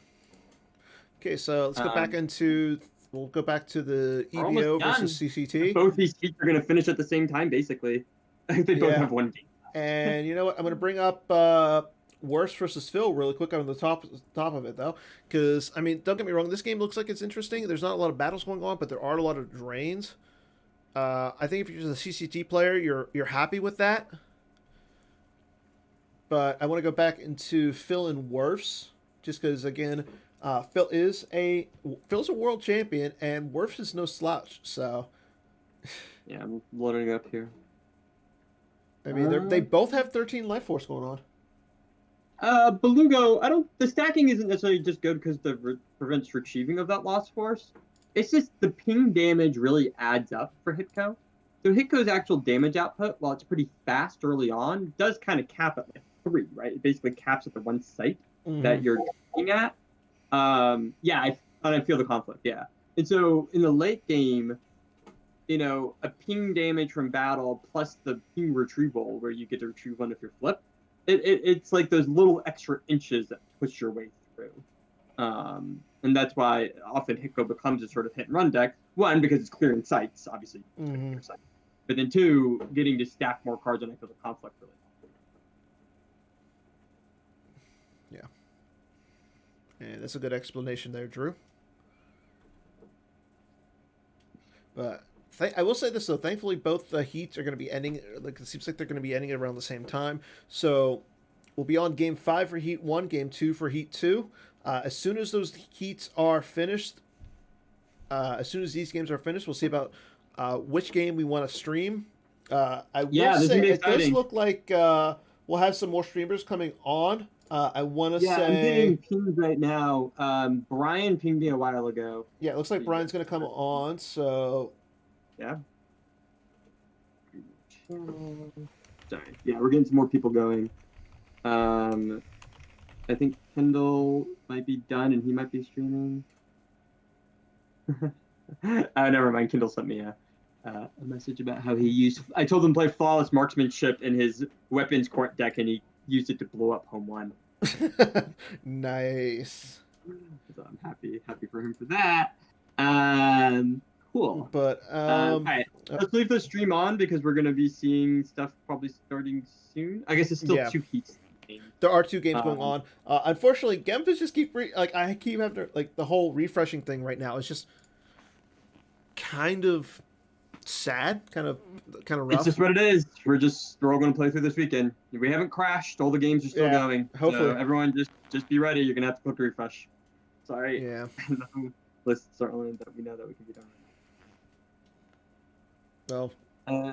Speaker 1: Okay, so let's go back into. We'll go back to the EBO versus CCT.
Speaker 2: Both these teams are going to finish at the same time, basically. They both have one game.
Speaker 1: And you know what? I'm going to bring up Worst versus Phil really quick on the top of it, though. Because, I mean, don't get me wrong. This game looks like it's interesting. There's not a lot of battles going on, but there are a lot of drains. I think if you're just a CCT player, you're happy with that. But I want to go back into Phil and Worf's, just because, again... Phil's a world champion, and Worf is no slouch. So,
Speaker 2: yeah, I'm loading up here.
Speaker 1: I mean, they both have 13 life force going on.
Speaker 2: Belugo, the stacking isn't necessarily just good because prevents retrieving of that lost force. It's just the ping damage really adds up for Hitco. So Hitco's actual damage output, while it's pretty fast early on, does kind of cap at 3, right? It basically caps at the one site that you're looking at. I feel the conflict, And so in the late game, a ping damage from battle plus the ping retrieval where you get to retrieve one of your flip, it's like those little extra inches that push your way through. And that's why often Hitco becomes a sort of hit and run deck. 1, because it's clearing sites, obviously. Sites. But then 2, getting to stack more cards on I feel the conflict really.
Speaker 1: And that's a good explanation there, Drew. But I will say this though. Thankfully, both the heats are going to be ending. Like it seems like they're going to be ending around the same time. So we'll be on Game 5 for Heat 1, Game 2 for Heat 2. As soon as those heats are finished, as soon as these games are finished, we'll see about which game we want to stream. I will
Speaker 2: this
Speaker 1: say
Speaker 2: be
Speaker 1: it does
Speaker 2: exciting.
Speaker 1: look like we'll have some more streamers coming on. I want to
Speaker 2: Yeah, I'm getting
Speaker 1: say,
Speaker 2: pinged right now. Brian pinged me a while ago.
Speaker 1: yeah, it looks like Brian's going to come on. So
Speaker 2: Yeah. Sorry. Yeah, we're getting some more people going. I think Kendall might be done and he might be streaming. Never mind. Kendall sent me a message about how he used. I told him to play flawless marksmanship in his weapons court deck, and he used it to blow up home one.
Speaker 1: nice.
Speaker 2: So I'm happy for him for that. Cool.
Speaker 1: But
Speaker 2: all right, let's leave the stream on because we're gonna be seeing stuff probably starting soon. I guess it's still 2 heats.
Speaker 1: There are 2 games going on. Unfortunately, Gemfis just keep I keep having to, the whole refreshing thing right now is just kind of sad, kind of rough.
Speaker 2: It's just what it is. We're all going to play through this weekend. We haven't crashed. All the games are still going.
Speaker 1: Hopefully,
Speaker 2: so everyone just be ready. You're gonna have to click refresh. Sorry.
Speaker 1: Yeah.
Speaker 2: No lists are on that we know that we can be done.
Speaker 1: Well,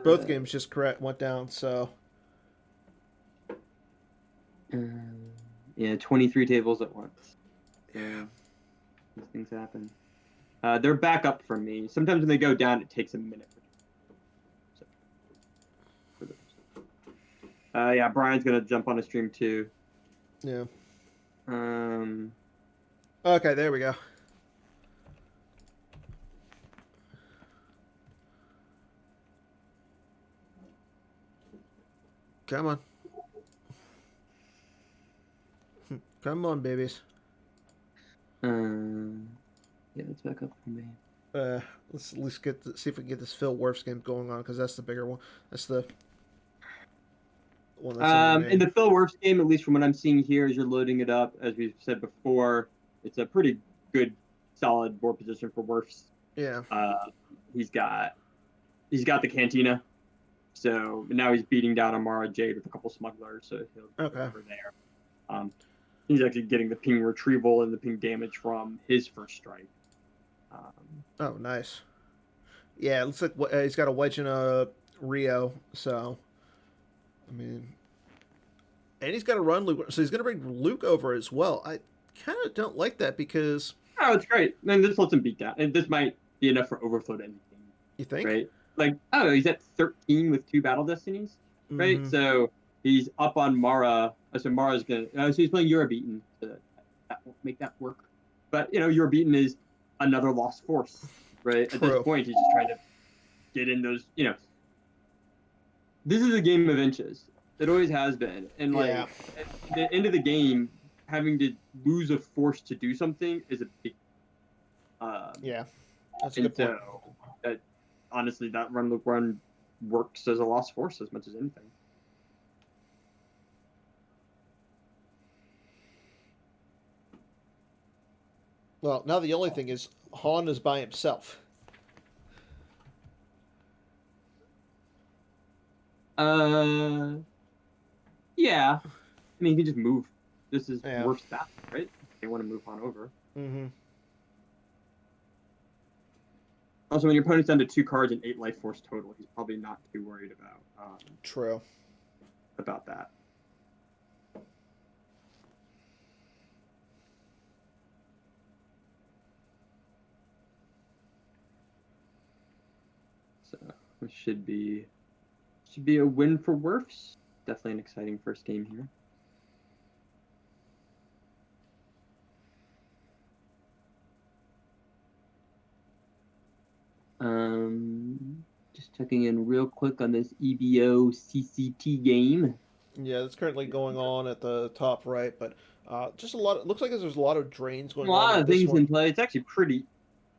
Speaker 1: both games just went down. So.
Speaker 2: Yeah, 23 tables at once. Yeah, these things happen. They're back up for me. Sometimes when they go down, it takes a minute. Yeah, Brian's gonna jump on a stream too.
Speaker 1: Yeah.
Speaker 2: Okay,
Speaker 1: there we go. Come on. Come on, babies.
Speaker 2: Yeah, it's back up for me.
Speaker 1: Let's at least see if we can get this Phil Worf's game going on because that's the bigger one. That's the one that's
Speaker 2: in the Phil Worf's game, at least from what I'm seeing here, as you're loading it up, as we've said before, it's a pretty good, solid board position for Worf's.
Speaker 1: Yeah.
Speaker 2: He's got the Cantina, so now he's beating down Amara Jade with a couple smugglers, so he'll go over there. He's actually getting the ping retrieval and the ping damage from his first strike.
Speaker 1: Oh, nice. Yeah, it looks like he's got a wedge and a Rio, so I mean, and he's got to run Luke, so he's going to bring Luke over as well. I kind of don't like that because
Speaker 2: it's great. And this lets him beat down, and this might be enough for overflow to anything.
Speaker 1: You think?
Speaker 2: Right? Like, he's at 13 with 2 battle destinies, right? Mm-hmm. So he's up on Mara. So Mara's gonna. So he's playing Eurobeaten. So that won't make that work. But Eurobeaten is another lost force, right? True. At this point, he's just trying to get in those. This is a game of inches. It always has been, and at the end of the game, having to lose a force to do something is a big.
Speaker 1: That's a good point.
Speaker 2: So, honestly, that run works as a lost force as much as anything.
Speaker 1: Well, now the only thing is Han is by himself.
Speaker 2: Yeah. I mean, he can just move. This is worse that, right? They want to move Han over.
Speaker 1: Mm-hmm.
Speaker 2: Also, when your opponent's down to 2 cards and 8 life force total, he's probably not too worried about.
Speaker 1: True.
Speaker 2: About that. So it should be a win for Werfs. Definitely an exciting first game here. Just checking in real quick on this EBO CCT game.
Speaker 1: Yeah, that's currently going on at the top right, but just a lot. It looks like there's a lot of drains going on.
Speaker 2: A lot of things in play. It's actually pretty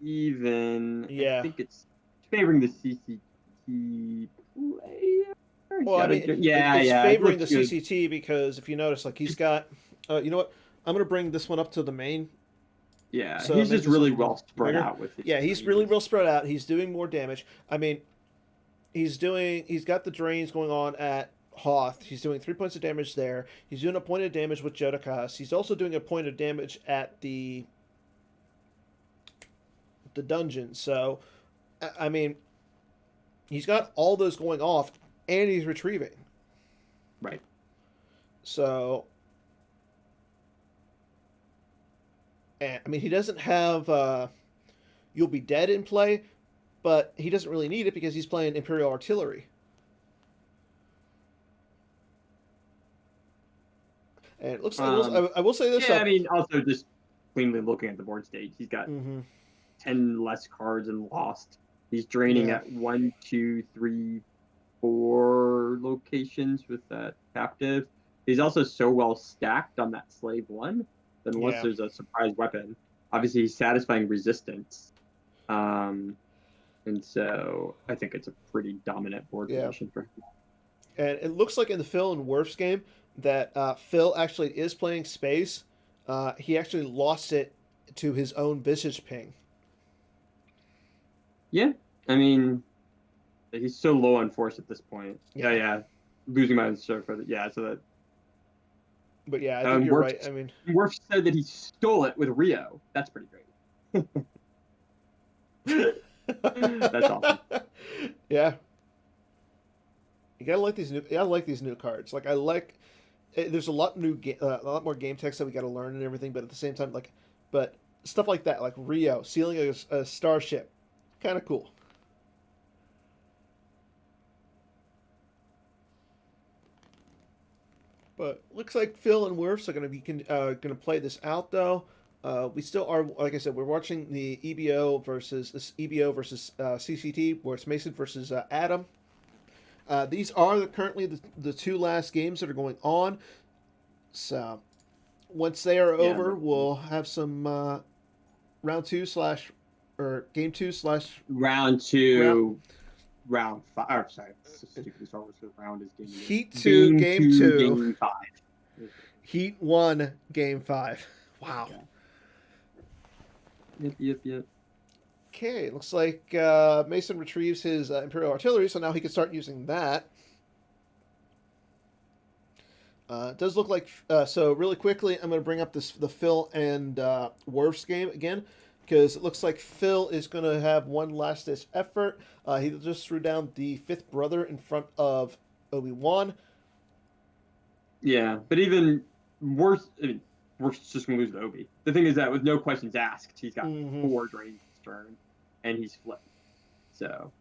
Speaker 2: even.
Speaker 1: Yeah.
Speaker 2: I think it's favoring the CCT player.
Speaker 1: Well, I mean, it's favoring the CCT because if you notice, like he's got, you know what? I'm gonna bring this one up to the main
Speaker 2: Yeah,
Speaker 1: So
Speaker 2: he's just really well spread
Speaker 1: bigger.
Speaker 2: out with his
Speaker 1: Yeah, he's really well spread out. He's doing more damage. I mean, he's got the drains going on at Hoth. He's doing 3 points of damage there. He's doing a point of damage with Jodikas. He's also doing a point of damage at the dungeon. So, I mean, he's got all those going off, and he's retrieving.
Speaker 2: Right.
Speaker 1: So, and, I mean, he doesn't have You'll Be Dead in play, but he doesn't really need it because he's playing Imperial Artillery. And it looks like I will say this.
Speaker 2: Yeah, I mean, also just cleanly looking at the board state, he's got 10 less cards and lost. He's draining at 1, 2, 3, 4 locations with that captive. He's also so well stacked on that slave 1 that unless there's a surprise weapon, obviously he's satisfying resistance. And so I think it's a pretty dominant board position for him.
Speaker 1: And it looks like in the Phil and Worf's game that Phil actually is playing space. He actually lost it to his own Visage ping.
Speaker 2: Yeah, I mean, he's so low on force at this point. Yeah. Losing my serve for that. Yeah, so that.
Speaker 1: But yeah, I think you're right. I mean,
Speaker 2: Worf said that he stole it with Rio. That's pretty great. That's awesome.
Speaker 1: Yeah. You gotta like these new. I like these new cards. Like I like. There's a lot more game text that we got to learn and everything, but at the same time, but stuff like that, like Rio sealing a starship, kind of cool. But looks like Phil and Worfs are going to be going to play this out though. We still are, like I said, we're watching the EBO versus CCT, where it's Mason versus Adam. These are currently the two last games that are going on. So once they are over, we'll have some round 2 / or game 2 /
Speaker 2: round 2. Round 5. Or, sorry, stupid. Round is game.
Speaker 1: Heat 2, game 2,
Speaker 2: game 5.
Speaker 1: Heat 1, game 5. Wow.
Speaker 2: Yep.
Speaker 1: Okay, looks like Mason retrieves his Imperial Artillery, so now he can start using that. It does look like so. Really quickly, I'm going to bring up the Phil and Worf's game again, because it looks like Phil is going to have one last ditch effort. He just threw down the 5th brother in front of Obi-Wan.
Speaker 2: Yeah, but even worse, Worf's just going to lose to Obi. The thing is that with no questions asked, he's got 4 drains this turn, and he's flipped. So,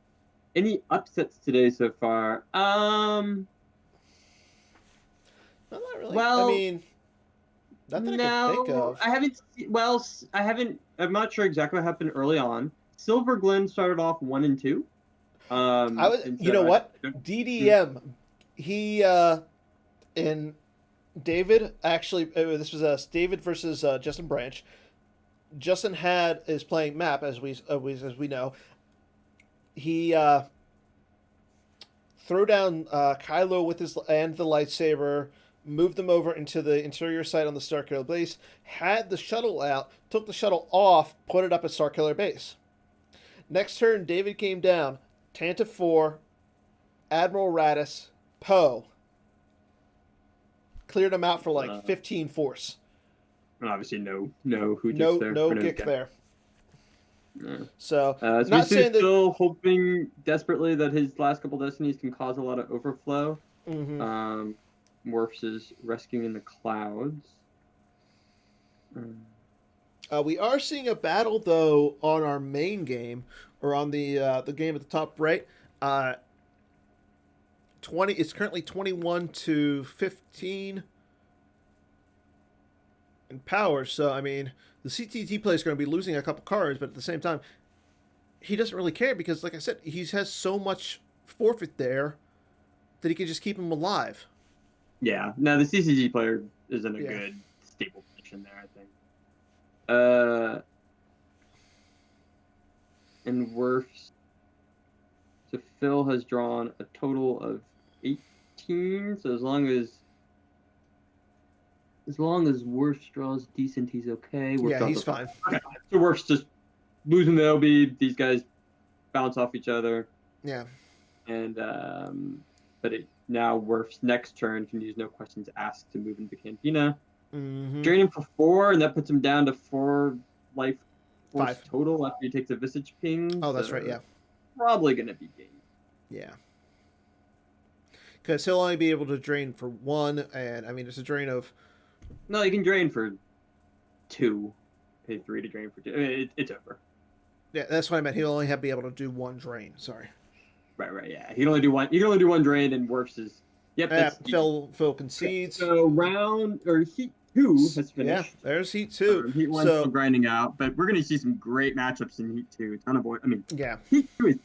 Speaker 2: any upsets today so far?
Speaker 1: Not really.
Speaker 2: Well,
Speaker 1: I mean, nothing I can think of.
Speaker 2: I haven't. Well, I haven't. I'm not sure exactly what happened early on. Silver Glen started off 1 and 2.
Speaker 1: You know what? DDM. He and David actually. This was David versus Justin Branch. Justin is playing map as we know. He threw down Kylo with his and the lightsaber, moved them over into the interior site on the Starkiller base, had the shuttle out, took the shuttle off, put it up at Starkiller base. Next turn, David came down, Tantive 4, Admiral Raddus, Poe. Cleared him out for like 15 force.
Speaker 2: Obviously, no Hujix there.
Speaker 1: No Gick there.
Speaker 2: No.
Speaker 1: So
Speaker 2: not saying that still hoping desperately that his last couple destinies can cause a lot of overflow. Worf's is rescuing in the clouds.
Speaker 1: We are seeing a battle though on our main game, or on the game at the top right. 20. It's currently 21-15 in power. So I mean, the CTT player is going to be losing a couple cards, but at the same time, he doesn't really care because, like I said, he has so much forfeit there that he can just keep him alive.
Speaker 2: Yeah. No, the CCG player is in a good stable position there, I think. And Worf's. So Phil has drawn a total of 18. So as long as As long as Worf draws decent, he's okay. Worf
Speaker 1: Yeah,
Speaker 2: draws
Speaker 1: he's
Speaker 2: a 5.
Speaker 1: fine.
Speaker 2: Okay. So Worf's just losing the LB. These guys bounce off each other.
Speaker 1: Yeah.
Speaker 2: And now Worf's next turn can use no questions asked to move into Cantina.
Speaker 1: Mm-hmm.
Speaker 2: Drain him for 4, and that puts him down to 4 life force
Speaker 1: 5.
Speaker 2: total after he takes a Visage ping.
Speaker 1: Oh, that's right. Yeah.
Speaker 2: Probably gonna be game.
Speaker 1: Yeah. Because he'll only be able to drain for 1, and I mean it's a drain of.
Speaker 2: No, you can drain for 2. Pay 3 to drain for 2. It's over.
Speaker 1: Yeah, that's what I meant. He'll only be able to do 1 drain. Sorry.
Speaker 2: Right. Yeah, he can only do one. You can only do 1 drain, and Worf's is. Yep.
Speaker 1: Phil concedes.
Speaker 2: So Heat 2 has finished.
Speaker 1: Yeah, there's Heat 2.
Speaker 2: Heat 1 still grinding out, but we're gonna see some great matchups in Heat 2. Ton of
Speaker 1: yeah.
Speaker 2: Heat 2 is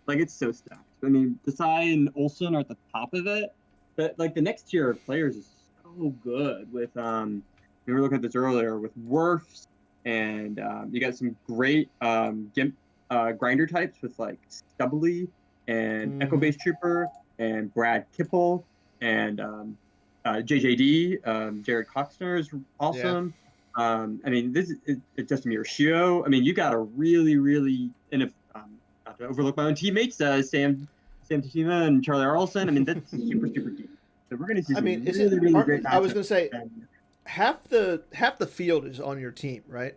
Speaker 2: it's so stacked. I mean, Desai and Olsen are at the top of it, but the next tier of players is so good. With we were looking at this earlier with Worfs, and you got some great Gimp grinder types with Stubbly and Echo Base Trooper and Brad Kipple and JJD. Jared Coxner is awesome. Yeah. This is Justin Shio. You got a really, and if not to overlook my own teammates, Sam Tashima and Charlie Arlson. That's super deep. So we're gonna see. Really great.
Speaker 1: I was gonna say half the field is on your team, right?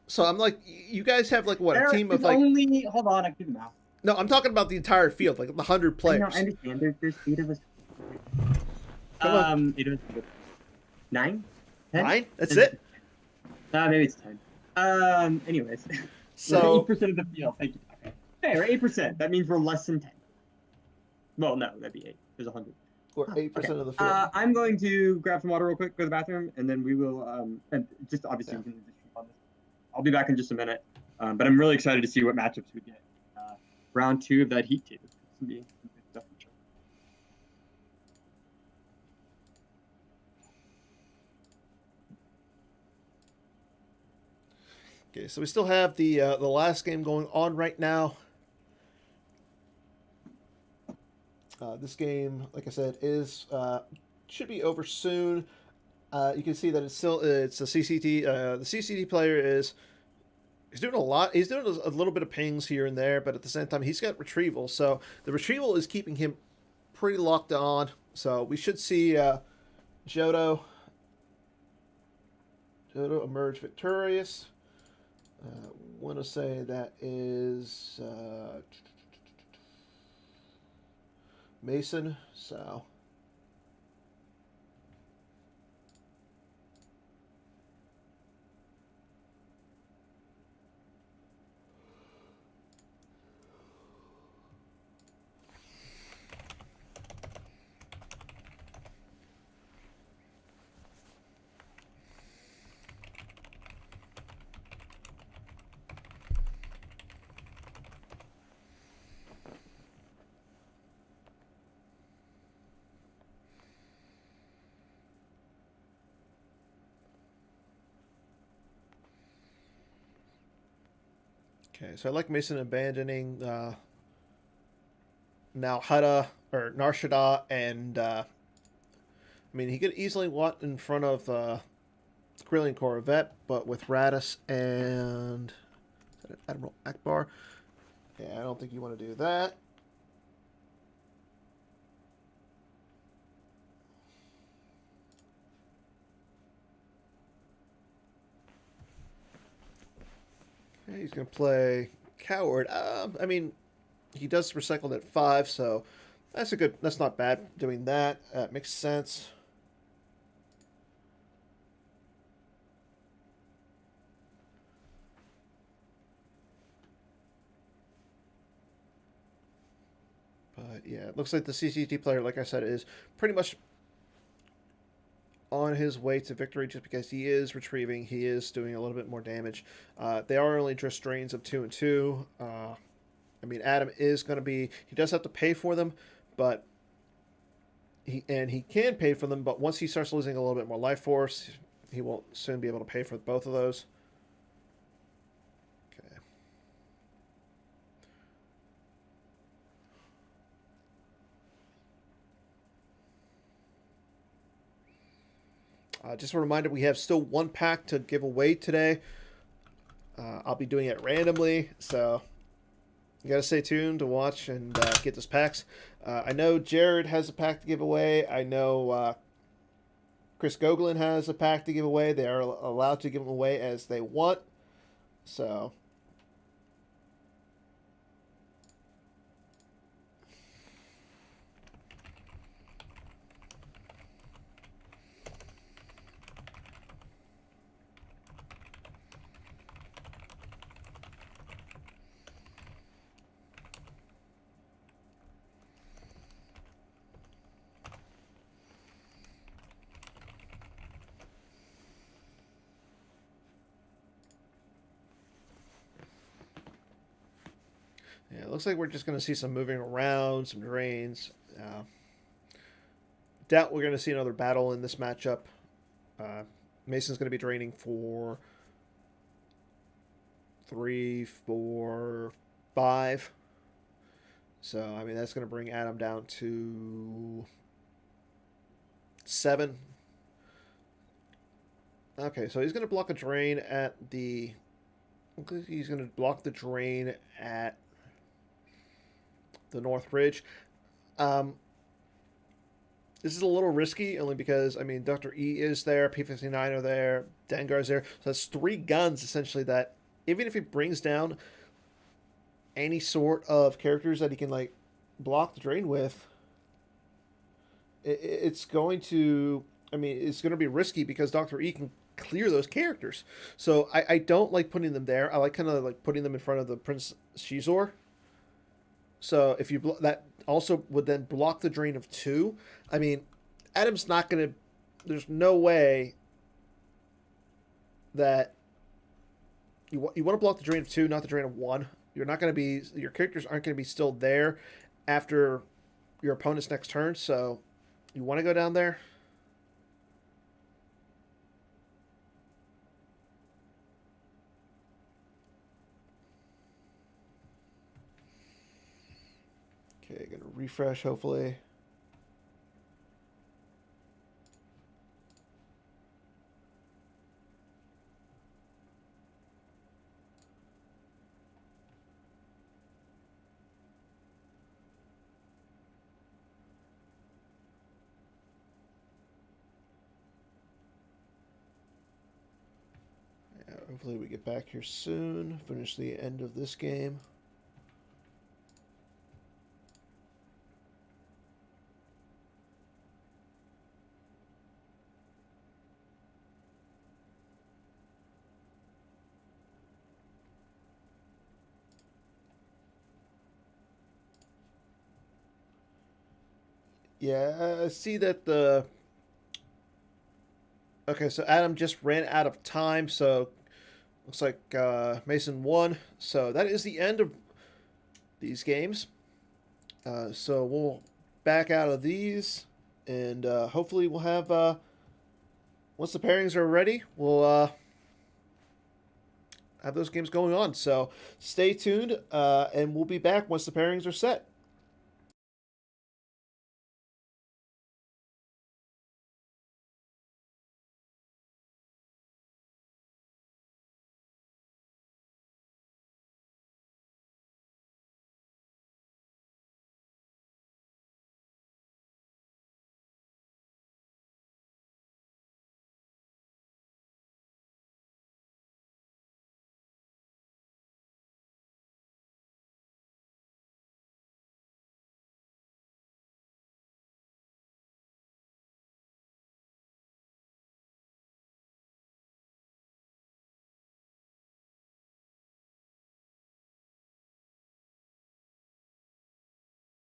Speaker 1: So I'm like, you guys have a team of
Speaker 2: only. Hold on, I can math.
Speaker 1: No, I'm talking about the entire field, the 100 players.
Speaker 2: I understand. There's 8 of us. 8 of us. 9? 10?
Speaker 1: 9? That's 10. It?
Speaker 2: Maybe it's 10. Anyways.
Speaker 1: So
Speaker 2: 8% of the field. Thank you. Okay. Hey, 8%. That means we're less than 10. Well, no, that'd be 8. There's 100.
Speaker 1: Or 8% of the field.
Speaker 2: I'm going to grab some water real quick, go to the bathroom, and then we will. And just obviously, we can just on this. I'll be back in just a minute. But I'm really excited to see what matchups we get. Round 2 of that Heat 2. It's gonna be stuff for sure.
Speaker 1: Okay, so we still have the last game going on right now. This game, like I said, is should be over soon. You can see that it's a CCT. The CCT player he's doing a lot. He's doing a little bit of pings here and there, but at the same time, he's got retrieval. So the retrieval is keeping him pretty locked on. So we should see Jodo emerge victorious. Want to say that is Mason. So. Okay, so I like Mason abandoning now Hada or Narshada, and he could easily want in front of Grillian Corvette, but with Radis and Admiral Akbar, yeah, I don't think you want to do that. He's going to play Coward. He does recycle at 5, so that's not bad doing that. Makes sense. But yeah, it looks like the CCT player, like I said, is pretty much on his way to victory just because he is retrieving. He is doing a little bit more damage. They are only just drains of 2 and 2. Adam is going to be... He does have to pay for them, but... He can pay for them, but once he starts losing a little bit more life force, he will soon be able to pay for both of those. Okay. Just a reminder, we have still one pack to give away today. I'll be doing it randomly, so you gotta stay tuned to watch and get those packs. I know Jared has a pack to give away. I know Chris Goglin has a pack to give away. They are allowed to give them away as they want. So yeah, it looks like we're just going to see some moving around, some drains. Doubt we're going to see another battle in this matchup. Mason's going to be draining for 3, 4, 5. So, I mean, that's going to bring Adam down to 7. Okay, so he's going to block a drain at the... He's going to block the drain at the North Ridge. This is a little risky, only because, I mean, Dr. E is there, P-59 are there, Dengar's there. So that's 3 guns, essentially, that even if he brings down any sort of characters that he can, like, block the drain with, it's going to... I mean, it's going to be risky because Dr. E can clear those characters. So I don't like putting them there. I like kind of like putting them in front of the Prince Shizor. So if you that also would then block the drain of 2. I mean, Adam's not going to... There's no way that you want to block the drain of 2, not the drain of 1. You're not going to be... Your characters aren't going to be still there after your opponent's next turn. So you want to go down there. Okay, gonna refresh hopefully. Yeah, hopefully we get back here soon. Finish the end of this game. Yeah, I see that the... Okay, so Adam just ran out of time, so looks like Mason won. So that is the end of these games. So we'll back out of these, and hopefully we'll have... once the pairings are ready, we'll have those games going on. So stay tuned, and we'll be back once the pairings are set.